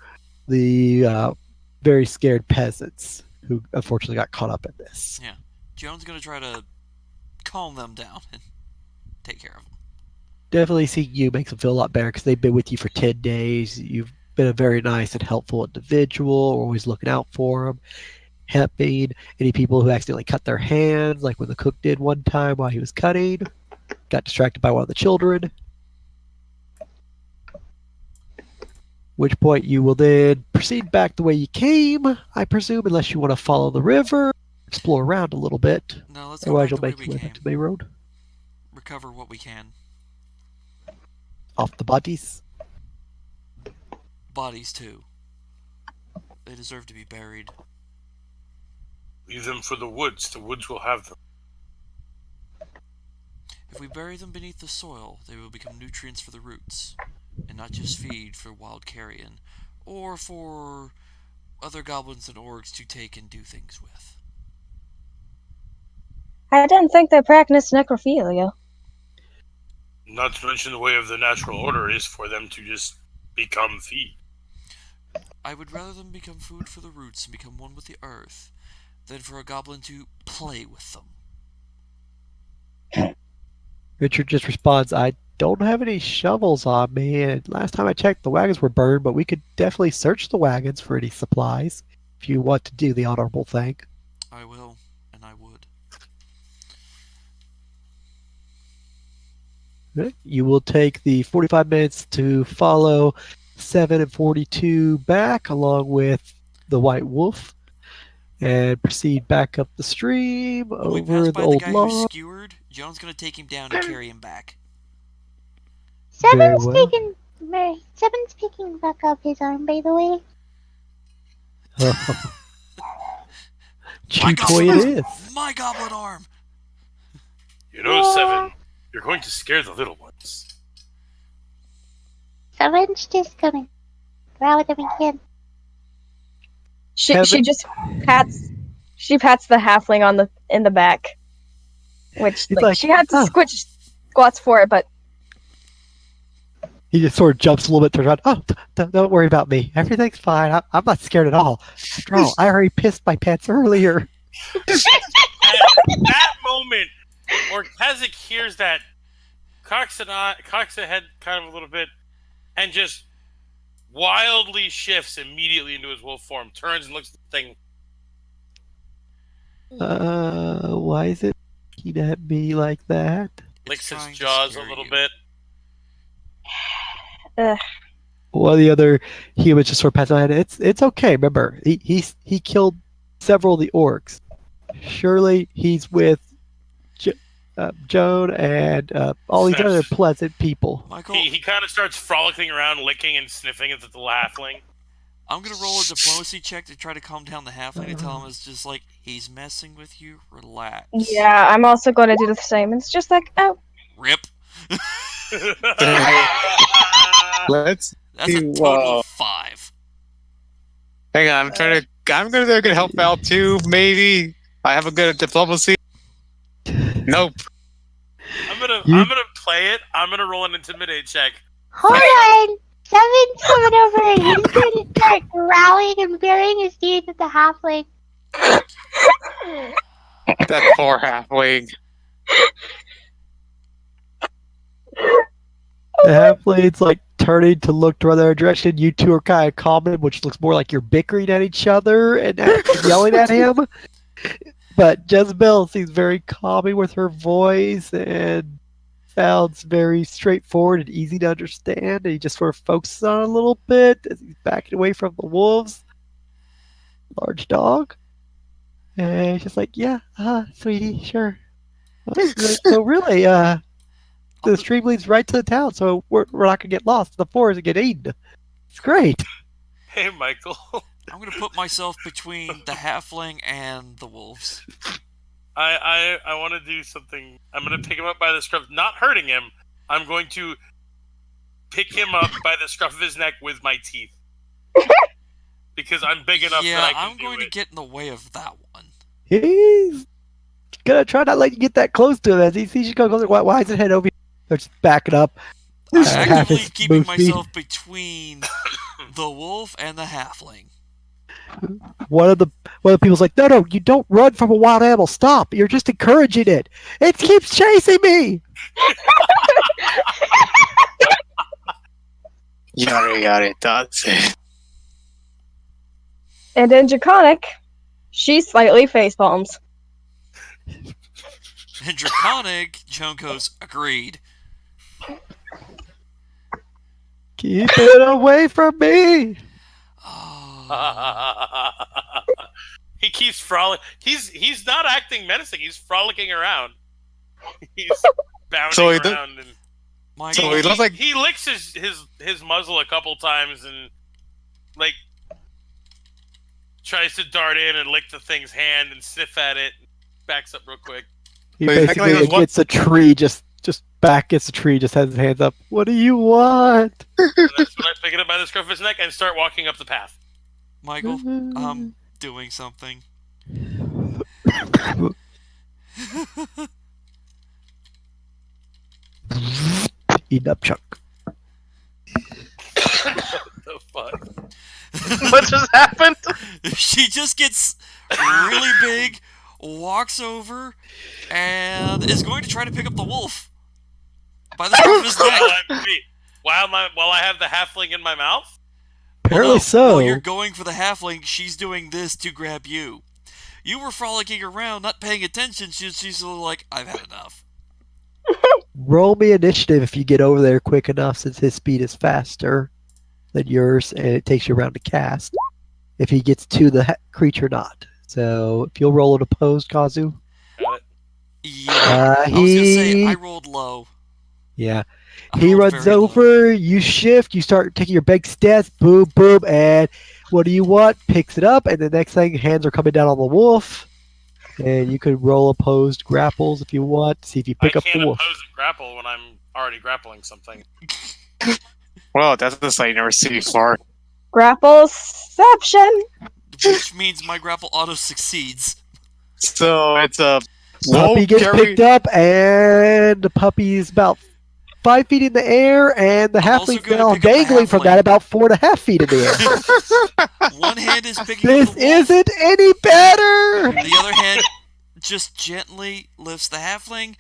the very scared peasants who unfortunately got caught up in this. Yeah. Joan's going to try to calm them down and take care of them. Definitely seeing you makes them feel a lot better because they've been with you for 10 days. You've been a very nice and helpful individual, always looking out for them, helping any people who accidentally cut their hands, like when the cook did one time while he was cutting, got distracted by one of the children. Which point you will then proceed back the way you came, I presume, unless you want to follow the river, explore around a little bit. No, let's go Otherwise, back you'll the way make we your way came. back to the main road. Recover what we can. Off the bodies. Bodies, too. They deserve to be buried. Leave them for the woods. The woods will have them. If we bury them beneath the soil, they will become nutrients for the roots, and not just feed for wild carrion, or for other goblins and orcs to take and do things with. I didn't think they practiced necrophilia. Not to mention the way of the natural order is for them to just become feed. I would rather them become food for the roots and become one with the earth, than for a goblin to play with them. Richard just responds, I don't have any shovels on me, and last time I checked, the wagons were burned, but we could definitely search the wagons for any supplies if you want to do the honorable thing. I will, and I would. You will take the 45 minutes to follow 7 and 42 back, along with the White Wolf, and proceed back up the stream When we over pass the by the old guy who's log. skewered, Joan's gonna take him down and carry him back. Very Seven's well. Seven's picking back up his arm, by the way. My Chew toy goblin it arm! is. My goblin arm! You know, Seven, you're going to scare the little ones. Seven's just gonna growl at him again. She Heaven- just pats the halfling in the back, which He's like, like, she had to "Oh." squats for it, but He just sort of jumps a little bit, turns around. Oh, don't worry about me. Everything's fine. I'm not scared at all. After all, I already pissed my pants earlier. At that moment, Orcazic hears that cocks a head kind of a little bit, and just wildly shifts immediately into his wolf form. Turns and looks at the thing. Why is it looking at me like that? Licks his trying to jaws a scare little you. bit. One of the other humans just sort of passed on. It's okay. Remember, he killed several of the orcs. Surely he's with Joan and all these other pleasant people. Michael, He kind of starts frolicking around, licking and sniffing at the halfling. I'm gonna roll a diplomacy check to try to calm down the halfling and tell him it's just like he's messing with you. Relax. Yeah, I'm also going to do the same. It's just like, oh, Rip. Let's That's a do, total of 5. hang on. I'm gonna help out too. Maybe I have a good diplomacy. Nope. I'm gonna play it. I'm gonna roll an intimidate check. Hold on! Seven's coming over and he's going to start growling and baring his teeth at the halfling. That poor halfling. The halfling's like turning to look to other direction. You two are kind of calming, which looks more like you're bickering at each other and yelling at him. But Jezebel seems very calming with her voice and sounds very straightforward and easy to understand. And he just sort of focuses on it a little bit as he's backing away from the wolves. Large dog. And he's just like, yeah, sweetie, sure. So really, the stream leads right to the town, so we're not gonna get lost in the forest and get eaten. It's great. Hey, Michael. I'm gonna put myself between the halfling and the wolves. I want to do something. I'm going to pick him up by the scruff, not hurting him. I'm going to pick him up by the scruff of his neck with my teeth. Because I'm big enough Yeah, that I can I'm going do to it. get in the way of that one. He's gonna try not to let you get that close to him as he sees you go closer. Why is his head over here? They're just backing up. I'm half actively his keeping move speed. myself between the wolf and the halfling. One of the people's like, no, you don't run from a wild animal. Stop! You're just encouraging it. It keeps chasing me. Yada does it. and in Draconic, she slightly facepalms. And Draconic, Joan goes, agreed. Keep it away from me. Oh, He keeps frolicking. He's not acting menacing. He's frolicking around. He's bounding So he around and Michael, So he looks like- he licks his muzzle a couple times and like tries to dart in and lick the thing's hand and sniff at it. Backs up real quick. He Wait, basically technically, what- gets a tree, just back gets a tree, just has his hands up. What do you want? And that's when I pick it up by the scruff of his neck and start walking up the path. Michael, doing something. Eat up, Chuck. The fuck? What just happened? She just gets really big, walks over, and is going to try to pick up the wolf by the scruff of his neck. While I have the halfling in my mouth? Apparently Well, so. While you're going for the halfling, she's doing this to grab you. You were frolicking around, not paying attention. She's like, I've had enough. Roll me initiative if you get over there quick enough, since his speed is faster than yours, and it takes you around to cast. If he gets to the creature, not. So if you'll roll it opposed, Kazu. Got it. Yeah, I was gonna say I rolled low. Yeah. I He rolled runs very low. over, you shift, you start taking your big steps, boom, boom, and what do you want? Picks it up, and the next thing, hands are coming down on the wolf. And you could roll opposed grapples if you want, see if you pick I up the can't wolf. oppose a grapple when I'm already grappling something. Well, that's a sight you never seen before. Grappleception. Which means my grapple auto succeeds. So it's a low Puppy gets carry. picked up, and the puppy is about 5 feet in the air, and the I'm also halfling's gonna now pick up the dangling from halfling. that about 4.5 feet in the air. One hand is picking This up the wolf. isn't any better! The other hand just gently lifts the halfling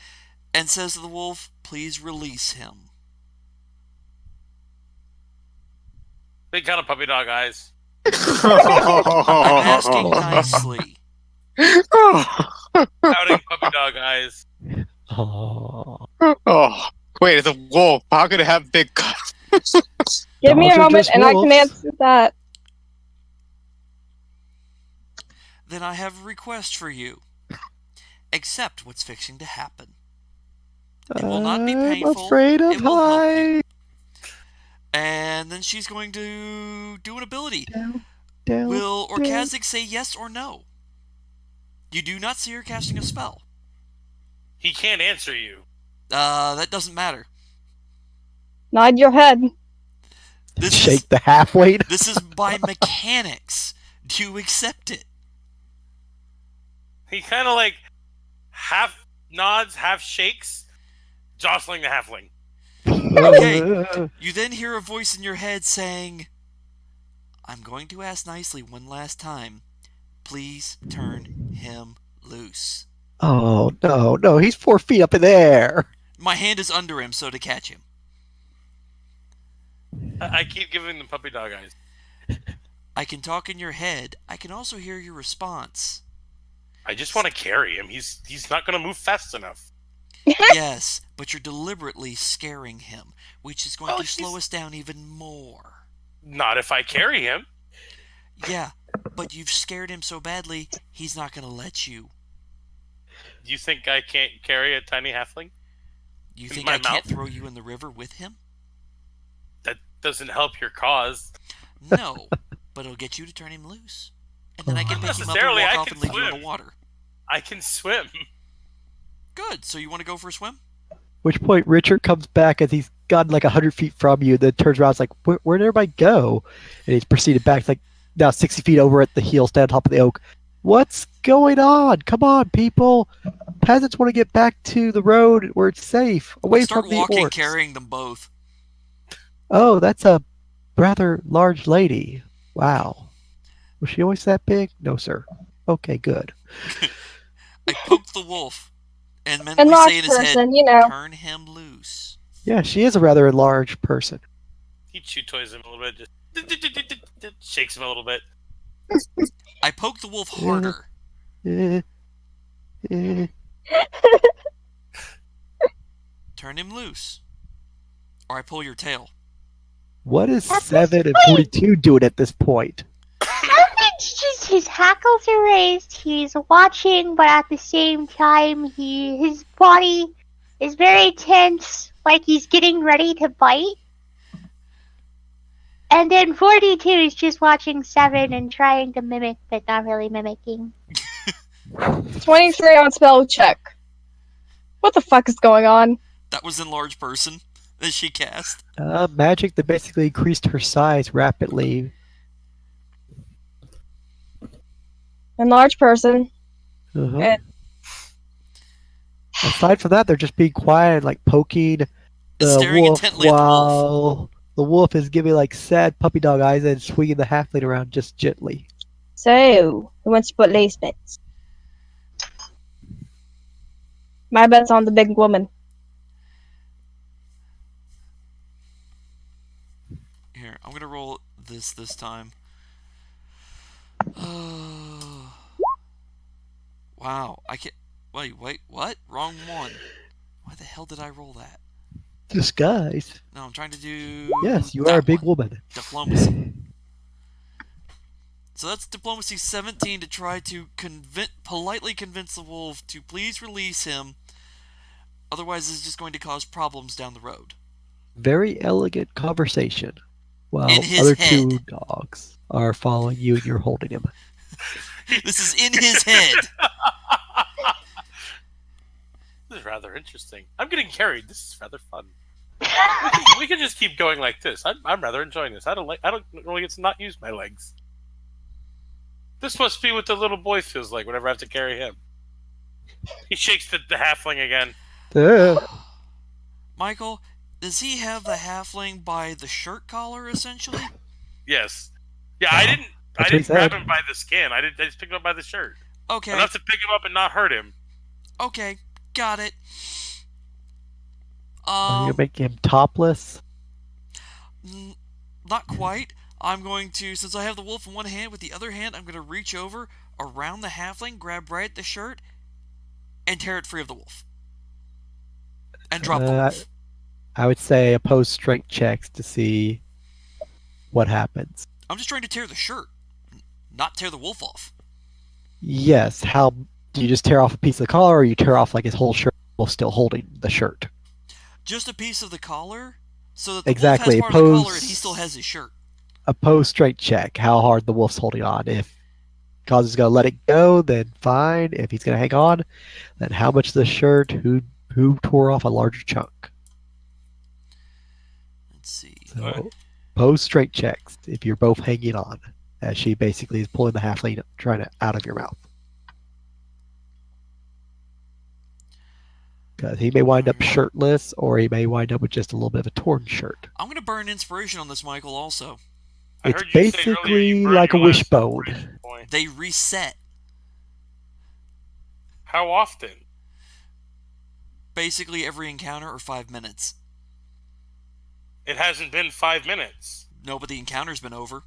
and says to the wolf, please release him. Big kind of puppy dog eyes. I'm asking nicely. Pouting puppy dog eyes. Oh. Oh, wait, it's a wolf. How could it have big? Give me Dogs a are moment just and I can wolves. answer that. Then I have a request for you. Accept what's fixing to happen. It will not be I'm painful. afraid of It will help you. height. And then she's going to do an ability. Down, Will down. Orcazic say yes or no? You do not see her casting a spell. He can't answer you. That doesn't matter. Nod your head. This Shake the halfway. This is by mechanics. Do you accept it? He kind of like half nods, half shakes, jostling the halfling. Okay. You then hear a voice in your head saying, I'm going to ask nicely one last time. Please turn him loose. Oh, no, he's 4 feet up in the air. My hand is under him, so to catch him. I keep giving the puppy dog eyes. I can talk in your head. I can also hear your response. I just want to carry him. He's not going to move fast enough. Yes, but you're deliberately scaring him, which is going Well, to slow he's- us down even more. Not if I carry him. Yeah, but you've scared him so badly, he's not going to let you. You think I can't carry a tiny halfling? You In think my I can't mouth? throw you in the river with him? That doesn't help your cause. No, but it'll get you to turn him loose. And then I can Not pick him up and necessarily, walk I off can and leave you in swim. the water. I can swim. Good, so you want to go for a swim? Which point Richard comes back as he's gotten like 100 feet from you, then turns around and is like, where'd everybody go? And he's proceeded back like now 60 feet over at the heel, stand on top of the oak. What's going on? Come on, people. Peasants want to get back to the road where it's safe, away Start from the walking, orcs. carrying them both. Oh, that's a rather large lady. Wow. Was she always that big? No, sir. Okay, good. I poke the wolf, and And mentally large say in his head, person, you know. turn him loose. Yeah, she is a rather large person. He chew toys him a little bit, just shakes him a little bit. I poke the wolf harder. Eh, eh. Turn him loose. Or I pull your tail. What is At this 7 and point- 42 doing at this point? It's just his hackles are raised. He's watching, but at the same time, his body is very tense, like he's getting ready to bite. And then 42 is just watching 7 and trying to mimic, but not really mimicking. 23 on spell check. What the fuck is going on? That was in large person that she cast. Magic that basically increased her size rapidly. Enlarged person. Uh-huh. And Aside from that, they're just being quiet, like poking the Staring wolf intently at the wolf. while the wolf is giving like sad puppy dog eyes and swinging the halfling around just gently. so, who wants to put lace bets? My bet's on the big woman. Here, I'm gonna roll this time. Wow, I can't. Wait, what? Wrong one. Why the hell did I roll that? Disguise. No, I'm trying to do. Yes, you that are a big one. woman. Diplomacy. So that's diplomacy 17 to try to politely convince the wolf to please release him. Otherwise, this is just going to cause problems down the road. Very elegant conversation. While In his other head. 2 dogs are following you and you're holding him. This is in his head. This is rather interesting. I'm getting carried. This is rather fun. We can just keep going like this. I'm rather enjoying this. I don't really get to not use my legs. This must be what the little boy feels like whenever I have to carry him. He shakes the halfling again. Michael, does he have the halfling by the shirt collar, essentially? Yes. Yeah, I didn't That's what he grab said. him by the skin. I just picked him up by the shirt. Okay, Enough to pick him up and not hurt him. okay, got it. Are you gonna make him topless? Not quite. I'm going to, since I have the wolf in one hand, with the other hand, I'm going to reach over around the halfling, grab right at the shirt, and tear it free of the wolf. And drop the wolf. I would say oppose strength checks to see what happens. I'm just trying to tear the shirt, not tear the wolf off. Yes. How do you just tear off a piece of the collar, or you tear off like his whole shirt while still holding the shirt? Just a piece of the collar, so that the Exactly. wolf has part of the collar and he still has his shirt. Oppose strength check. How hard the wolf's holding on. If Cause is gonna let it go, then fine. If he's gonna hang on, then how much of the shirt? Who tore off a larger chunk? Let's see. So, oppose strength checks if you're both hanging on, as she basically is pulling the halfling trying to out of your mouth. Because he may wind up shirtless, or he may wind up with just a little bit of a torn shirt. I'm going to burn inspiration on this, Michael, also. It's basically like a wishbone. They reset. How often? Basically every encounter or 5 minutes. It hasn't been 5 minutes. No, but the encounter's been over.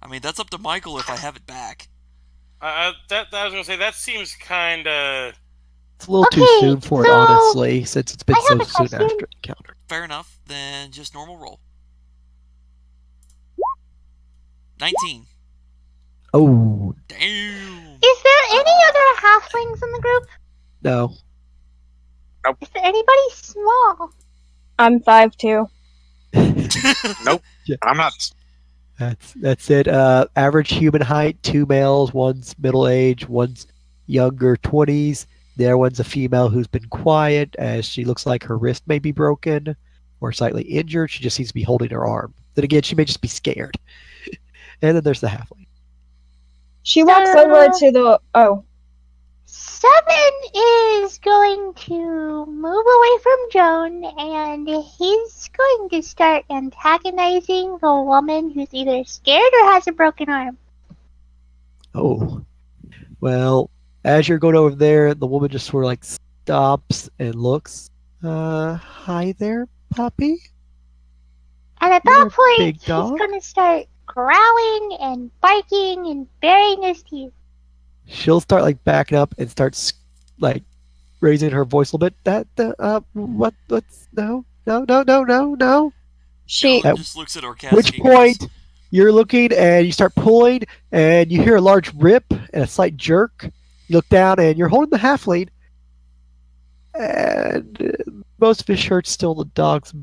I mean, that's up to Michael if I have it back. I was gonna say that seems kind of. It's a little too soon for it, honestly, since it's been so soon after the encounter. Fair enough. Then just normal roll. 19. Oh. Damn. Is there any other halflings in the group? No. Is there anybody small? I'm 5'2". Nope. Yeah. I'm not. That's it. Average human height, 2 males, one's middle age, one's younger 20s. The other one's a female who's been quiet, as she looks like her wrist may be broken or slightly injured. She just seems to be holding her arm. Then again, she may just be scared. And then there's the halfling. She walks over to the... Oh. 7 is going to move away from Joan, and he's going to start antagonizing the woman who's either scared or has a broken arm. Oh. Well, as you're going over there, the woman just sort of like stops and looks. Hi there, puppy? And at You're that a point, big he's dog? going to start growling and barking and baring his teeth. She'll start like backing up and starts like raising her voice a little bit. What's no. She... Ellen just looks at Orcas. Which point you're looking and you start pulling and you hear a large rip and a slight jerk. You look down and you're holding the halfling, and most of his shirt's still in the dog's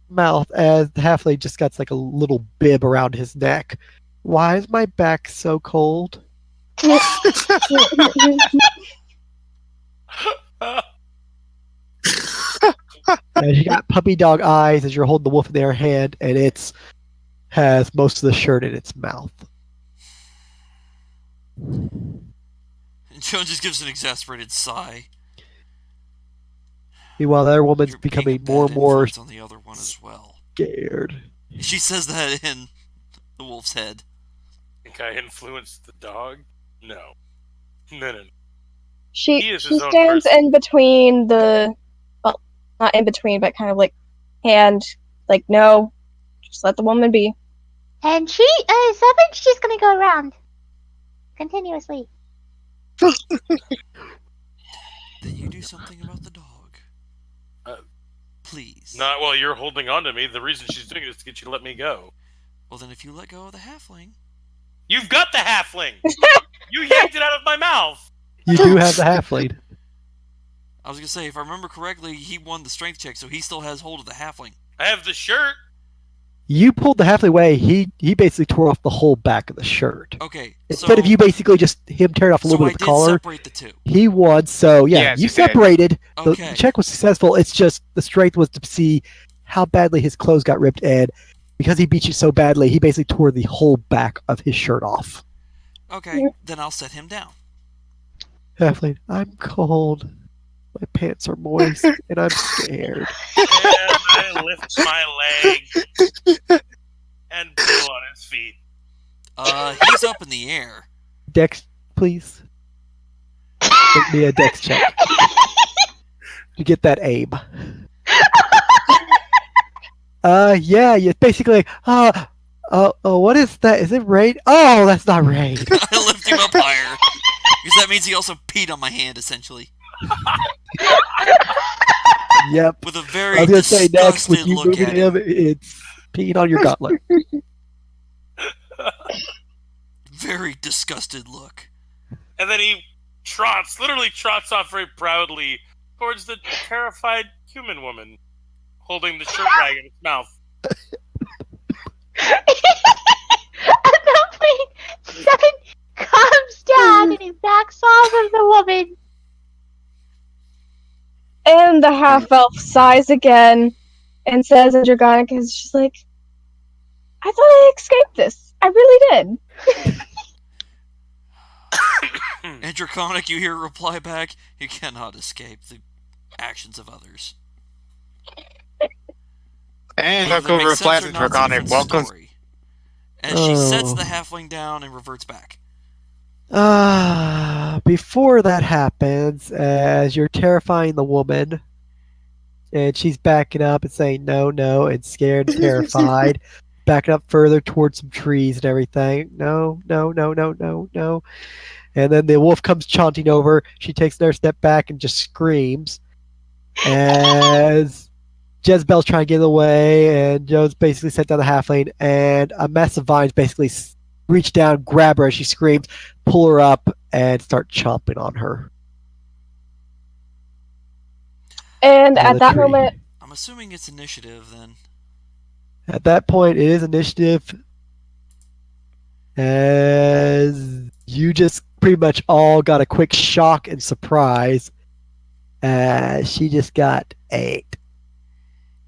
mouth, as the halfling just got like a little bib around his neck. Why is my back so cold? And you got puppy dog eyes as you're holding the wolf in their hand, and it's has most of the shirt in its mouth. Joan just gives an exasperated sigh. Meanwhile, the other woman's You're being a becoming bad more and more influence on the other one as well. scared. She says that in the wolf's head. Think I influenced the dog? No. No. She He is his own stands person. in between the... Well, not in between, but kind of like hand, like, no, just let the woman be. And Seven's just going to go around continuously. That you do something about the dog. Please. Not while you're holding on to me. The reason she's doing it is to get you to let me go. Well, then if you let go of the halfling... You've got the halfling! You yanked it out of my mouth! You do have the halfling. I was going to say, if I remember correctly, he won the strength check, so he still has hold of the halfling. I have the shirt! You pulled the halfling away. He basically tore off the whole back of the shirt. Okay, Instead of you basically just him tearing off a little so bit of the I did collar, separate the two. he won. So yeah, Yes, you you did. separated. Okay. The check was successful. It's just the strength was to see how badly his clothes got ripped, and because he beat you so badly, he basically tore the whole back of his shirt off. Okay, then I'll set him down. Halfling, I'm cold. My pants are moist, and I'm scared. And I lift my leg and pull on his feet. He's up in the air. Dex, please. Make me a dex check to get that aim. Yeah, you're basically like, what is that? Is it rain? Oh, that's not rain. I lift him up higher. Because that means he also peed on my hand, essentially. Yep. With a I very was gonna say next, with disgusted you look moving at him. him, it's peeing on your gauntlet. Very disgusted look. And then he literally trots off very proudly towards the terrified human woman, holding the shirt rag in its mouth. At that point, Sun comes down and he backs off of the woman. And the half elf sighs again and says in Dragonic, is just like, I thought I escaped this. I really did. And Draconic, you hear a reply back, you cannot escape the actions of others. And Whether that Hookover makes sense replies or to not's a Draconic, different welcome. story. As she sets Oh. the halfling down and reverts back. Before that happens, as you're terrifying the woman, and she's backing up and saying no, no, and scared and terrified, backing up further towards some trees and everything. No, no, no, no, no, no. And then the wolf comes chaunting over. She takes another step back and just screams. As Jezebel's trying to get away, and Joe's basically set down the halfling, and a mess of vines basically reach down, grab her as she screams, pull her up, and start chomping on her. And on at the that tree. moment, I'm assuming it's initiative then. At that point, it is initiative, as you just pretty much all got a quick shock and surprise, as she just got 8.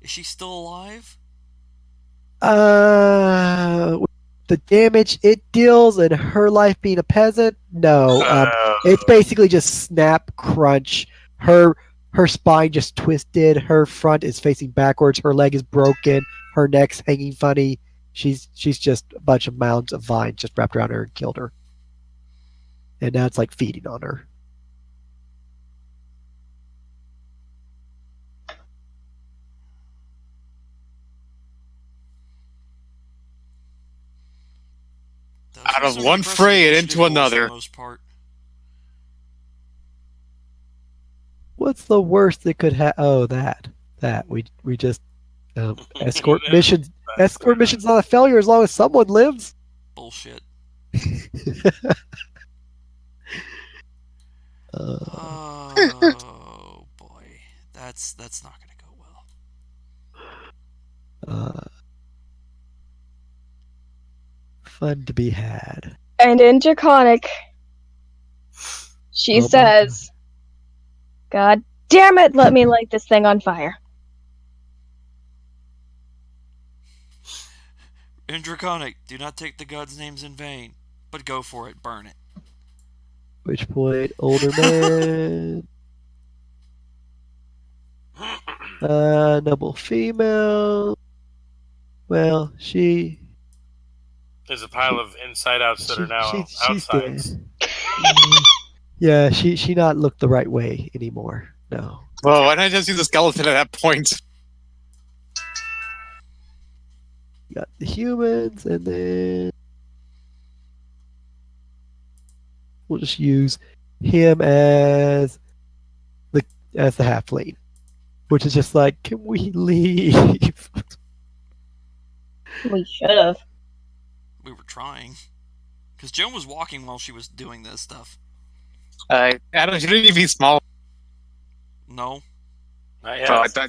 Is she still alive? The damage it deals and her life being a peasant, no. It's basically just snap, crunch. Her spine just twisted. Her front is facing backwards. Her leg is broken. Her neck's hanging funny. She's just a bunch of mounds of vines just wrapped around her and killed her. And now it's like feeding on her. That Out was of a one impressive fray and initiative into roll for the another. most part. What's the worst that could happen? Oh, that we just escort missions. Escort mission's not a failure as long as someone lives. Bullshit. Uh, Oh boy, that's not gonna go well. Fun to be had. and in Draconic, she Oh my says, God damn it, let me light this thing on fire. In Draconic, do not take the gods' names in vain, but go for it, burn it. Which point, older man. Noble female. Well, she. There's a pile of inside outs that are now she's outsides. dead. Yeah, she not looked the right way anymore. No. Well, why not I just use the skeleton at that point? You got the humans, and then we'll just use him as the halfling, which is just like, can we leave? We should have. We were trying. Because Joan was walking while she was doing this stuff. Adam, shouldn't you be small? No. Not Oh, I yet. thought-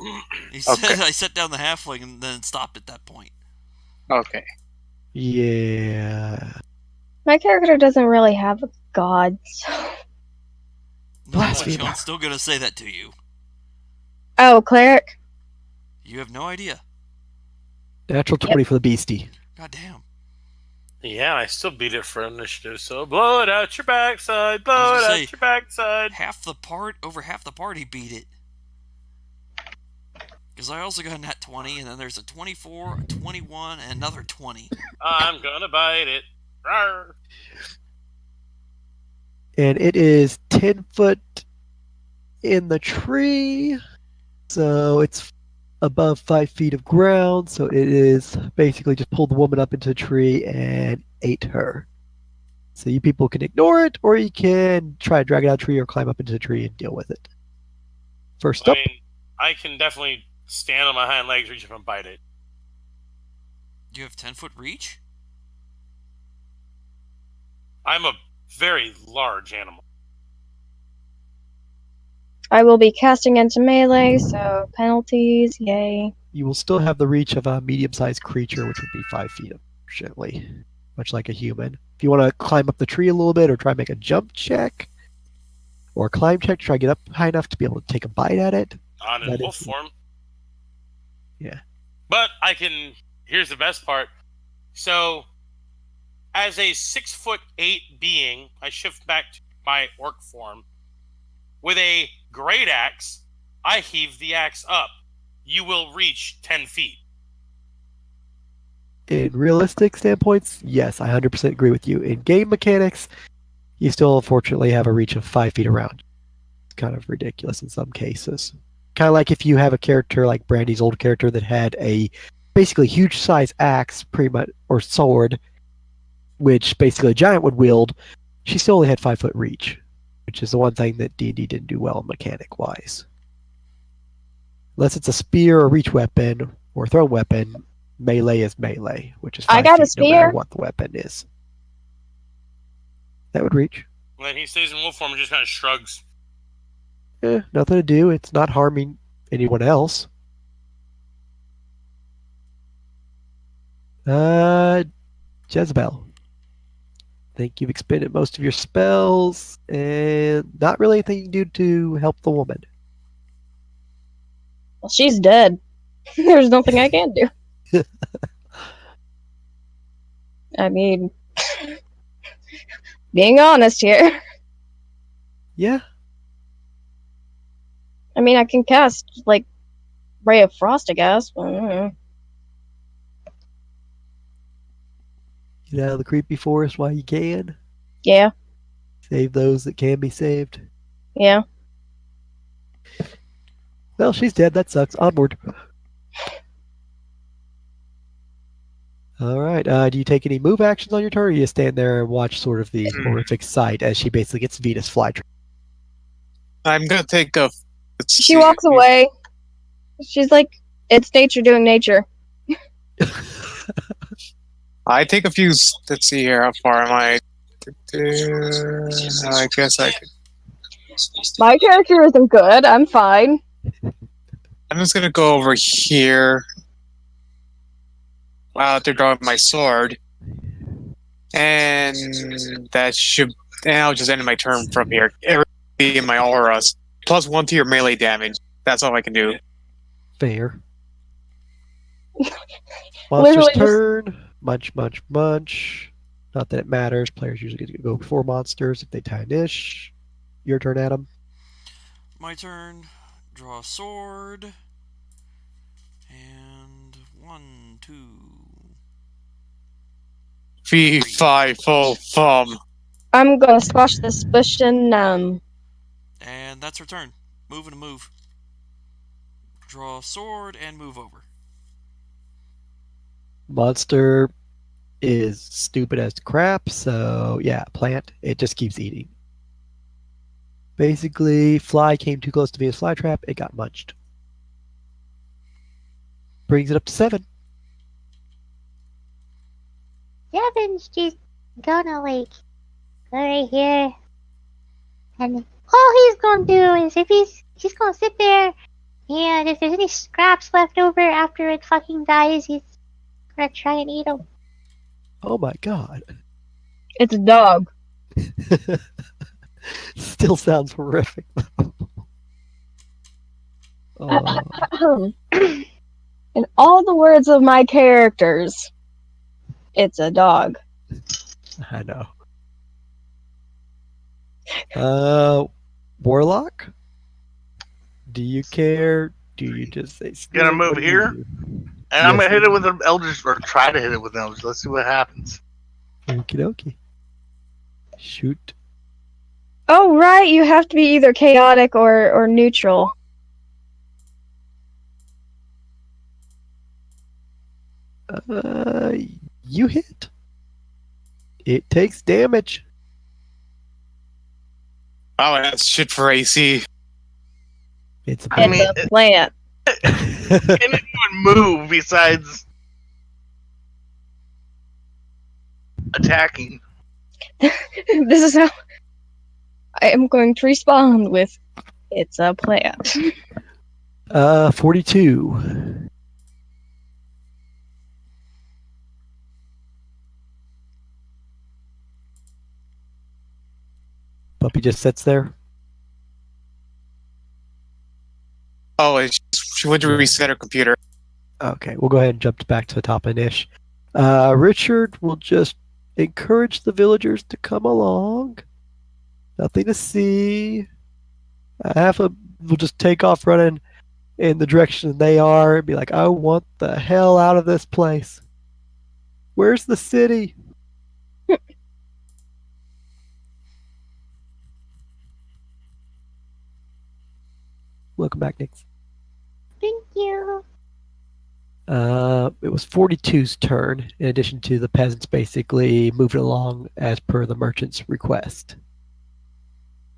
He said Okay. I set down the halfling and then stopped at that point. Okay. Yeah. My character doesn't really have a god, so... No, but Blasphemer. Joan's still gonna say that to you. Oh, cleric? You have no idea. Natural 20 for the beastie. God damn. Yeah, I still beat it for initiative, so blow it out your backside, I blow was it gonna out your backside. Over half the party beat it. Because I also got a nat 20, and then there's a 24, a 21, and another 20. I'm gonna bite it. Rawr. And it is 10 foot in the tree, so it's above 5 feet of ground. So it is basically just pull the woman up into a tree and ate her. So you people can ignore it, or you can try to drag it out of the tree or climb up into the tree and deal with it. First I up, mean, I can definitely stand on my hind legs, reach up and bite it. You have 10-foot reach? I'm a very large animal. I will be casting into melee, so penalties, yay. you will still have the reach of a medium-sized creature, which would be 5 feet, unfortunately, much like a human. If you want to climb up the tree a little bit, or try to make a jump check, or a climb check, try to get up high enough to be able to take a bite at it. On in That wolf is- form. Yeah. But I can. Here's the best part. So, as a 6'8" being, I shift back to my orc form. With a great axe, I heave the axe up. You will reach 10 feet. In realistic standpoints, yes, I 100% agree with you. In game mechanics, you still unfortunately have a reach of 5 feet around. It's kind of ridiculous in some cases. Kind of like if you have a character like Brandy's old character that had a basically huge size axe, pretty much, or sword, which basically a giant would wield. She still only had 5 foot reach, which is the one thing that D&D didn't do well mechanic wise. Unless it's a spear or reach weapon or thrown weapon, melee is melee, which is 5 I got a feet no matter spear. what the weapon is. That would reach. And then he stays in wolf form and just kind of shrugs. Nothing to do. It's not harming anyone else. Jezebel. I think you've expended most of your spells, and not really anything you can do to help the woman. Well, she's dead. There's nothing I can do. I mean, being honest here. Yeah, I mean, I can cast, like, Ray of Frost, I guess. But, I don't know. get out of the creepy forest while you can. Yeah, Save those that can be saved. yeah. Well, she's dead. That sucks. Onward. All right. Do you take any move actions on your turn, or you just stand there and watch sort of the horrific sight as she basically gets Venus flytrap? I'm gonna take a. Let's She see. walks away. She's like, it's nature doing nature. I take a few. Let's see here. How far am I? I guess I could. My character isn't good. I'm fine. I'm just gonna go over here. Wow, they're drawing my sword, and that should. And I'll just end my turn from here. Everything in my auras +1 to your melee damage. That's all I can do. Fair. Monster's Literally just- turn. Munch, munch, munch. Not that it matters. Players usually get to go before monsters if they tie an ish. Your turn, Adam. My turn. Draw a sword. And 1, 2. Fee, fi, fo, fum. I'm gonna squash this bush and, And that's her turn. Move and a move. Draw a sword and move over. Monster is stupid as crap, so yeah, plant. It just keeps eating. Basically, fly came too close to Venus flytrap. It got munched. Brings it up to 7. Devin's just gonna like go right here, and all he's gonna do is if he's gonna sit there, and if there's any scraps left over after it fucking dies, he's gonna try and eat them. Oh my god. it's a dog. Still sounds horrific. Oh, In all the words of my characters, it's a dog. I know. Warlock? Do you care? Do you just say Gonna "Screw it," move what do you here? do? And I'm Yes, gonna hit it with an Eldritch, or try to hit it with an Eldritch. Let's see what happens. Okie dokie. Shoot. Oh, right, you have to be either chaotic or neutral. You hit. It takes damage. Oh, that's shit for AC. It's a I It's mean, a plant. can it even move besides attacking? This is how I am going to respond with, it's a plant. 42. Puppy just sits there. Oh, she went to reset her computer. Okay, we'll go ahead and jump back to the top of Nish. Richard will just encourage the villagers to come along. Nothing to see. We'll just take off running in the direction they are and be like, I want the hell out of this place. Where's the city? Welcome back, Nix. Thank you. It was 42's turn, in addition to the peasants basically moving along as per the merchant's request.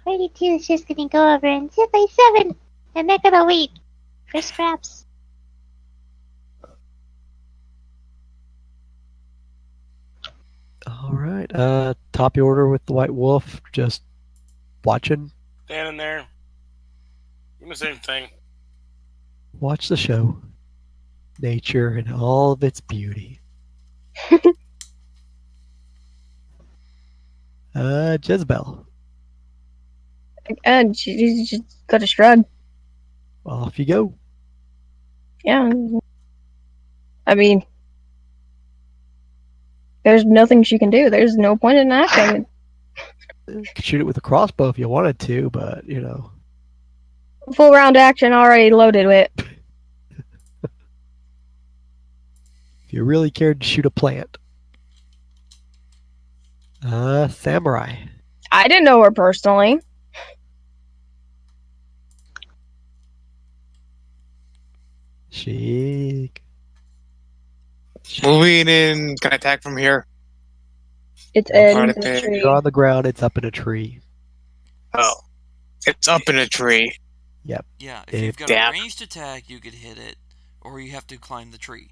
42 is just gonna go over and sit by 7, and they're gonna wait for scraps. All right. Top order with the White Wolf, just watching. Standing there. Doing the same thing. Watch the show. Nature and all of its beauty. Jezebel, And she just got a shrug. off you go. Yeah. I mean, there's nothing she can do. There's no point in acting. You could shoot it with a crossbow if you wanted to, but, you know. Full round action already loaded with. If you really cared to shoot a plant. Samurai. I didn't know her personally. Chic. Moving in. Can I attack from here? It's I'll in try to the pick- tree. You're on the ground, it's up in a tree. Oh. It's up in a tree. Yeah, if you've got Damn. a ranged attack, you could hit it, or you have to climb the tree.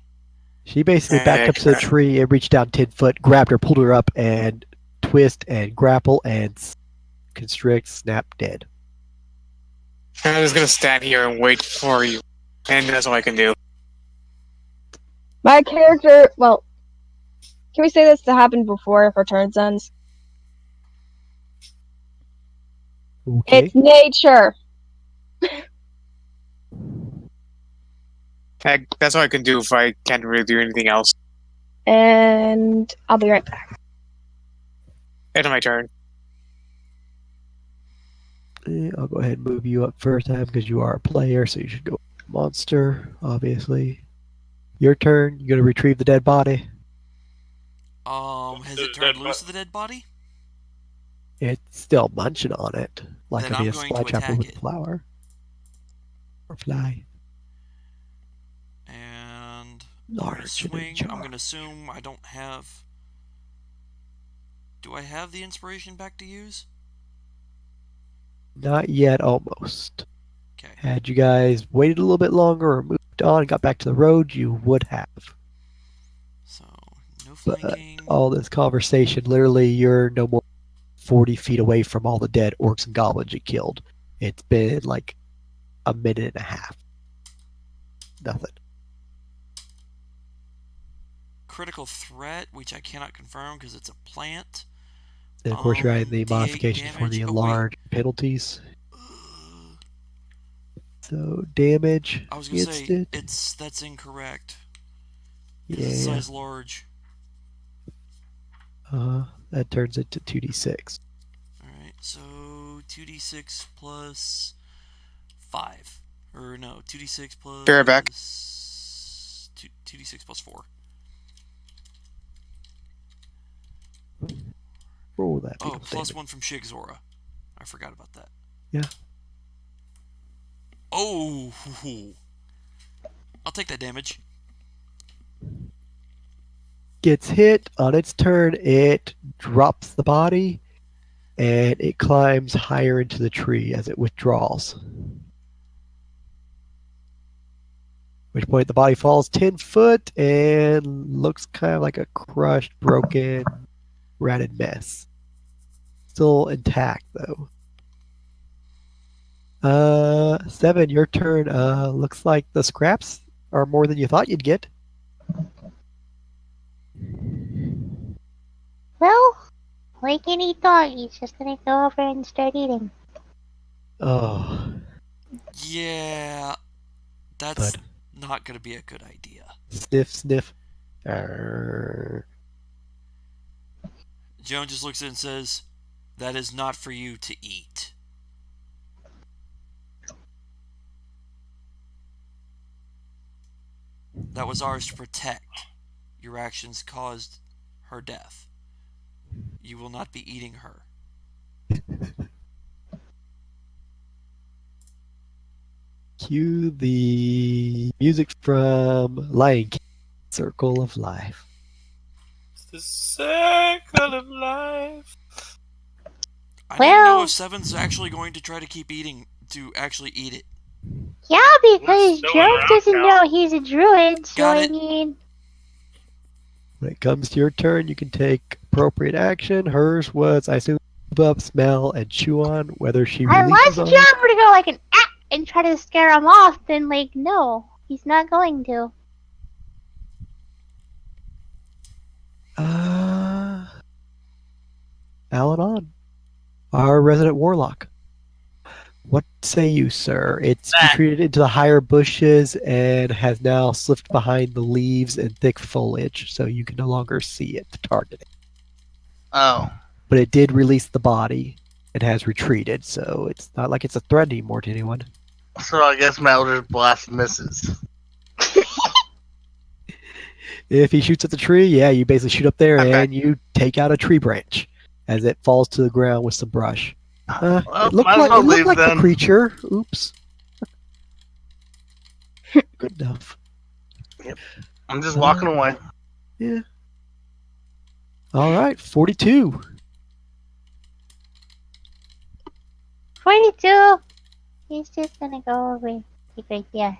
She basically backed up to the tree and reached down 10 foot, grabbed her, pulled her up, and twist and grapple and constrict, snap, dead. I'm just gonna stand here and wait for you. And that's all I can do. My character, well, can we say this to happen before if our turn ends? Okay. It's nature. That's all I can do if I can't really do anything else. And I'll be right back. End of my turn. I'll go ahead and move you up first time because you are a player, so you should go monster, obviously. Your turn. You're going to retrieve the dead body. Has The it turned dead loose of the dead body? It's still munching on it. Like Then it'd be I'm a going to flytrapper attack with it. a flower. Or fly. And I'm gonna Large and swing. in I'm charge. gonna assume I don't have. Do I have the inspiration back to use? Not yet, almost. Okay. Had you guys waited a little bit longer or moved on and got back to the road, you would have. So no But flanking. all this conversation, literally, you're no more than 40 feet away from all the dead orcs and goblins you killed. It's been like a minute and a half. Nothing. Critical threat, which I cannot confirm because it's a plant. And of course, you're adding the D8 modifications for the damage. Oh, wait. enlarged penalties. So damage I was gonna against say it. that's incorrect. Yeah, It's size large. that turns it to 2d6. Alright, so 2d6 plus 5. Or no, 2d6 plus. Be right back. 2d6 plus 4. Roll that. Oh, beetle plus damage. 1 from Shigzora. I forgot about that. Yeah. Oh, I'll take that damage. Gets hit. On its turn, it drops the body, and it climbs higher into the tree as it withdraws. At which point the body falls 10 foot and looks kind of like a crushed, broken, ratted mess. Still intact, though. 7, your turn. Looks like the scraps are more than you thought you'd get. Well, like any dog, he's just gonna go over and start eating. Oh, Yeah, that's not going to be a good idea. sniff, sniff. Arr. Joan just looks at it and says, "That is not for you to eat." That was ours to protect. Your actions caused her death. You will not be eating her. Cue the music from Lion King, Circle of Life. It's the circle of life. I don't know Well- if Seven's actually going to try to keep eating, to actually eat it. Yeah, because Still Joan around doesn't now. know he's a druid, so Got I it. mean, When it comes to your turn, you can take appropriate action. Hers was, I assume, move up, smell, and chew on. Whether she unless releases Joan on. were to go like an and try to scare him off, then like no, he's not going to. Alan, our resident warlock. What say you, sir? It's Ah. retreated into the higher bushes and has now slipped behind the leaves and thick foliage, so you can no longer see it targeting. Oh. But it did release the body and has retreated, so it's not like it's a threat anymore to anyone. So I guess my Eldritch Blast misses. If he shoots at the tree, yeah, you basically shoot up there Okay. and you take out a tree branch as it falls to the ground with some brush. Well, It looked might as like, well it looked leave like the then. creature. Oops. Good enough. I'm just walking away. Yeah. All right, 42. 42. He's just gonna go over right there.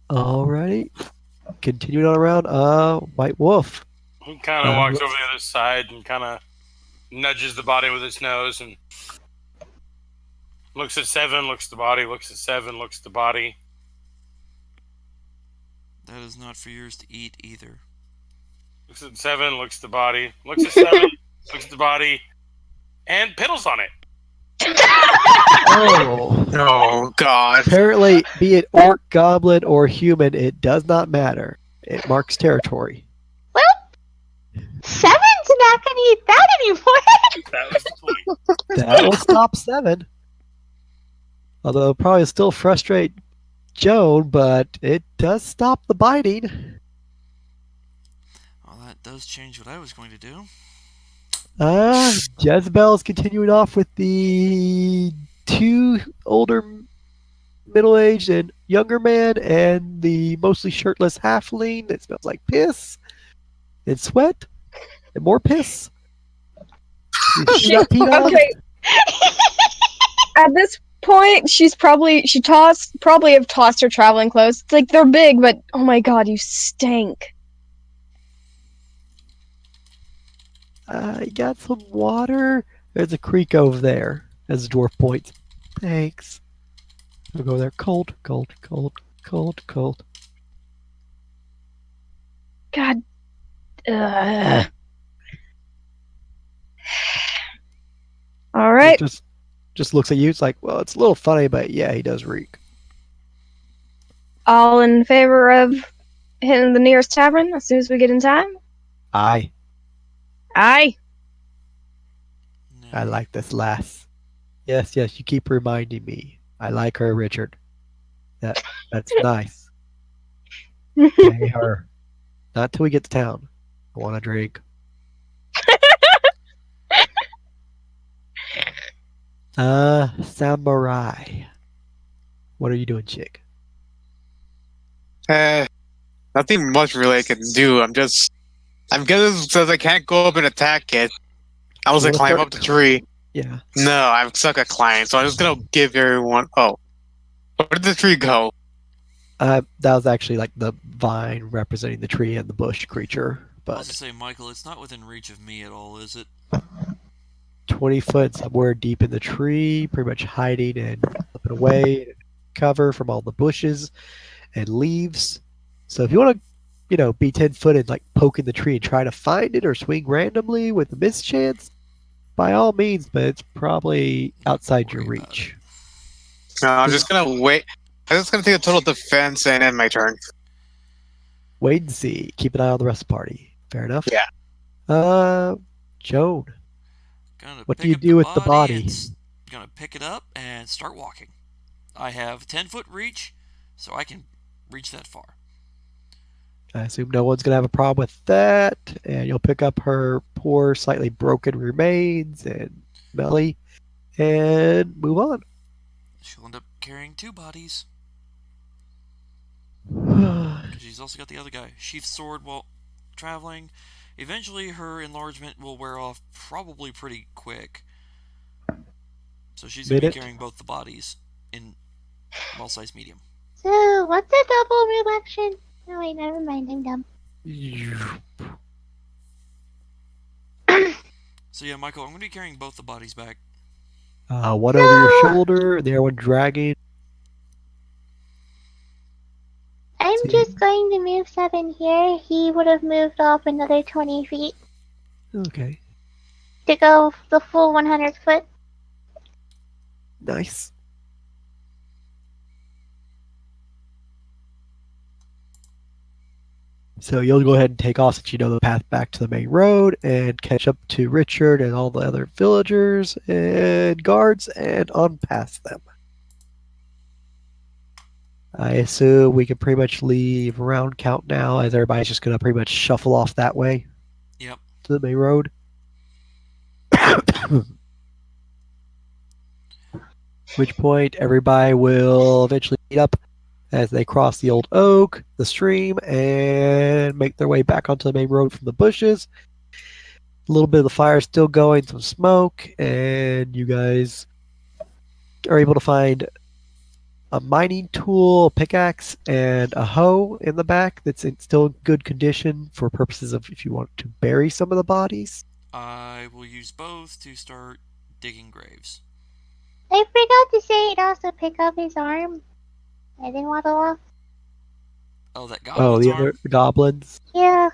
Alrighty. Continuing on around, White Wolf. He kind of Uh, walks over the other side and kind of nudges the body with his nose and looks at Seven, looks at the body, looks at Seven, looks at the body. That is not for yours to eat either. Looks at Seven, looks at the body, looks at Seven, looks at the body, and piddles on it. Oh. Oh God. Apparently, be it orc, goblin, or human, it does not matter. It marks territory. Seven's not gonna eat that anymore. That was the point. That will stop 7. Although it'll probably still frustrate Joan, but it does stop the biting. Well, that does change what I was going to do. Jezebel's continuing off with the 2 older, middle-aged, and younger man, and the mostly shirtless halfling that smells like piss and sweat and more piss. She got peed on. Okay. At this point, she probably have tossed her traveling clothes. It's like they're big, but oh my god, you stink. You got some water? There's a creek over there, as the dwarf points. Thanks. We'll go there. Cold, cold, cold, cold, cold. God. All right. It just looks at you. It's like, well, it's a little funny, but yeah, he does reek. All in favor of hitting the nearest tavern as soon as we get in time? Aye, Aye. No. I like this lass. Yes, yes, you keep reminding me. I like her, Richard. That's nice. Pay her. Not till we get to town. I want a drink. Samurai. What are you doing, chick? Nothing much really I can do. I'm good since I can't go up and attack it. I was You gonna wanna climb start- up the tree. Yeah. No, I'm stuck at climbing, so I'm just gonna give everyone. Oh, where did the tree go? That was actually like the vine representing the tree and the bush creature. I was But to say, Michael, it's not within reach of me at all, is it? 20 foot somewhere deep in the tree, pretty much hiding and slipping away, cover from all the bushes and leaves. So if you want to, be 10 foot and like poke in the tree and try to find it or swing randomly with a mischance, by all means, but it's probably outside your Worry about reach. No, I'm just gonna wait. I'm just gonna take a total defense and end my turn. Wait and see. Keep an eye on the rest of the party. Fair enough. Yeah. Joan, Gonna what pick do you up do with the body? and gonna pick it up and start walking. I have 10-foot reach, so I can reach that far. I assume no one's gonna have a problem with that, and you'll pick up her poor, slightly broken remains and Melly, and move on. She'll end up carrying 2 bodies, Well, because she's also got the other guy. Sheath sword while traveling. Eventually, her enlargement will wear off probably pretty quick. So she's going to be Minute. carrying both the bodies in ball-size medium. So, what's a double move action? Oh, wait, never mind, I'm dumb. So yeah, Michael, I'm going to be carrying both the bodies back. One over your shoulder, the other one dragging. I'm See. just going to move 7 here. He would have moved off another 20 feet Okay, to go the full 100 foot. nice. So you'll go ahead and take off since you know the path back to the main road and catch up to Richard and all the other villagers and guards and on past them. I assume we can pretty much leave round count now as everybody's just going to pretty much shuffle off that way. Yep. To the main road. Which point everybody will eventually meet up as they cross the old oak, the stream, and make their way back onto the main road from the bushes. A little bit of the fire still going, some smoke, and you guys are able to find a mining tool, a pickaxe, and a hoe in the back that's still in good condition for purposes of if you want to bury some of the bodies. I will use both to start digging graves. I forgot to say it also pick up his arm. I didn't want to off. Oh, that Oh, goblin's the arm? other goblins. Yeah.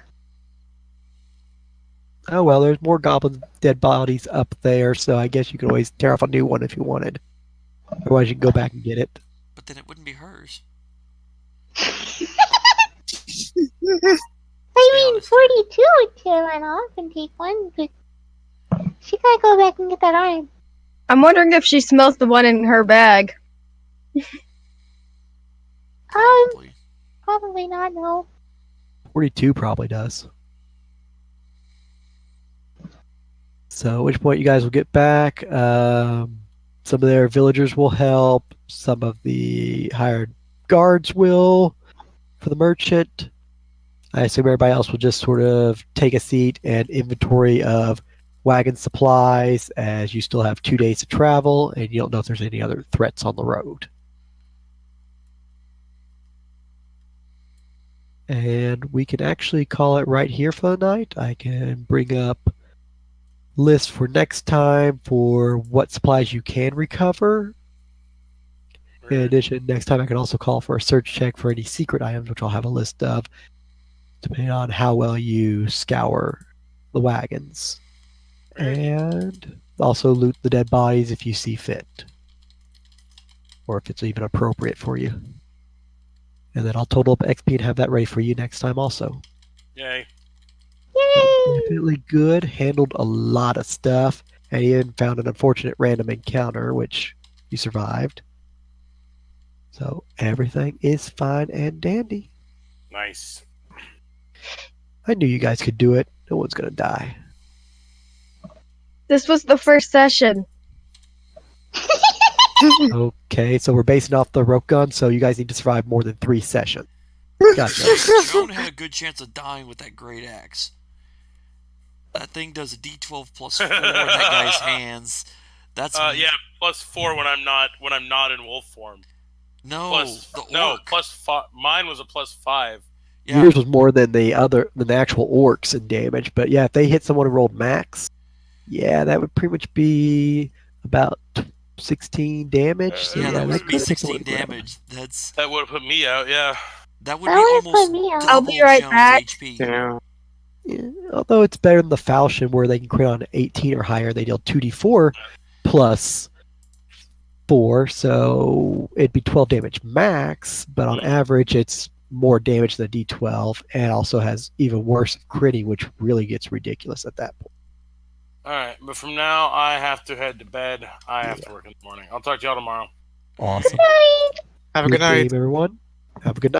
Oh well, there's more goblin dead bodies up there, so I guess you could always tear off a new one if you wanted. Otherwise, you can go back and get it. But then it wouldn't be hers. I mean, 42 would tear one off and take one, but she gotta go back and get that arm. I'm wondering if she smells the one in her bag. Probably. Probably not, no. 42 probably does. So, at which point you guys will get back. Some of their villagers will help. Some of the hired guards will for the merchant. I assume everybody else will just sort of take a seat and inventory of wagon supplies as you still have 2 days to travel and you don't know if there's any other threats on the road. And we can actually call it right here for the night. I can bring up lists for next time for what supplies you can recover. In addition, next time I can also call for a search check for any secret items, which I'll have a list of, depending on how well you scour the wagons. And also loot the dead bodies if you see fit. Or if it's even appropriate for you. And then I'll total up XP and have that ready for you next time also. Yay. Yay! Definitely good. Handled a lot of stuff. And you even found an unfortunate random encounter, which you survived. So everything is fine and dandy. Nice. I knew you guys could do it. No one's gonna die. This was the first session. Okay, so we're basing off the rope gun, so you guys need to survive more than 3 sessions. Gotcha. Joan had a good chance of dying with that great axe. That thing does a D12 plus 4 in that guy's hands. That's Yeah, +4 when I'm not in wolf form. no, the orc. No, +5. Mine was a +5. Yeah, Yours was more than the actual orcs in damage, but yeah, if they hit someone who rolled max, yeah, that would pretty much be about 16 damage. So yeah, that would be could take 16 away from it. damage. That would have put me out. Yeah. That would That be would put almost me out. double I'll be right Joan's back. HP. Yeah. Yeah, although it's better than the falchion where they can crit on 18 or higher, they deal 2d4 plus 4, so it'd be 12 damage max, but on average it's more damage than the d12 and also has even worse critting, which really gets ridiculous at that point. All right, but from now I have to head to bed. I have to work in the morning. I'll talk to y'all tomorrow. Awesome. Have a good night. Game, everyone. Have a good night.